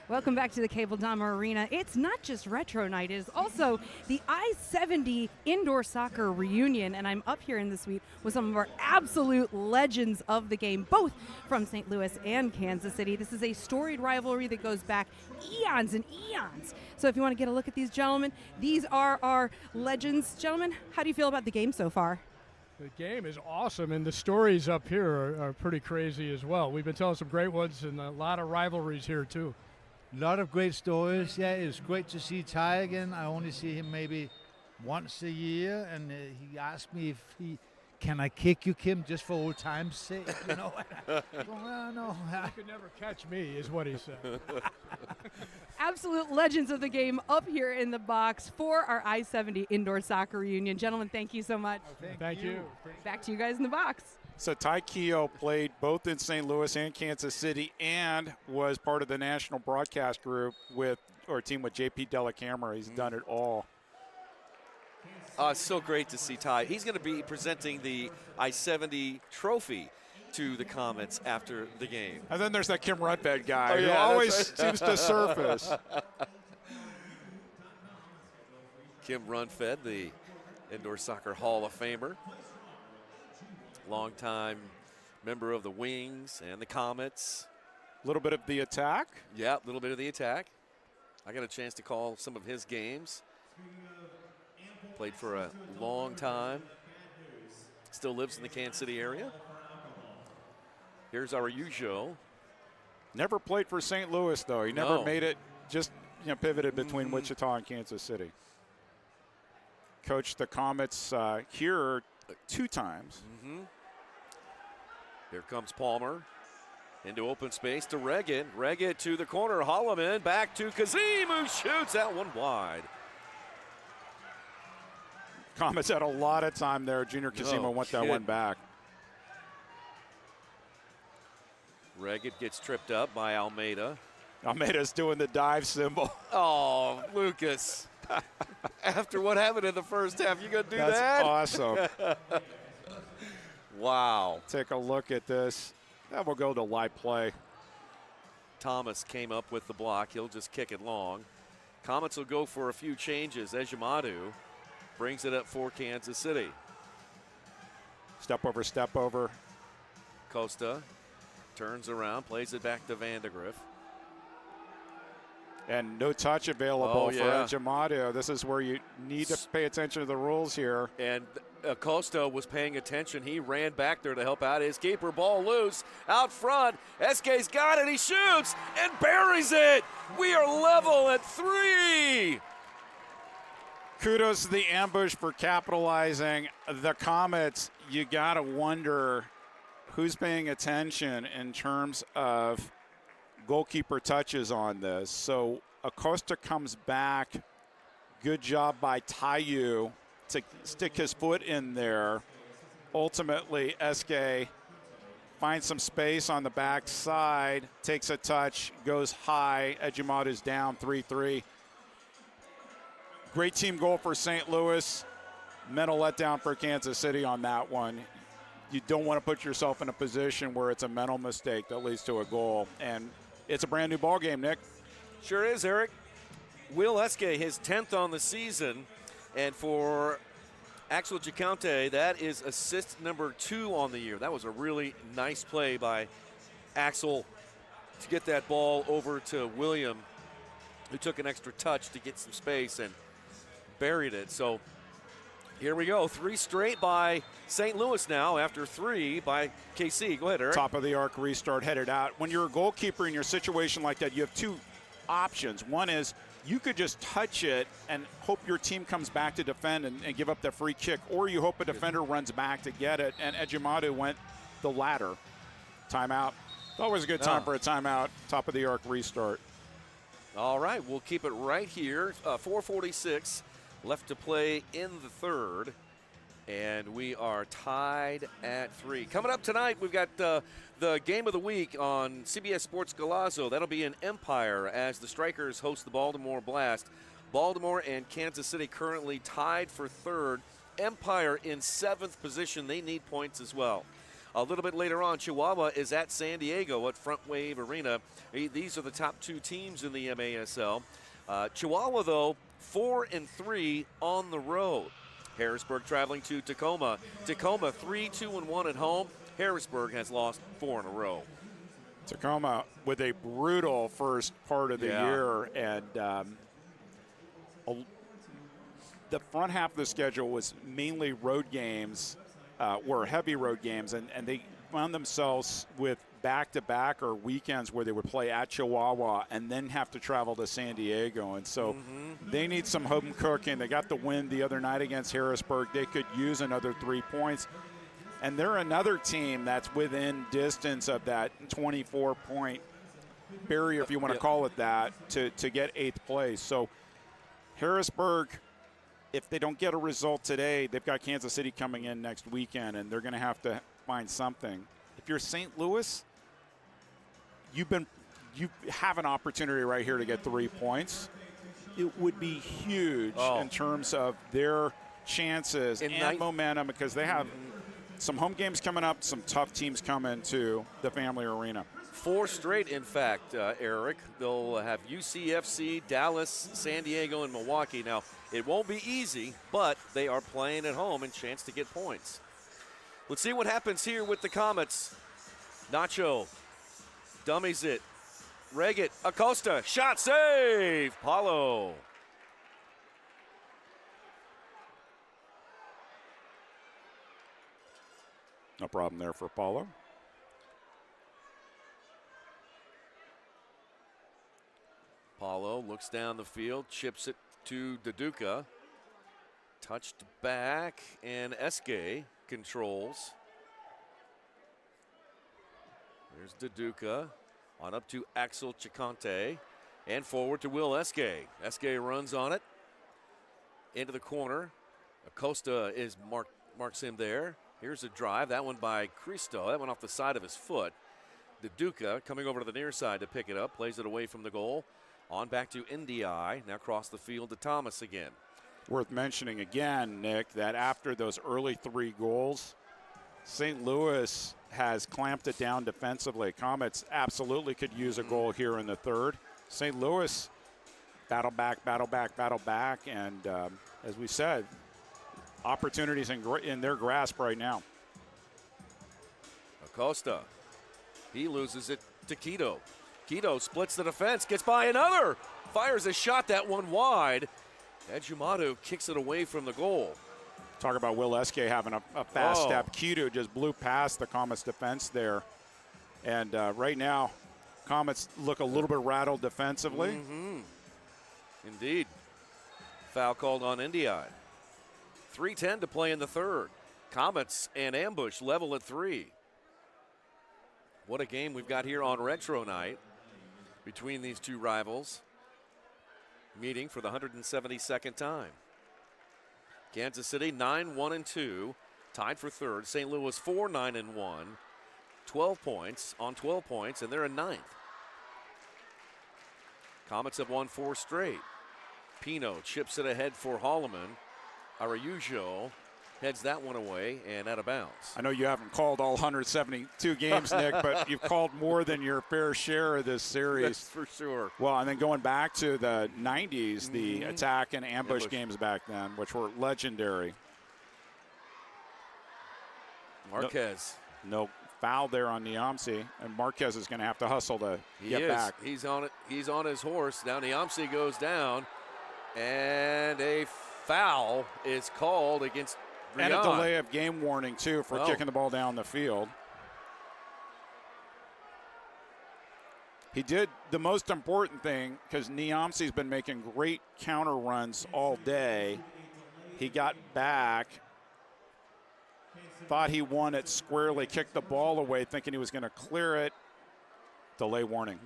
Welcome back to the Cable Dama Arena. It's not just retro night, it is also the I-70 indoor soccer reunion, and I'm up here in the suite with some of our absolute legends of the game, both from St. Louis and Kansas City. This is a storied rivalry that goes back eons and eons. So if you want to get a look at these gentlemen, these are our legends. Gentlemen, how do you feel about the game so far? The game is awesome, and the stories up here are pretty crazy as well. We've been telling some great ones and a lot of rivalries here, too. A lot of great stories. Yeah, it's great to see Ty again. I only see him maybe once a year, and he asked me can I kick you, Kim, just for old time's sake, you know? Well, no. You could never catch me, is what he said. Absolute legends of the game up here in the box for our I-70 indoor soccer reunion. Gentlemen, thank you so much. Thank you. Back to you guys in the box. So Ty Keogh played both in St. Louis and Kansas City and was part of the national broadcast group team with JP Delacamera. He's done it all. It's so great to see Ty. He's going to be presenting the I-70 trophy to the Comets after the game. And then there's that Kim Rudfed guy who always seems to surface. Kim Rudfed, the Indoor Soccer Hall of Famer. Longtime member of the Wings and the Comets. A little bit of the attack. Yeah, a little bit of the attack. I got a chance to call some of his games. Played for a long time. Still lives in the Kansas City area. Here's our Ujo. Never played for St. Louis, though. He never made it, just pivoted between Wichita and Kansas City. Coached the Comets here 2 times. Here comes Palmer. Into open space to Reggett. Reggett to the corner. Holloman back to Kazim, who shoots that one wide. Comets had a lot of time there. Junior Kazima went that one back. Reggett gets tripped up by Almeida. Almeida's doing the dive symbol. Oh, Lucas. After what happened in the first half, you going to do that? That's awesome. Wow. Take a look at this. That will go to live play. Thomas came up with the block. He'll just kick it long. Comets will go for a few changes. Ejimadu brings it up for Kansas City. Step over. Costa turns around, plays it back to Vandegrift. And no touch available for Ejimadu. This is where you need to pay attention to the rules here. And Costa was paying attention. He ran back there to help out his keeper. Ball loose out front. Eske's got it. He shoots and buries it. We are level at 3. Kudos to the ambush for capitalizing. The Comets, you got to wonder who's paying attention in terms of goalkeeper touches on this. So Acosta comes back. Good job by Tayu to stick his foot in there. Ultimately, Eske finds some space on the backside, takes a touch, goes high. Ejimadu's down 3-3. Great team goal for St. Louis. Mental letdown for Kansas City on that one. You don't want to put yourself in a position where it's a mental mistake that leads to a goal. And it's a brand new ball game, Nick. Sure is, Eric. Will Eske, his 10th on the season. And for Axel Gicante, that is assist number 2 on the year. That was a really nice play by Axel to get that ball over to William, who took an extra touch to get some space and buried it. So here we go. 3 straight by St. Louis now after 3 by KC. Go ahead, Eric. Top of the arc restart headed out. When you're a goalkeeper in your situation like that, you have 2 options. One is you could just touch it and hope your team comes back to defend and give up the free kick, or you hope a defender runs back to get it, and Ejimadu went the latter. Timeout. Always a good time for a timeout. Top of the arc restart. All right, we'll keep it right here. 4:46 left to play in the third, and we are tied at 3. Coming up tonight, we've got the game of the week on CBS Sports Golazo. That'll be in Empire as the Strikers host the Baltimore Blast. Baltimore and Kansas City currently tied for third. Empire in 7th position. They need points as well. A little bit later on, Chihuahua is at San Diego at Front Wave Arena. These are the top 2 teams in the MASL. Chihuahua, though, 4-3 on the road. Harrisburg traveling to Tacoma. Tacoma 3-2-1 at home. Harrisburg has lost 4 in a row. Tacoma with a brutal first part of the year, and the front half of the schedule was mainly road games, were heavy road games, and they found themselves with back-to-back or weekends where they would play at Chihuahua and then have to travel to San Diego. And so they need some home cooking. They got the win the other night against Harrisburg. They could use another 3 points. And they're another team that's within distance of that 24-point barrier, if you want to call it that, to get 8th place. So Harrisburg, if they don't get a result today, they've got Kansas City coming in next weekend, and they're going to have to find something. If you're St. Louis, you have an opportunity right here to get 3 points. It would be huge in terms of their chances and momentum, because they have some home games coming up, some tough teams coming to the Family Arena. 4 straight, in fact, Eric. They'll have UCFC, Dallas, San Diego, and Milwaukee. Now, it won't be easy, but they are playing at home and chance to get points. Let's see what happens here with the Comets. Nacho dummies it. Reggett, Acosta, shot save. Paulo. No problem there for Paulo. Paulo looks down the field, chips it to Daduka. Touched back, and Eske controls. There's Daduka on up to Axel Chicante, and forward to Will Eske. Eske runs on it into the corner. Acosta marks him there. Here's a drive, that one by Cristo. That went off the side of his foot. Daduka coming over to the near side to pick it up, plays it away from the goal. On back to Ndiaye, now across the field to Thomas again. Worth mentioning again, Nick, that after those early 3 goals, St. Louis has clamped it down defensively. Comets absolutely could use a goal here in the 3rd. St. Louis battle back, and as we said, opportunities in their grasp right now. Acosta, he loses it to Quito. Quito splits the defense, gets by another, fires a shot, that one wide. Ejumadu kicks it away from the goal. Talk about Will Eske having a fast step. Quito just blew past the Comets defense there. And right now, Comets look a little bit rattled defensively. Indeed. Foul called on Ndiaye. 3:10 to play in the 3rd. Comets and Ambush level at 3. What a game we've got here on Retro Night between these 2 rivals, meeting for the 172nd time. Kansas City 9-1-2, tied for 3rd. St. Louis 4-9-1, 12 points on 12 points, and they're in 9th. Comets have won 4 straight. Pino chips it ahead for Holloman. Araujo heads that one away and out of bounds. I know you haven't called all 172 games, Nick, but you've called more than your fair share of this series. That's for sure. Well, and then going back to the 90s, the attack and ambush games back then, which were legendary. Marquez. No foul there on Niamsi, and Marquez is going to have to hustle to get back. He's on it. He's on his horse. Now Niamsi goes down, and a foul is called against Brian. And a delay of game warning, too, for kicking the ball down the field. He did the most important thing, because Niamsi's been making great counter runs all day. He got back, thought he won it squarely, kicked the ball away, thinking he was going to clear it. Delay warning.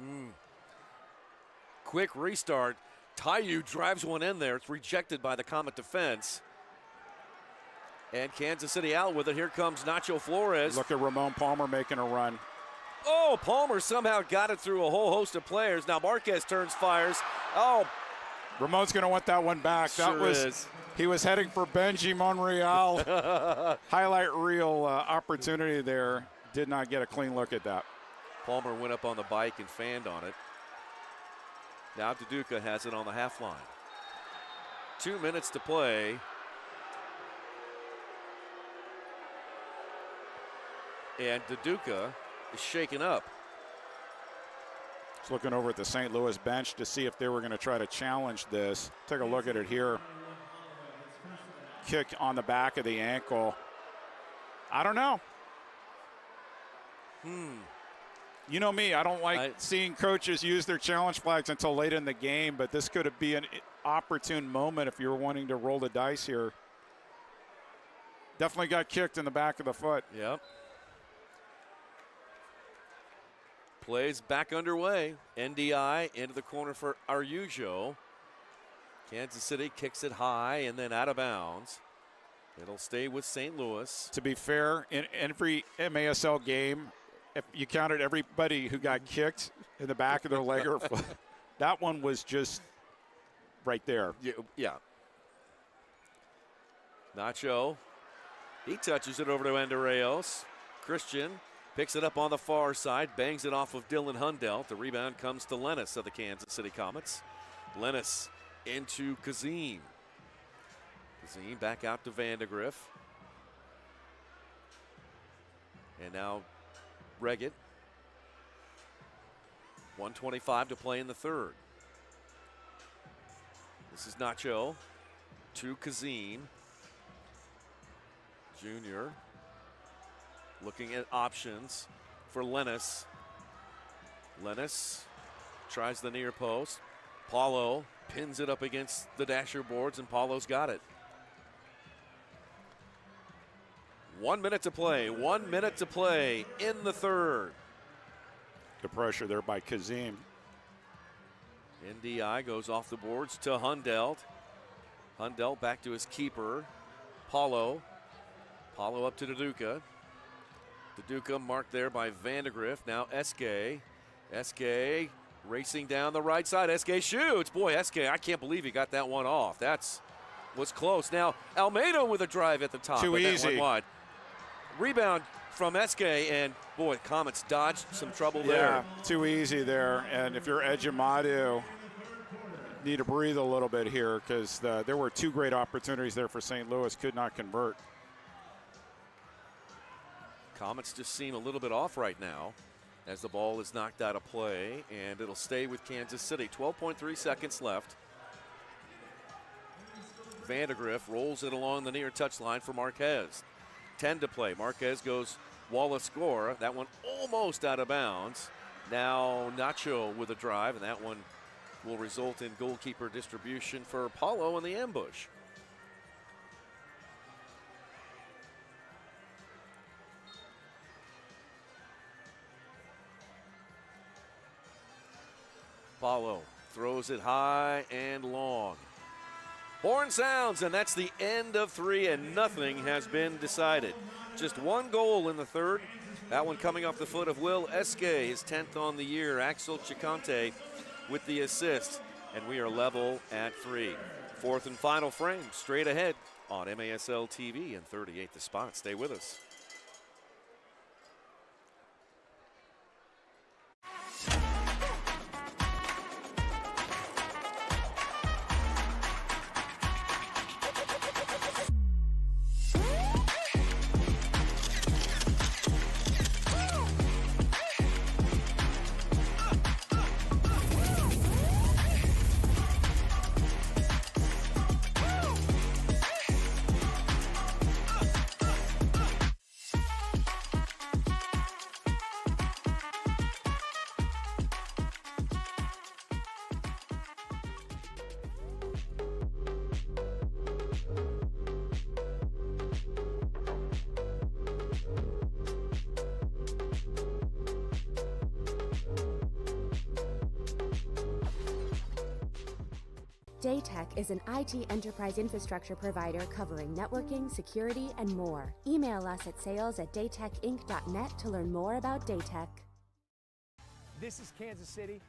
Quick restart. Taiyu drives one in there. It's rejected by the Comet defense. And Kansas City out with it. Here comes Nacho Flores. Look at Ramon Palmer making a run. Oh, Palmer somehow got it through a whole host of players. Now Marquez turns, fires. Oh. Ramon's going to want that one back. He was heading for Benji Monreal. Highlight reel opportunity there. did not get a clean look at that. Palmer went up on the bike and fanned on it. Now Duduka has it on the half line. 2 minutes to play. And Duduka is shaken up. Just looking over at the St. Louis bench to see if they were going to try to challenge this. Take a look at it here. Kick on the back of the ankle. I don't know. You know me, I don't like seeing coaches use their challenge flags until late in the game, but this could be an opportune moment if you're wanting to roll the dice here. Definitely got kicked in the back of the foot. Yep. Plays back underway. NDI into the corner for Araujo. Kansas City kicks it high and then out of bounds. It'll stay with St. Louis. To be fair, in every MASL game, if you counted everybody who got kicked in the back of their leg or foot, that one was just right there. Yeah. Nacho. He touches it over to Endereos. Christian picks it up on the far side, bangs it off of Dylan Hundelt. The rebound comes to Lennis of the Kansas City Comets. Lennis into Kazim. Kazim back out to Vandegrift. And now Reggett. 1:25 to play in the third. This is Nacho to Kazim. Junior looking at options for Lennis. Lennis tries the near post. Paulo pins it up against the dasher boards, and Paulo's got it. 1 minute to play. 1 minute to play in the third. The pressure there by Kazim. NDI goes off the boards to Hundelt. Hundelt back to his keeper, Paulo. Paulo up to Duduka. Duduka marked there by Vandegrift. Now Eske. Eske racing down the right side. Eske shoots. Boy, Eske, I can't believe he got that one off. Was close. Now Almeida with a drive at the top. Too easy. That one wide. Rebound from Eske, and boy, Comets dodged some trouble there. Yeah, too easy there. And if you're Ejimadu, need to breathe a little bit here because there were two great opportunities there for St. Louis, could not convert. Comets just seem a little bit off right now as the ball is knocked out of play, and it'll stay with Kansas City. 12.3 seconds left. Vandegrift rolls it along the near touchline for Marquez. 10 to play. Marquez goes Wallace score. That one almost out of bounds. Now Nacho with a drive, and that one will result in goalkeeper distribution for Paulo in the ambush. Paulo throws it high and long. Horn sounds, and that's the end of three, and nothing has been decided. Just one goal in the third. That one coming off the foot of Will Eske, his 10th on the year. Axel Chicante with the assist, and we are level at 3. Fourth and final frame, straight ahead on MASL TV and 38 The Spot. Stay with us. Daytech is an IT enterprise infrastructure provider covering networking, security, and more. Email us at sales@daytechinc.net to learn more about Daytech. This is Kansas City.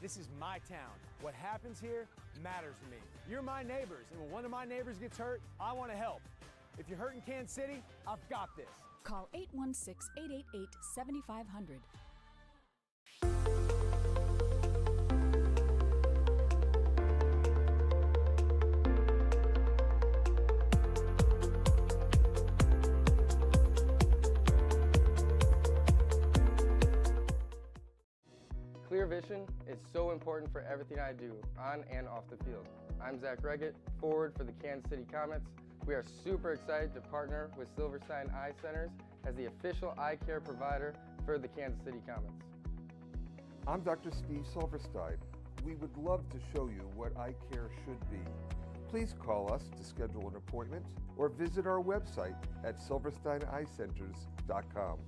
This is my town. What happens here matters to me. You're my neighbors, and when one of my neighbors gets hurt, I want to help. If you're hurt in Kansas City, I've got this. Call 816-888-7500. Clear vision is so important for everything I do, on and off the field. I'm Zach Reggett, forward for the Kansas City Comets. We are super excited to partner with Silverstein Eye Centers as the official eye care provider for the Kansas City Comets. I'm Dr. Steve Silverstein. We would love to show you what eye care should be. Please call us to schedule an appointment or visit our website at silversteineyecenters.com.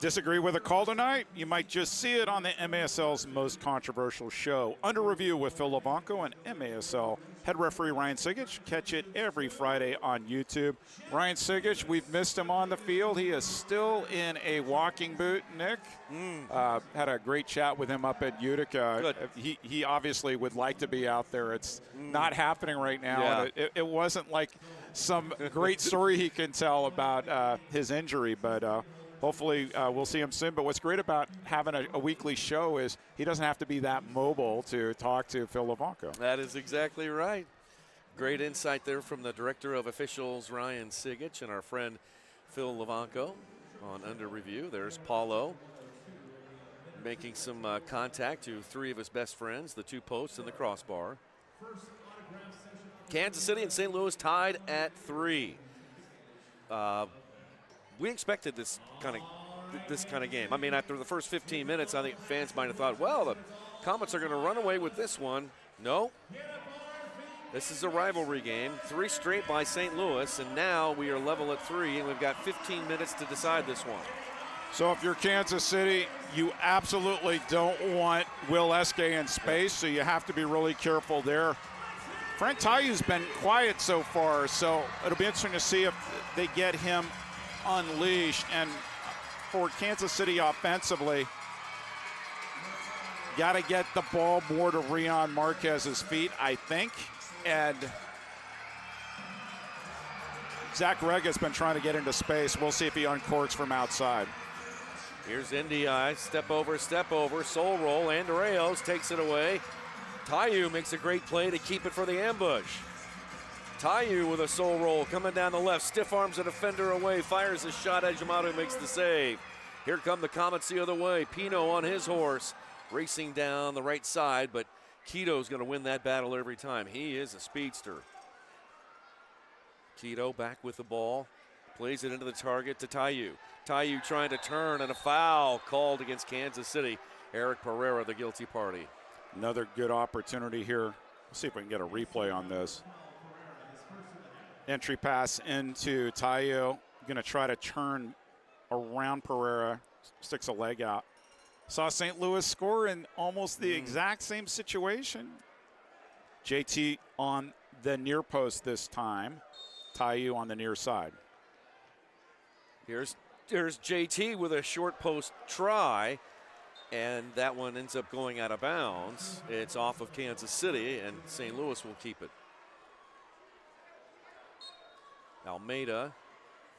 Disagree with a call tonight? You might just see it on the MASL's most controversial show. Under Review with Phil Levanco and MASL head referee Ryan Sigich. Catch it every Friday on YouTube. Ryan Sigich, we've missed him on the field. He is still in a walking boot, Nick. Had a great chat with him up at Utica. Good. He obviously would like to be out there. It's not happening right now. Yeah. It wasn't like some great story he can tell about his injury, but hopefully we'll see him soon. But what's great about having a weekly show is he doesn't have to be that mobile to talk to Phil Levanco. That is exactly right. Great insight there from the Director of Officials, Ryan Sigich, and our friend Phil Levanco on Under Review. There's Paulo making some contact to three of his best friends, the two posts and the crossbar. Kansas City and St. Louis tied at 3. We expected this kind of game. I mean, after the first 15 minutes, I think fans might have thought, well, the Comets are going to run away with this one. No. This is a rivalry game. 3 straight by St. Louis, and now we are level at 3, and we've got 15 minutes to decide this one. So if you're Kansas City, you absolutely don't want Will Eske in space, so you have to be really careful there. Frank Tayu's been quiet so far, so it'll be interesting to see if they get him unleashed. And for Kansas City offensively, got to get the ball more to Rion Marquez's feet, I think. And Zach Rega's been trying to get into space. We'll see if he uncorks from outside. Here's NDI, step over, soul roll. Andreos takes it away. Tayu makes a great play to keep it for the ambush. Tayu with a soul roll coming down the left, stiff arms a defender away, fires a shot. Ejimadu makes the save. Here come the Comets the other way. Pino on his horse, racing down the right side, but Quito's going to win that battle every time. He is a speedster. Quito back with the ball, plays it into the target to Tayu. Tayu trying to turn, and a foul called against Kansas City. Eric Pereira, the guilty party. Another good opportunity here. Let's see if we can get a replay on this. Entry pass into Tayu. Going to try to turn around Pereira. Sticks a leg out. Saw St. Louis score in almost the exact same situation. JT on the near post this time. Tayu on the near side. Here's JT with a short post try, and that one ends up going out of bounds. It's off of Kansas City, and St. Louis will keep it. Almeida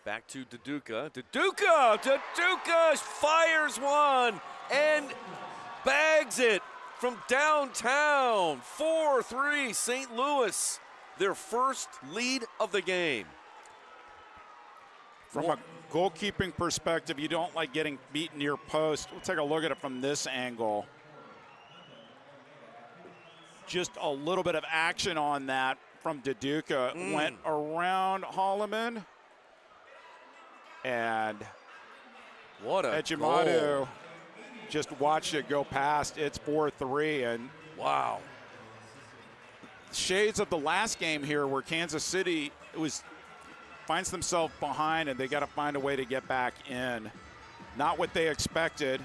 back to Duduka. Duduka fires one and bags it from downtown. 4-3 St. Louis, their first lead of the game. From a goalkeeping perspective, you don't like getting beat near post. We'll take a look at it from this angle. Just a little bit of action on that from Duduka. Went around Holloman. And what a Ejimadu goal. Just watched it go past. It's 4-3, and wow. Shades of the last game here where Kansas City finds themselves behind, and they got to find a way to get back in. Not what they expected.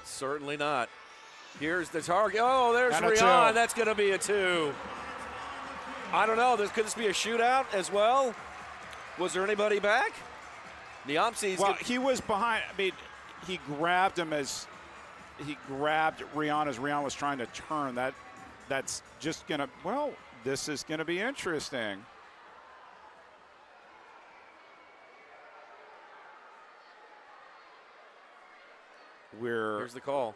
Certainly not. Here's the target. Oh, there's And Rion. That's going to be a 2. I don't know. Could this be a shootout as well? Was there anybody back? Niamsi's he was behind. I mean, he grabbed him as he grabbed Rion as Rion was trying to turn. That's just going to, this is going to be interesting. Here's the call.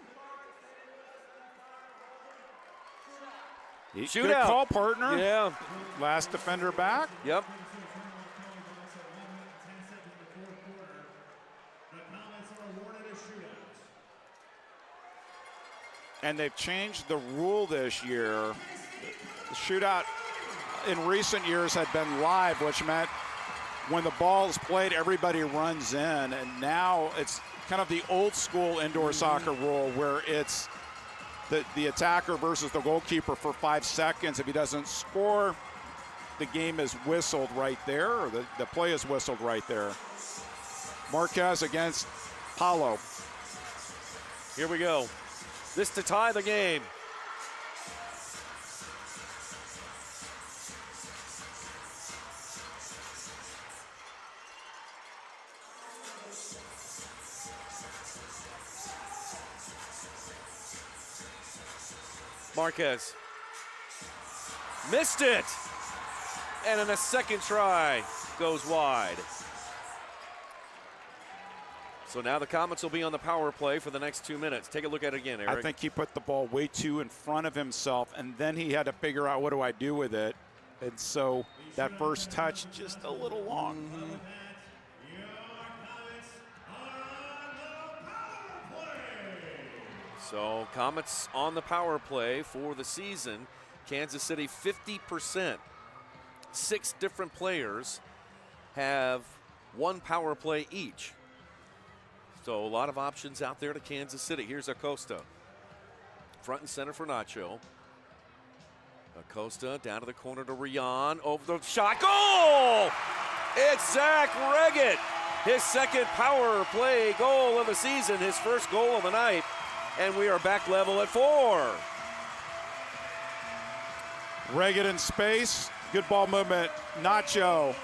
Good Shootout. call, partner. Yeah. Last defender back. Yep. And they've changed the rule this year. The shootout in recent years had been live, which meant when the ball is played, everybody runs in. And now it's kind of the old school indoor soccer rule where it's the attacker versus the goalkeeper for 5 seconds. If he doesn't score, the game is whistled right there, or the play is whistled right there. Marquez against Paulo. Here we go. This to tie the game. Marquez missed it, and then a second try goes wide. So now the Comets will be on the power play for the next 2 minutes. Take a look at it again, Eric. I think he put the ball way too in front of himself, and then he had to figure out, what do I do with it? And so that first touch just a little long. Mm-hmm. So Comets on the power play for the season. Kansas City 50%. 6 different players have one power play each. So a lot of options out there to Kansas City. Here's Acosta. Front and center for Nacho. Acosta down to the corner to Rian. Over the shot. Goal! It's Zach Reggett. His second power play goal of the season. His first goal of the night. And we are back level at 4. Reggett in space. Good ball movement. Nacho.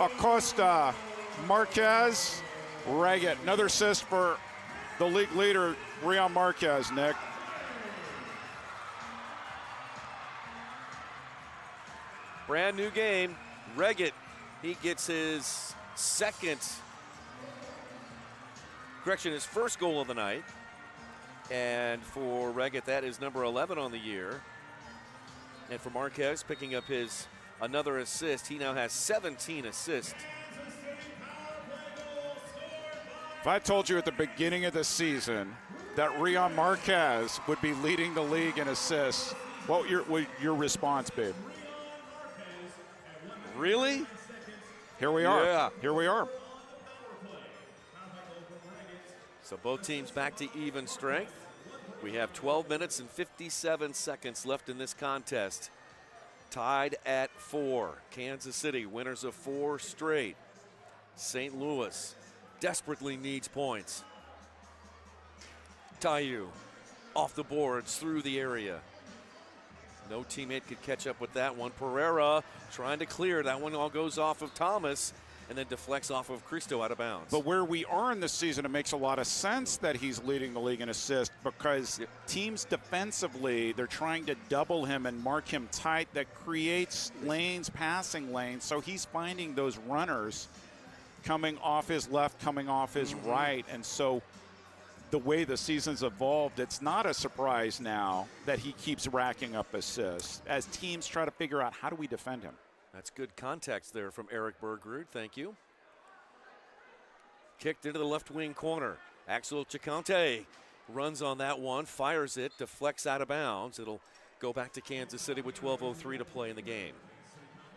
Acosta. Marquez. Reggett. Another assist for the league leader, Rian Marquez, Nick. Brand new game. Reggett, he gets his his first goal of the night. And for Reggett, that is number 11 on the year. And for Marquez, picking up his another assist. He now has 17 assists. If I told you at the beginning of the season that Rian Marquez would be leading the league in assists, what would your response be? Really? Here we are. Yeah. Here we are. So both teams back to even strength. We have 12 minutes and 57 seconds left in this contest. Tied at 4. Kansas City, winners of 4 straight. St. Louis desperately needs points. Tayu off the boards through the area. No teammate could catch up with that one. Pereira trying to clear. That one all goes off of Thomas and then deflects off of Cristo out of bounds. But where we are in this season, it makes a lot of sense that he's leading the league in assists because teams defensively, they're trying to double him and mark him tight. That creates lanes, passing lanes. So he's finding those runners coming off his left, coming off his right. And so the way the season's evolved, it's not a surprise now that he keeps racking up assists as teams try to figure out, how do we defend him? That's good context there from Eric Bergrud. Thank you. Kicked into the left wing corner. Axel Chicante runs on that one, fires it, deflects out of bounds. It'll go back to Kansas City with 12:03 to play in the game.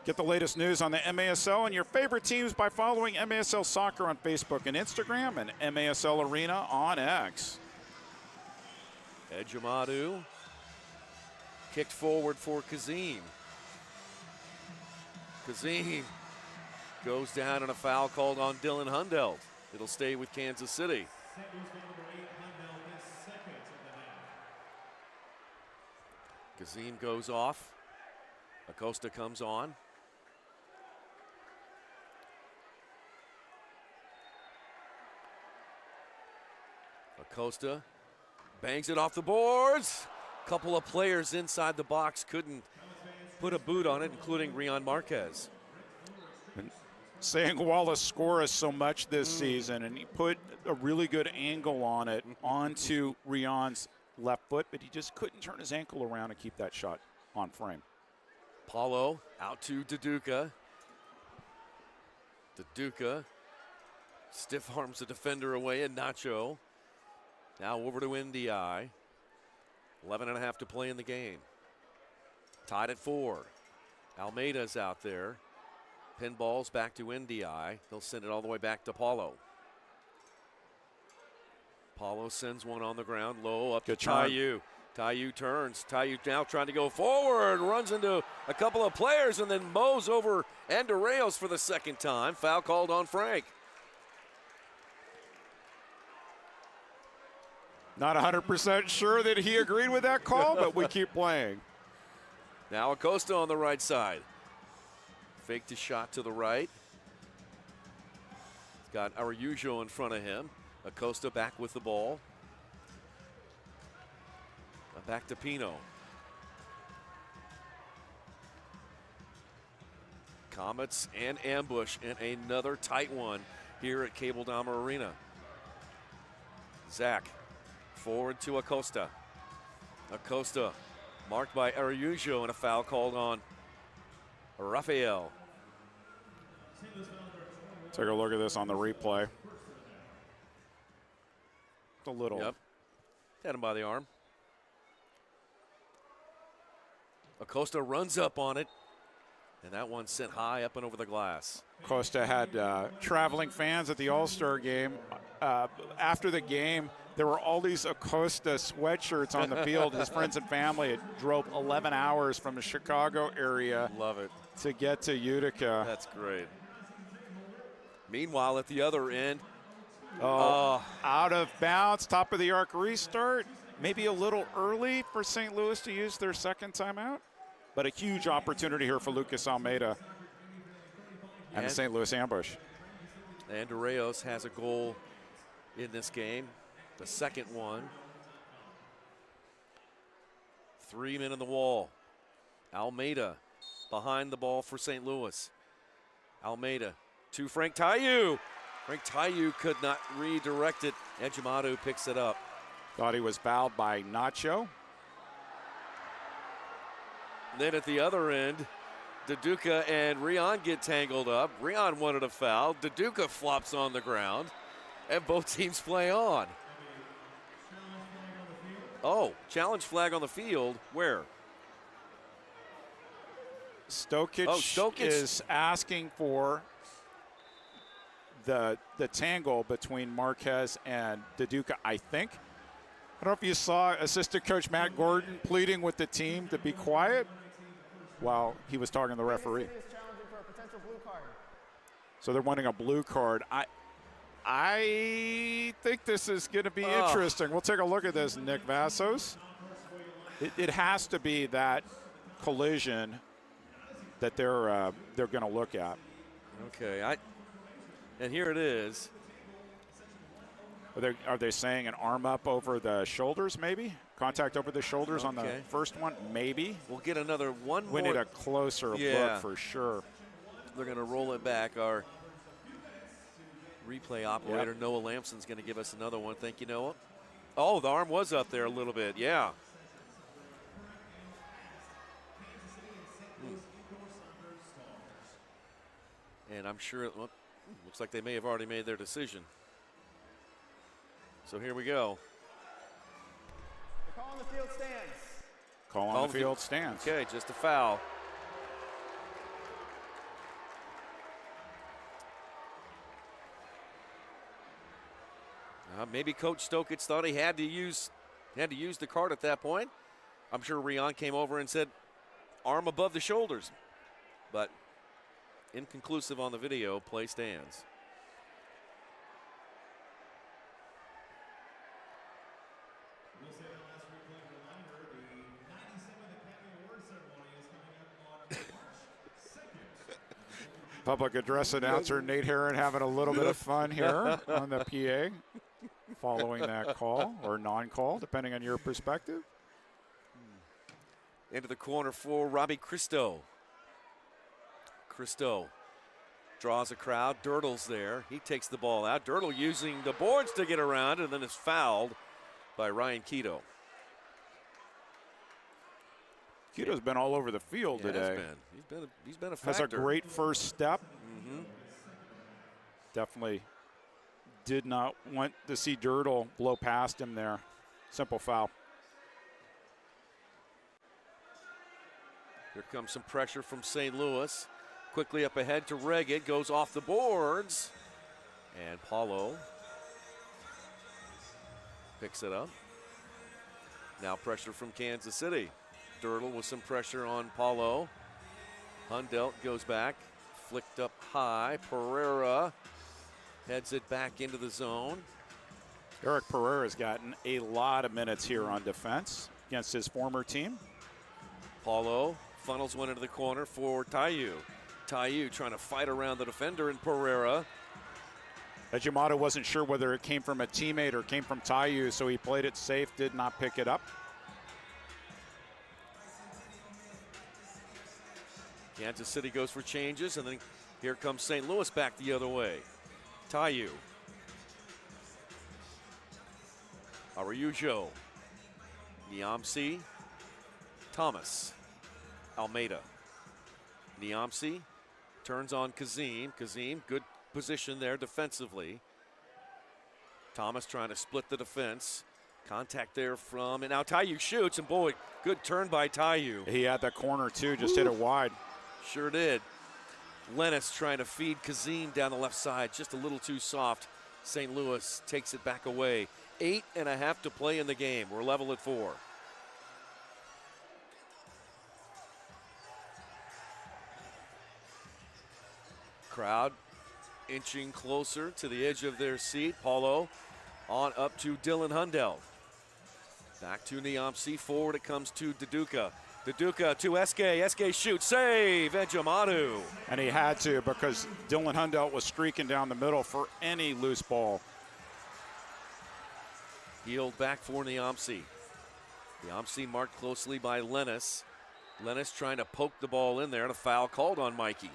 Get the latest news on the MASL and your favorite teams by following MASL Soccer on Facebook and Instagram and MASL Arena on X. Ejimadu kicked forward for Kazim. Kazim goes down and a foul called on Dylan Hundelt. It'll stay with Kansas City. Kazim goes off. Acosta comes on. Acosta bangs it off the boards. Couple of players inside the box couldn't put a boot on it, including Rion Marquez. Saying Wallace score us so much this season, and he put a really good angle on it onto Rion's left foot, but he just couldn't turn his ankle around and keep that shot on frame. Paulo out to Deduca. Deduca stiff arms the defender away, and Nacho. Now over to NDI. 11.5 to play in the game. Tied at 4. Almeida's out there. Pinballs back to NDI. He'll send it all the way back to Paulo. Paulo sends one on the ground, low up to Taiyu. Taiyu turns. Taiyu now trying to go forward, runs into a couple of players and then mows over Andorreos for the second time. Foul called on Frank. Not 100% sure that he agreed with that call, but we keep playing. Now Acosta on the right side. Faked a shot to the right. He's got Araujo in front of him. Acosta back with the ball. Back to Pino. Comets and ambush in another tight one here at Cable Dahmer Arena. Zach forward to Acosta. Acosta marked by Araujo and a foul called on Rafael. Take a look at this on the replay. It's a little. Yep. Had him by the arm. Acosta runs up on it, and that one sent high up and over the glass. Acosta had traveling fans at the All-Star game. After the game, there were all these Acosta sweatshirts on the field. His friends and family drove 11 hours from the Chicago area. Love it. To get to Utica. That's great. Meanwhile, at the other end. Out of bounds, top of the arc restart. Maybe a little early for St. Louis to use their second timeout, but a huge opportunity here for Lucas Almeida and the St. Louis ambush. Andorreos has a goal in this game, the second one. 3 men in the wall. Almeida behind the ball for St. Louis. Almeida to Frank Taiyu. Frank Taiyu could not redirect it. Ejimadu picks it up. Thought he was fouled by Nacho. Then at the other end, Deduca and Rion get tangled up. Rion wanted a foul. Deduca flops on the ground, and both teams play on. Oh, challenge flag on the field. Where? Stokic is asking for the tangle between Marquez and Deduca, I think. I don't know if you saw assistant coach Matt Gordon pleading with the team to be quiet while he was talking to the referee. So they're wanting a blue card. I think this is going to be interesting. We'll take a look at this, Nick Vassos. It has to be that collision that they're going to look at. Okay, and here it is. Are they saying an arm up over the shoulders, maybe? Contact over the shoulders on the first one, maybe? We'll get another one We more. need a closer look for sure. They're going to roll it back. Our replay operator, Noah Lamson's going to give us another one. Thank you, Noah. Oh, the arm was up there a little bit, yeah. And I'm sure it looks like they may have already made their decision. So here we go. The call on the field stands. Call on the field stands. Okay, just a foul. Maybe Coach Stokic thought he had to use the card at that point. I'm sure Rion came over and said, arm above the shoulders. But inconclusive on the video, play stands. Public address announcer Nate Herron having a little bit of fun here on the PA following that call or non-call, depending on your perspective. Into the corner for Robbie Christo. Christo draws a crowd. Dirtle's there. He takes the ball out. Dirtle using the boards to get around and then is fouled by Ryan Keto. Keto's been all over the field today. He's been a factor. Has a great first step. Definitely did not want to see Dirtle blow past him there. Simple foul. Here comes some pressure from St. Louis. Quickly up ahead to Reggett, goes off the boards. And Paulo picks it up. Now pressure from Kansas City. Dirtle with some pressure on Paulo. Hundelt goes back, flicked up high. Pereira heads it back into the zone. Eric Pereira's gotten a lot of minutes here on defense against his former team. Paulo funnels one into the corner for Taiyu. Taiyu trying to fight around the defender in Pereira. Ejimata wasn't sure whether it came from a teammate or came from Taiyu, so he played it safe, did not pick it up. Kansas City goes for changes, and then here comes St. Louis back the other way. Taiyu. Araujo. Niamsi. Thomas. Almeida. Niamsi turns on Kazim. Kazim, good position there defensively. Thomas trying to split the defense. Contact there from, and now Taiyu shoots, and boy, good turn by Taiyu. He had that corner too, just hit it wide. Sure did. Lennis trying to feed Kazim down the left side, just a little too soft. St. Louis takes it back away. 8.5 to play in the game. We're level at 4. Crowd inching closer to the edge of their seat. Paulo on up to Dylan Hundell. Back to Niamsi. Forward it comes to Deduca. Deduca to Eske. Eske shoots. Save. Ejimatu. And he had to because Dylan Hundell was streaking down the middle for any loose ball. Healed back for Niamsi. Niamsi marked closely by Lennis. Lennis trying to poke the ball in there, and a foul called on Mikey.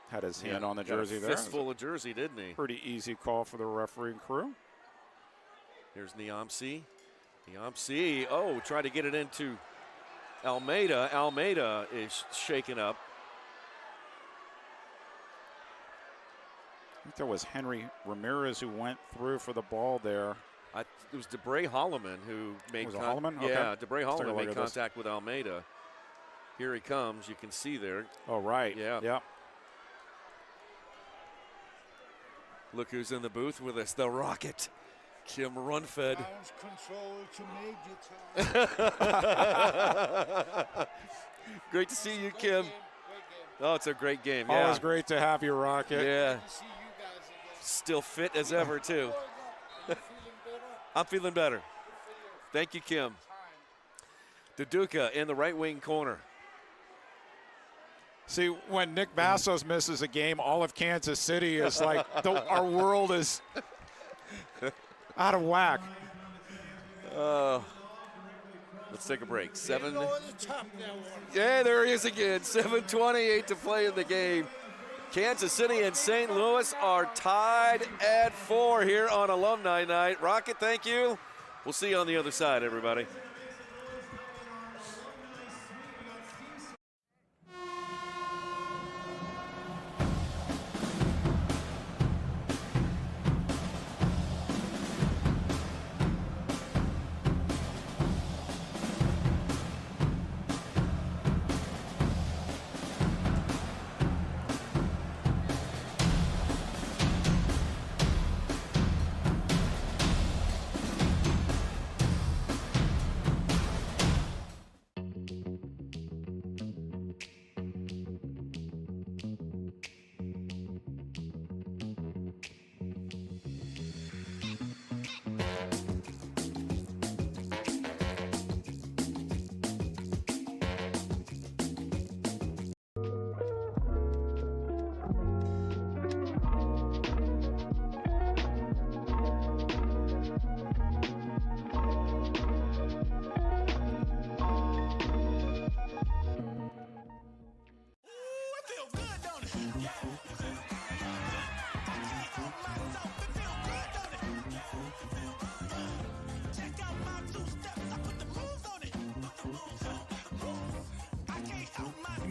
Had his hand on the jersey there. Fistful of jersey, didn't he? Pretty easy call for the refereeing crew. Here's Niamsi. Niamsi, oh, tried to get it into Almeida. Almeida is shaken up. I think that was Henry Ramirez who went through for the ball there. It was DeBray Holloman who made contact. Holloman? Yeah, Okay. DeBray Holloman made contact with Almeida. Here he comes. You can see there. Oh, right. Yeah. Yep. Look who's in the booth with us, the Rocket, Kim Runfed. Great to see you, Kim. Oh, it's a great game. Yeah. Always great to have you, Rocket. Yeah. Still fit as ever, too. I'm feeling better. Thank you, Kim. Deduca in the right wing corner. See, when Nick Vassos misses a game, all of Kansas City is like, our world is out of whack. Let's take a break. Yeah, there he is again. 7:28 to play in the game. Kansas City and St. Louis are tied at 4 here on Alumni Night. Rocket, thank you. We'll see you on the other side, everybody.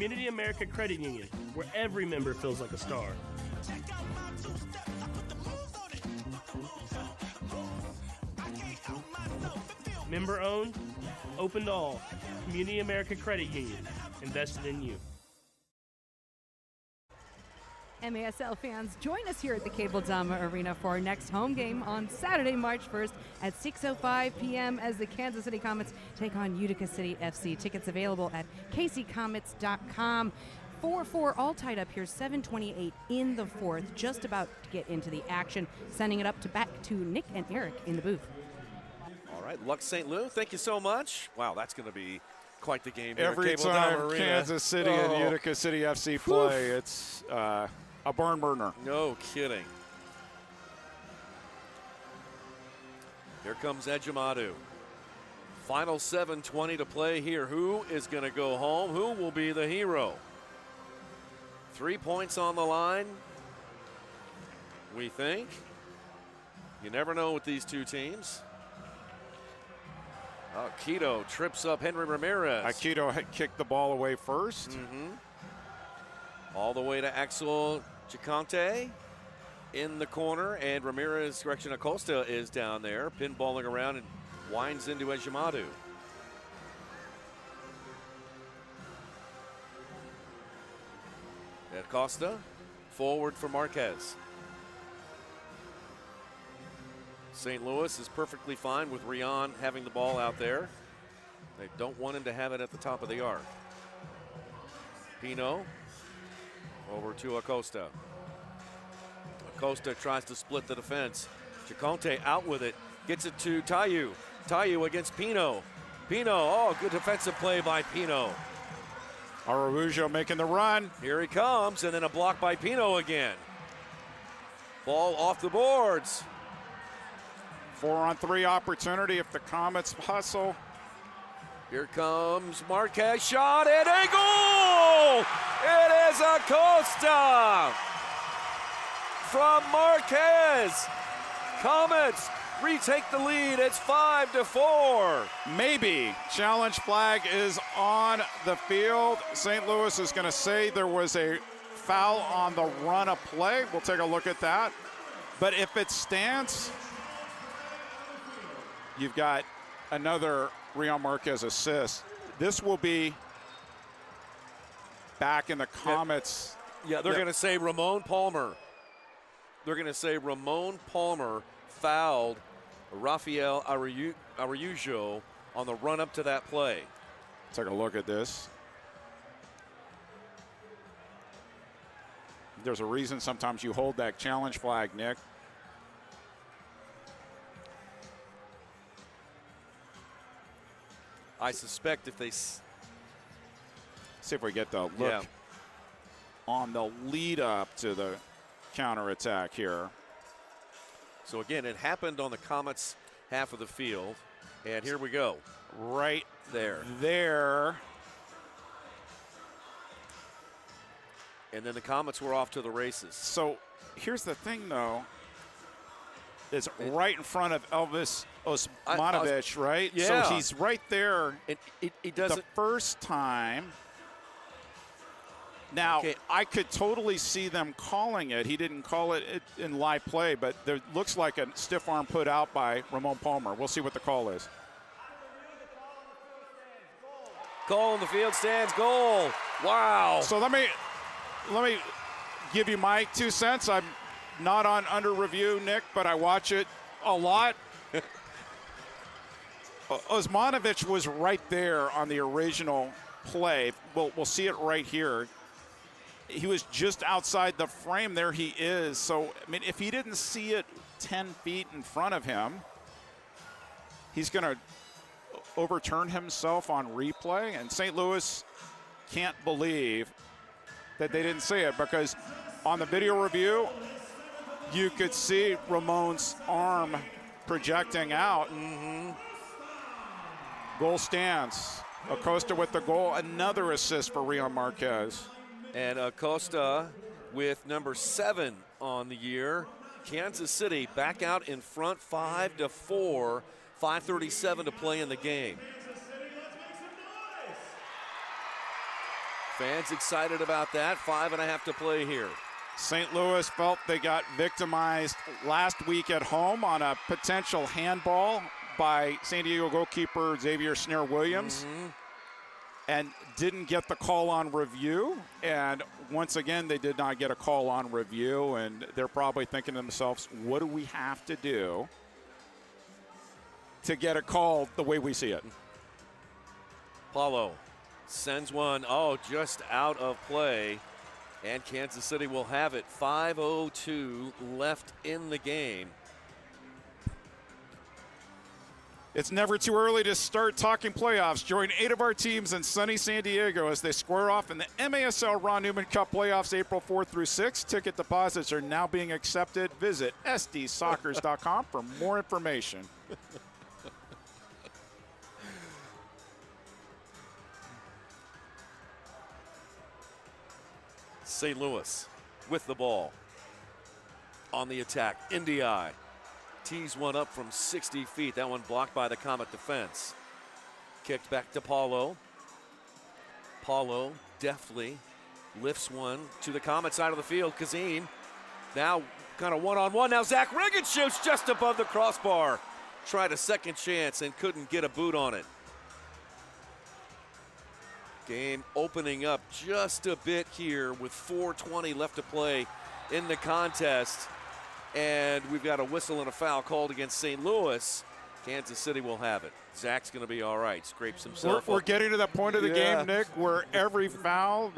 Community America Credit Union, where every member feels like a star. Member owned, open to all. Community America Credit Union, invested in you. MASL fans, join us here at the Cable Dama Arena for our next home game on Saturday, March 1st at 6:05 p.m. as the Kansas City Comets take on Utica City FC. Tickets available at kccomets.com. 4-4 all tied up here, 7:28 in the fourth, just about to get into the action. Sending it back to Nick and Eric in the booth. All right, Lux St. Louis, thank you so much. Wow, that's going to be quite the game here Every at Cable time Dama Arena. Kansas City and Utica City FC play, it's a barn burner. No kidding. Here comes Ejimadu. Final 7:20 to play here. Who is going to go home? Who will be the hero? 3 points on the line, we think. You never know with these two teams. Akito trips up Henry Ramirez. Akito had kicked the ball away first. All the way to Axel Chicante in the corner, and Ramirez, correction, Acosta is down there, pinballing around and winds into Ejimadu. Acosta, forward for Marquez. St. Louis is perfectly fine with Rion having the ball out there. They don't want him to have it at the top of the arc. Pino over to Acosta. Acosta tries to split the defense. Chicante out with it, gets it to Tayu. Tayu against Pino. Pino, oh, good defensive play by Pino. Araujo making the run. Here he comes, and then a block by Pino again. Ball off the boards. 4-on-3 opportunity if the Comets hustle. Here comes Marquez, shot and a goal! It is Acosta from Marquez. Comets retake the lead. It's 5-4. Maybe. Challenge flag is on the field. St. Louis is going to say there was a foul on the run of play. We'll take a look at that. But if it stands, you've got another Rion Marquez assist. This will be back in the Comets. Yeah, they're going to say Ramon Palmer. They're going to say Ramon Palmer fouled Rafael Araujo on the run up to that play. Take a look at this. There's a reason sometimes you hold that challenge flag, Nick. I suspect if they see if we get the look on the lead up to the counterattack here. So again, it happened on the Comets' half of the field, and here we go. Right there. And then the Comets were off to the races. So here's the thing, though. It's right in front of Elvis Osmanovic, right? Yeah. So he's right there. He does the first time. Now, I could totally see them calling it. He didn't call it in live play, but there looks like a stiff arm put out by Ramon Palmer. We'll see what the call is. Call in the field stands, goal. Wow. So let me give you my 2 cents. I'm not on under review, Nick, but I watch it a lot. Osmanovic was right there on the original play. We'll see it right here. He was just outside the frame. There he is. So, I mean, if he didn't see it 10 feet in front of him, he's going to overturn himself on replay. And St. Louis can't believe that they didn't see it, because on the video review, you could see Ramon's arm projecting out. Goal stands. Acosta with the goal. Another assist for Rion Marquez. And Acosta with number 7 on the year. Kansas City back out in front, 5-4. 5:37 to play in the game. Fans excited about that. 5.5 to play here. St. Louis felt they got victimized last week at home on a potential handball by San Diego goalkeeper Xavier Snare-Williams. And didn't get the call on review. And once again, they did not get a call on review. And they're probably thinking to themselves, what do we have to do to get a call the way we see it? Paulo sends one, just out of play. And Kansas City will have it. 5:02 left in the game. It's never too early to start talking playoffs. Join 8 of our teams in sunny San Diego as they square off in the MASL Ron Newman Cup playoffs April 4th through 6th. Ticket deposits are now being accepted. Visit sdsoccers.com for more information. St. Louis with the ball on the attack. Ndiaye tees one up from 60 feet. That one blocked by the Comet defense. Kicked back to Paulo. Paulo deftly lifts one to the Comet side of the field. Kazim now kind of one-on-one. Now Zach Riggins shoots just above the crossbar. Tried a second chance and couldn't get a boot on it. Game opening up just a bit here with 4:20 left to play in the contest. And we've got a whistle and a foul called against St. Louis. Kansas City will have it. Zach's going to be all right. Scrapes himself We're up. getting to that point of the game, Nick, where every foul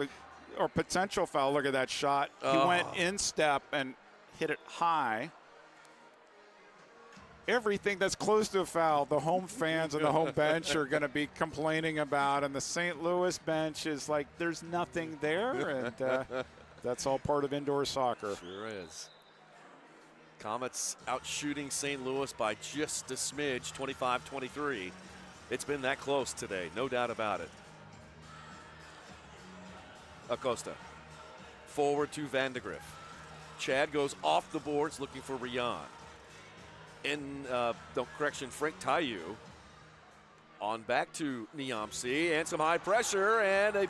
or potential foul, look at that shot. He went in step and hit it high. Everything that's close to a foul, the home fans and the home bench are going to be complaining about. And the St. Louis bench is like, there's nothing there. And that's all part of indoor soccer. Sure is. Comets out shooting St. Louis by just a smidge, 25-23. It's been that close today, no doubt about it. Acosta, forward to Vandegrift. Chad goes off the boards looking for Rian. Frank Tayu on back to Niamsi and some high pressure and a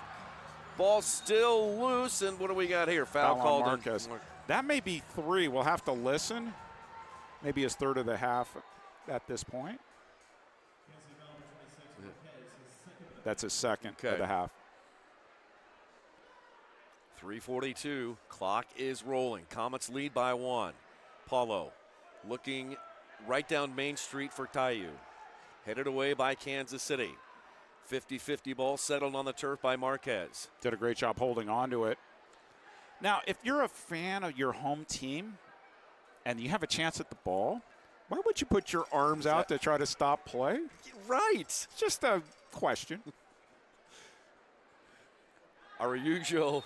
ball still loose. And what do we got here? Foul called on Marquez. That may be 3. We'll have to listen. Maybe his third of the half at this point. That's his second of the half. 3:42. Clock is rolling. Comets lead by 1. Paulo looking right down Main Street for Tayu. Headed away by Kansas City. 50-50 ball settled on the turf by Marquez. Did a great job holding on to it. Now, if you're a fan of your home team and you have a chance at the ball, why would you put your arms out to try to stop play? Right. It's just a question. Araujo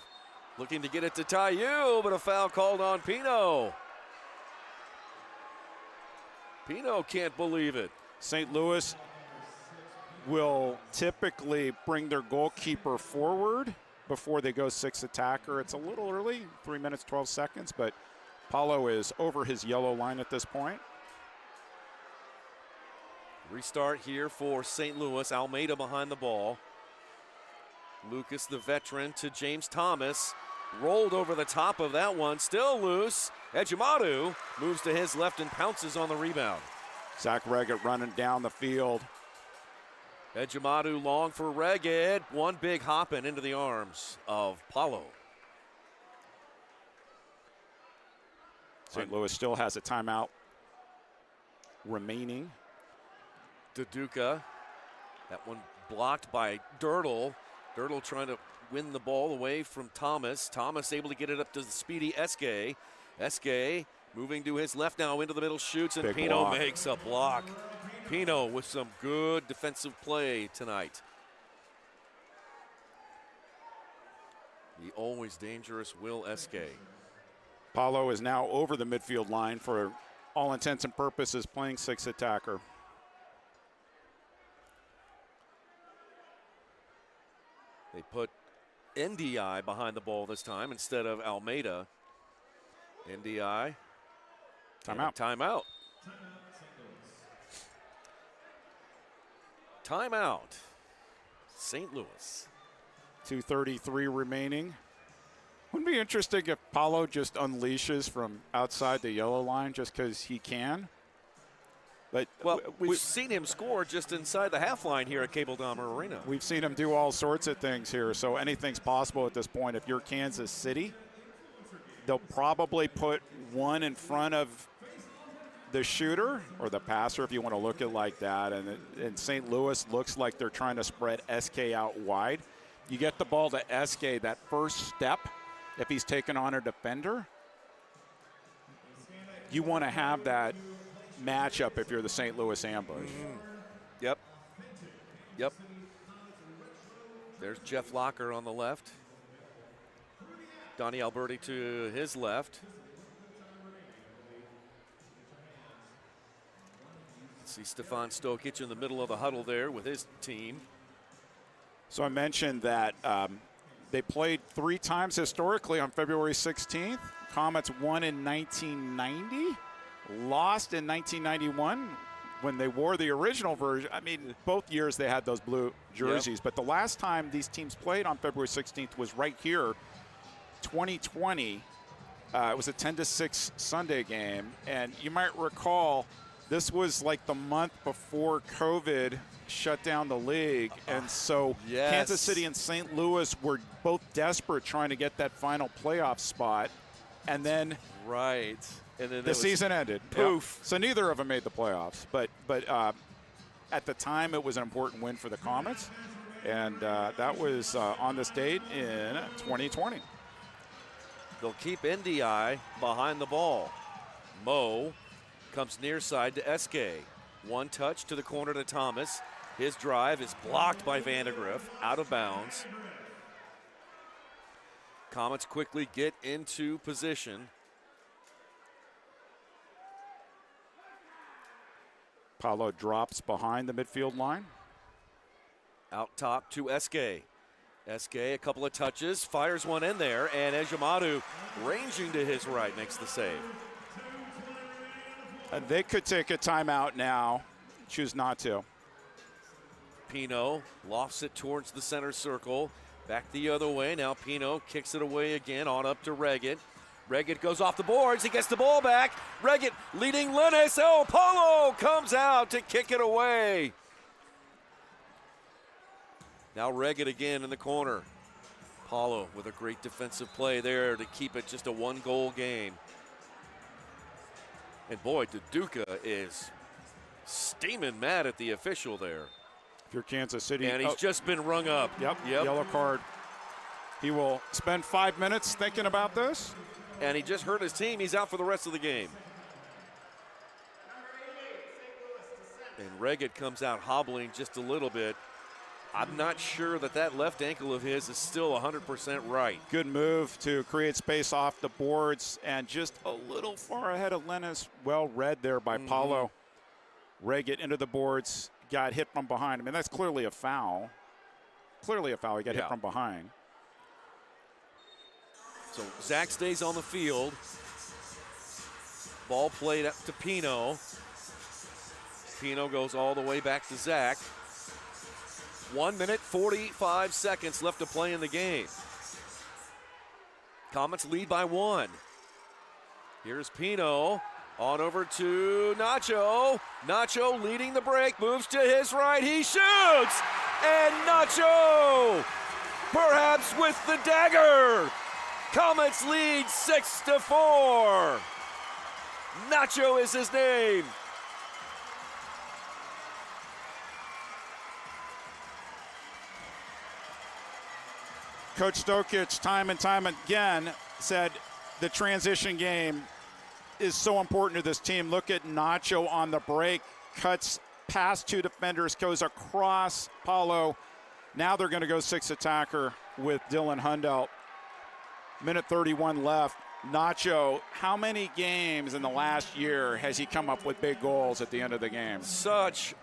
looking to get it to Tayu, but a foul called on Pino. Pino can't believe it. St. Louis will typically bring their goalkeeper forward before they go 6 attacker. It's a little early, 3 minutes, 12 seconds, but Paulo is over his yellow line at this point. Restart here for St. Louis. Almeida behind the ball. Lucas, the veteran, to James Thomas. Rolled over the top of that one. Still loose. Ejimadu moves to his left and pounces on the rebound. Zach Reggett running down the field. Ejimadu long for Reggett. One big hop and into the arms of Paulo. St. Louis still has a timeout remaining. Duduka. That one blocked by Dirtle. Dirtle trying to win the ball away from Thomas. Thomas able to get it up to the speedy Eske. Eske moving to his left now into the middle, shoots, and Big Pino block. makes a block. Pino with some good defensive play tonight. The always dangerous Will Eske. Paulo is now over the midfield line for all intents and purposes, playing 6 attacker. They put NDI behind the ball this time instead of Almeida. NDI. Timeout. Timeout. Timeout. St. Louis. 2:33 remaining. Wouldn't it be interesting if Paulo just unleashes from outside the yellow line just because he can? But well, we've seen him score just inside the half line here at Cable Dahmer Arena. We've seen him do all sorts of things here, so anything's possible at this point. If you're Kansas City, they'll probably put one in front of the shooter or the passer, if you want to look at it like that. And St. Louis looks like they're trying to spread SK out wide. You get the ball to SK, that first step, if he's taking on a defender, you want to have that matchup if you're the St. Louis Ambush. Yep. There's Jeff Locker on the left. Donnie Alberti to his left. See Stefan Stokic in the middle of the huddle there with his team. So I mentioned that they played 3 times historically on February 16th. Comets won in 1990, lost in 1991 when they wore the original version. I mean, both years they had those blue jerseys. But the last time these teams played on February 16th was right here, 2020. It was a 10-6 Sunday game. And you might recall this was like the month before COVID shut down the league. And so Kansas City and St. Louis were both desperate trying to get that final playoff spot. And then and then the season ended. Poof. Yep. So neither of them made the playoffs. But at the time, it was an important win for the Comets. And that was on this date in 2020. They'll keep NDI behind the ball. Mo comes near side to SK. One touch to the corner to Thomas. His drive is blocked by Vandegrift, out of bounds. Comets quickly get into position. Paulo drops behind the midfield line. Out top to SK. SK, a couple of touches, fires one in there, and Ejimadu, ranging to his right, makes the save. And they could take a timeout now, choose not to. Pino lofts it towards the center circle. Back the other way. Now Pino kicks it away again, on up to Reggett. Reggett goes off the boards. He gets the ball back. Reggett leading Linus. Oh, Paulo comes out to kick it away. Now Reggett again in the corner. Paulo with a great defensive play there to keep it just a 1-goal game. And boy, Duduka is steaming mad at the official there. If you're Kansas City. And he's just been rung up. Yep, yellow card. He will spend 5 minutes thinking about this. And he just hurt his team. He's out for the rest of the game. And Reggett comes out hobbling just a little bit. I'm not sure that left ankle of his is still 100% right. Good move to create space off the boards and just a little far ahead of Linus. Well read there by Paulo. Reggett into the boards, got hit from behind. I mean, that's clearly a foul. Clearly a foul. He got hit from behind. So Zach stays on the field. Ball played up to Pino. Pino goes all the way back to Zach. 1 minute, 45 seconds left to play in the game. Comets lead by 1. Here's Pino on over to Nacho. Nacho leading the break, moves to his right, he shoots! And Nacho, perhaps with the dagger. Comets lead 6-4. Nacho is his name. Coach Stokic, time and time again, said the transition game is so important to this team. Look at Nacho on the break, cuts past 2 defenders, goes across Paulo. Now they're going to go 6 attacker with Dylan Hundelt. Minute 31 left. Nacho, how many games in the last year has he come up with big goals at the end of the game? Such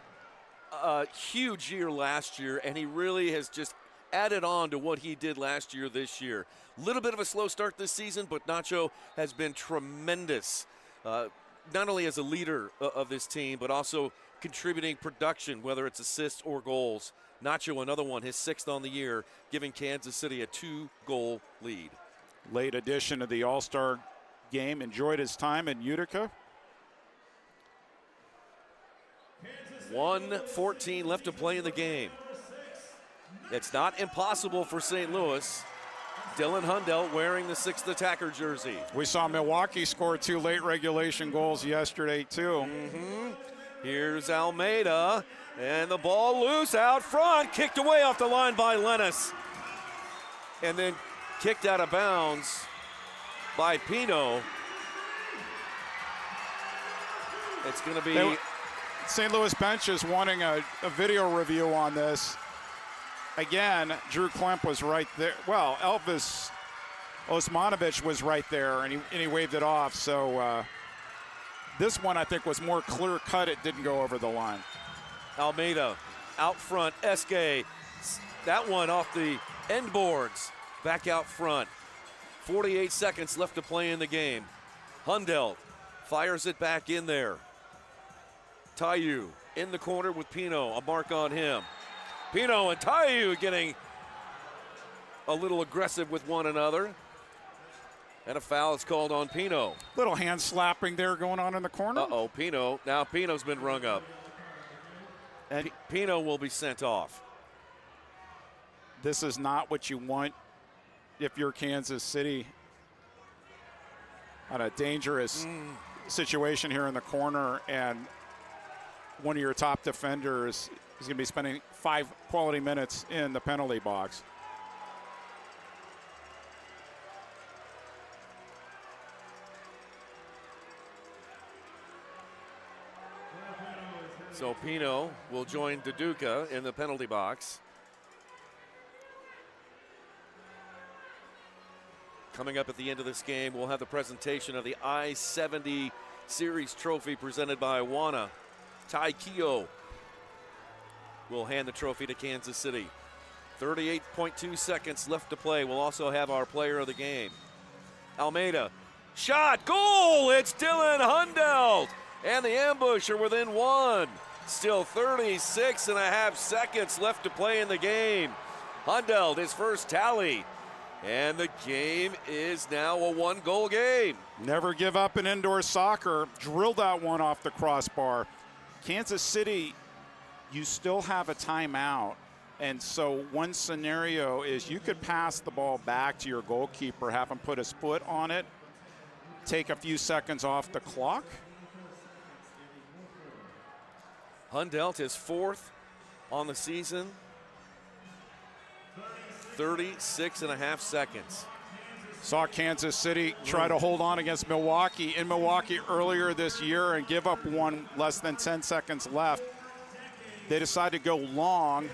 a huge year last year, and he really has just added on to what he did last year this year. A little bit of a slow start this season, but Nacho has been tremendous, not only as a leader of this team, but also contributing production, whether it's assists or goals. Nacho, another one, his 6th on the year, giving Kansas City a 2-goal lead. Late addition to the All-Star game. Enjoyed his time in Utica. 1:14 left to play in the game. It's not impossible for St. Louis. Dylan Hundelt wearing the 6th attacker jersey. We saw Milwaukee score 2 late regulation goals yesterday, too. Here's Almeida, and the ball loose out front, kicked away off the line by Lennis. And then kicked out of bounds by Pino. It's going to be... St. Louis bench is wanting a video review on this. Again, Drew Klemp was right there. Well, Elvis Osmanovic was right there, and he waved it off. So this one, I think, was more clear-cut. It didn't go over the line. Almeida out front. Esque. That one off the end boards. Back out front. 48 seconds left to play in the game. Hundelt fires it back in there. Tayu in the corner with Pino. A mark on him. Pino and Tayu getting a little aggressive with one another. And a foul is called on Pino. Little hand slapping there going on in the corner. Uh-oh, Pino. Now Pino's been rung up. And Pino will be sent off. This is not what you want if you're Kansas City. On a dangerous situation here in the corner, and one of your top defenders is going to be spending 5 quality minutes in the penalty box. So Pino will join Duduka in the penalty box. Coming up at the end of this game, we'll have the presentation of the I-70 Series trophy presented by Wana. Tai Keo will hand the trophy to Kansas City. 38.2 seconds left to play. We'll also have our player of the game. Almeida, shot, goal! It's Dylan Hundelt! And the ambush are within 1. Still 36 and a half seconds left to play in the game. Hundelt, his first tally. And the game is now a 1-goal game. Never give up in indoor soccer. Drilled that one off the crossbar. Kansas City, you still have a timeout. And so one scenario is you could pass the ball back to your goalkeeper, have him put his foot on it, take a few seconds off the clock. Hundelt is 4th on the season. 36 and a half seconds. Saw Kansas City try to hold on against Milwaukee in Milwaukee earlier this year and give up one less than 10 seconds left. They decided to go long.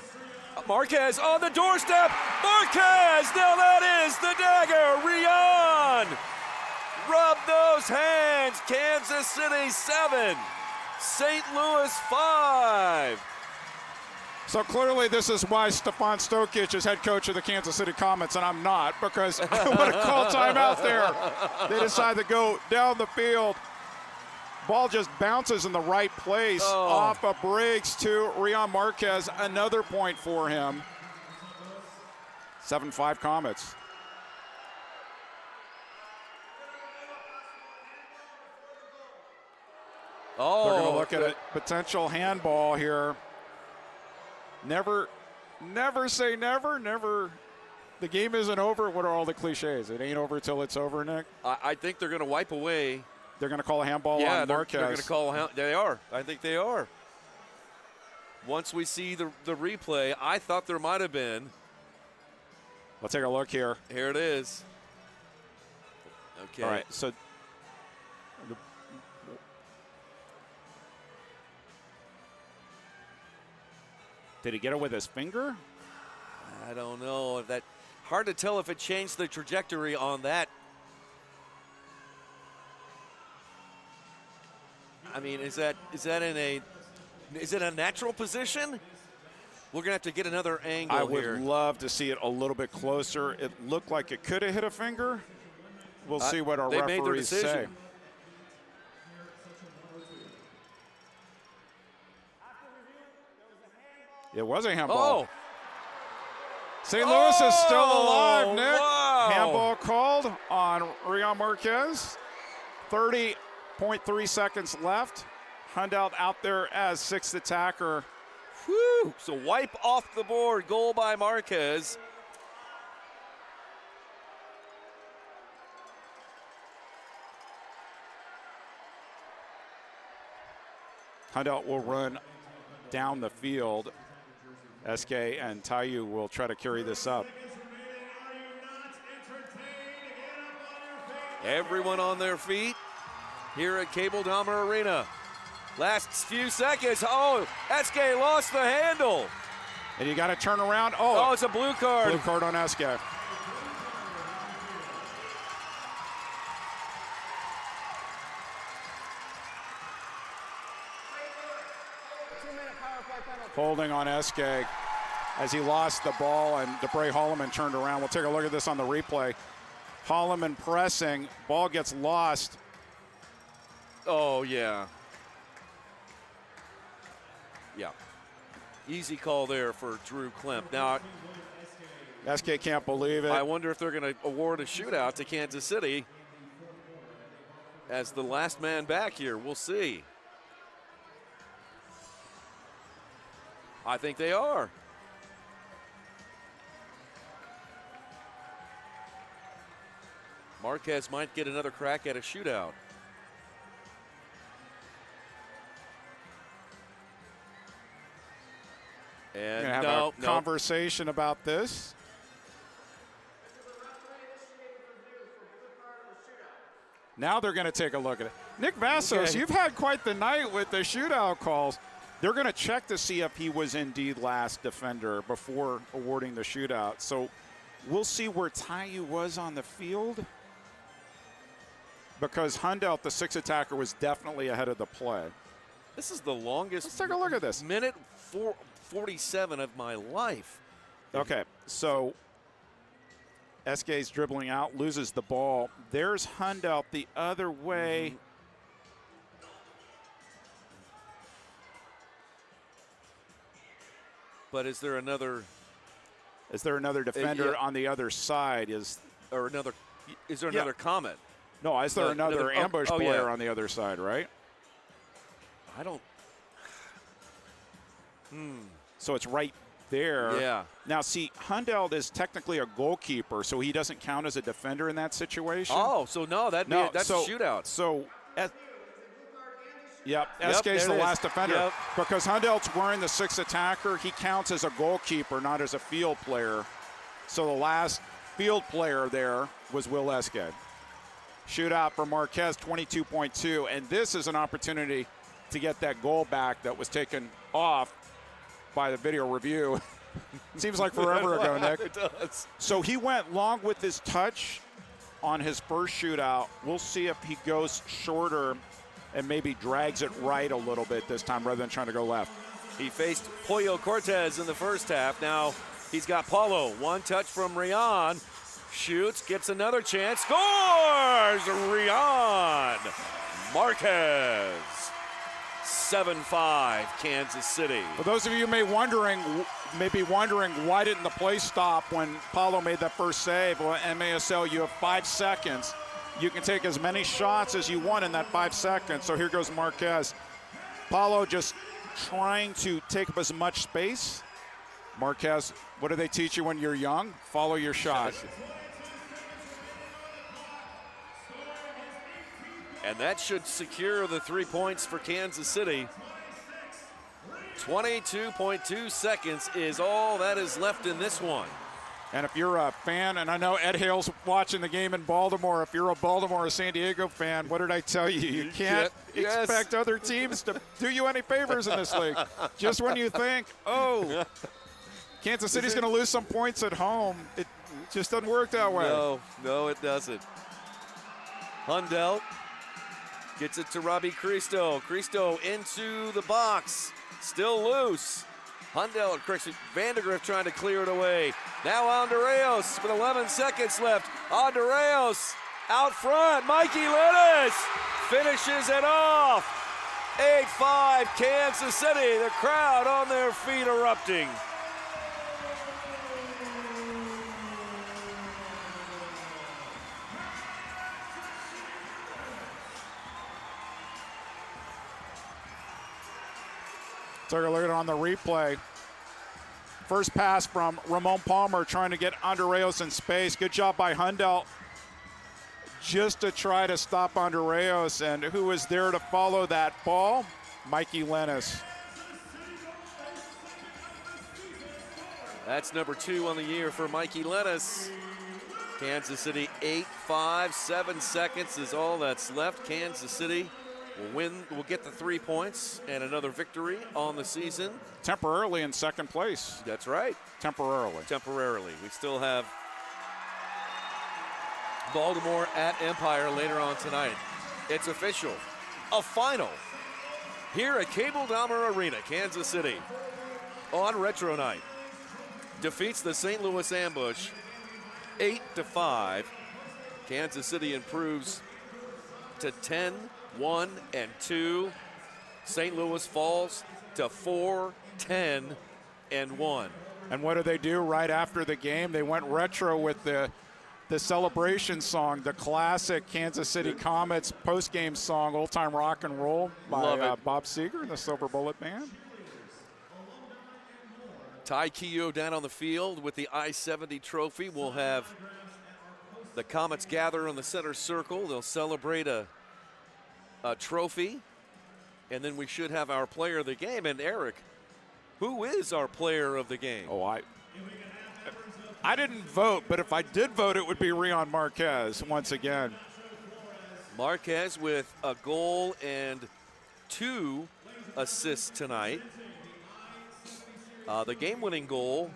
Marquez on the doorstep. Marquez, now that is the dagger. Rion, rub those hands. Kansas City 7, St. Louis 5. So clearly this is why Stefan Stokic is head coach of the Kansas City Comets, and I'm not, because I want to call timeout there. They decide to go down the field. Ball just bounces in the right place off of Briggs to Rion Marquez. Another point for him. 7-5 Comets. They're going to look at a potential handball here. Never say never. The game isn't over. What are all the cliches? It ain't over till it's over, Nick. I think they're going to wipe away. They're going to call a handball on Marquez. They're going to call a They are. I think they are. Once we see the replay, I thought there might have been. Let's take a look here. Here it is. Okay. All right, so did he get it with his finger? I don't know. That hard to tell if it changed the trajectory on that. I mean, is it a natural position? We're gonna have to get another angle I would here. love to see it a little bit closer. It looked like it could have hit a finger. We'll see what our referees say. It was a handball. Oh. St. Louis is still alive, Nick. Wow. Handball called on Rion Marquez. 30.3 seconds left. Hundelt out there as sixth attacker. Whew. So wipe off the board. Goal by Marquez. Hundelt will run down the field. SK and Tayu will try to carry this up. Everyone on their feet here at Cable Dahmer Arena. Last few seconds. Oh, SK lost the handle. And you got to turn around. Oh, it's a blue card. Blue card on SK. Holding on SK as he lost the ball and DeBray Holloman turned around. We'll take a look at this on the replay. Holloman pressing, ball gets lost. Oh, yeah. Yeah. Easy call there for Drew Klemp. Now, SK can't believe it. I wonder if they're going to award a shootout to Kansas City as the last man back here. We'll see. I think they are. Marquez might get another crack at a shootout. And have a conversation about this. Now they're going to take a look at it. Nick Vassos, Okay. you've had quite the night with the shootout calls. They're going to check to see if he was indeed last defender before awarding the shootout. So we'll see where Tayu was on the field, because Hundelt, the sixth attacker, was definitely ahead of the play. This is the longest. Let's take a look at this. Minute 47 of my life. Okay, so SK's dribbling out, loses the ball. There's Hundelt the other way. But is there another defender on the other side? Is there another Comet? No, is there another ambush player yeah. on the other side, right? I don't. So it's right there. Yeah. Now, see, Hundelt is technically a goalkeeper, so he doesn't count as a defender in that situation. Oh, so no, that's a shootout. So, yep, Yep, SK's the there it last is. defender. Yep. Because Hundelt's wearing the sixth attacker, he counts as a goalkeeper, not as a field player. So the last field player there was Will Eske. Shootout for Marquez, 22.2, and this is an opportunity to get that goal back that was taken off by the video review. Seems like forever ago, Nick. It does. So he went long with his touch on his first shootout. We'll see if he goes shorter and maybe drags it right a little bit this time rather than trying to go left. He faced Pollo Cortez in the first half. Now he's got Paulo. One touch from Rion. Shoots, gets another chance, scores! Rion Marquez. 7-5 Kansas City. For those of you may be wondering why didn't the play stop when Paulo made that first save? Well, MASL, you have 5 seconds. You can take as many shots as you want in that 5 seconds. So here goes Marquez. Paulo just trying to take up as much space. Marquez, what do they teach you when you're young? Follow your shot. And that should secure the 3 points for Kansas City. 22.2 seconds is all that is left in this one. And if you're a fan, and I know Ed Hale's watching the game in Baltimore, if you're a Baltimore or San Diego fan, what did I tell you? You can't expect other teams to do you any favors in this league. Just when you think, oh, Kansas City's going to lose some points at home, it just doesn't work that way. No, it doesn't. Hundelt gets it to Robbie Cristo. Cristo into the box, still loose. Hundelt, Vandergrift trying to clear it away. Now Andreos with 11 seconds left. Andreos out front. Mikey Lennis finishes it off. 8-5 Kansas City. The crowd on their feet erupting. Take a look at it on the replay. First pass from Ramon Palmer trying to get Andreos in space. Good job by Hundell just to try to stop Andreos. And who was there to follow that ball? Mikey Lennis. That's number 2 on the year for Mikey Lennis. Kansas City 8-5, 7 seconds is all that's left. Kansas City will get the 3 points and another victory on the season. Temporarily in second place. That's right. Temporarily. Temporarily. We still have Baltimore at Empire later on tonight. It's official. A final here at Cable Dahmer Arena, Kansas City. On Retro Night. Defeats the St. Louis Ambush 8-5. Kansas City improves to 10-1-2. St. Louis falls to 4-10-1. And what do they do right after the game? They went retro with the celebration song, the classic Kansas City Comets post-game song, Old Time Rock and Roll by Bob Seger and the Silver Bullet Band. Ty Keogh down on the field with the I-70 trophy. We'll have the Comets gather in the center circle. They'll celebrate a trophy, and then we should have our player of the game. And Eric, who is our player of the game? Oh, I didn't vote, but if I did vote, it would be Rion Marquez once again. Marquez with a goal and 2 assists tonight. The game-winning goal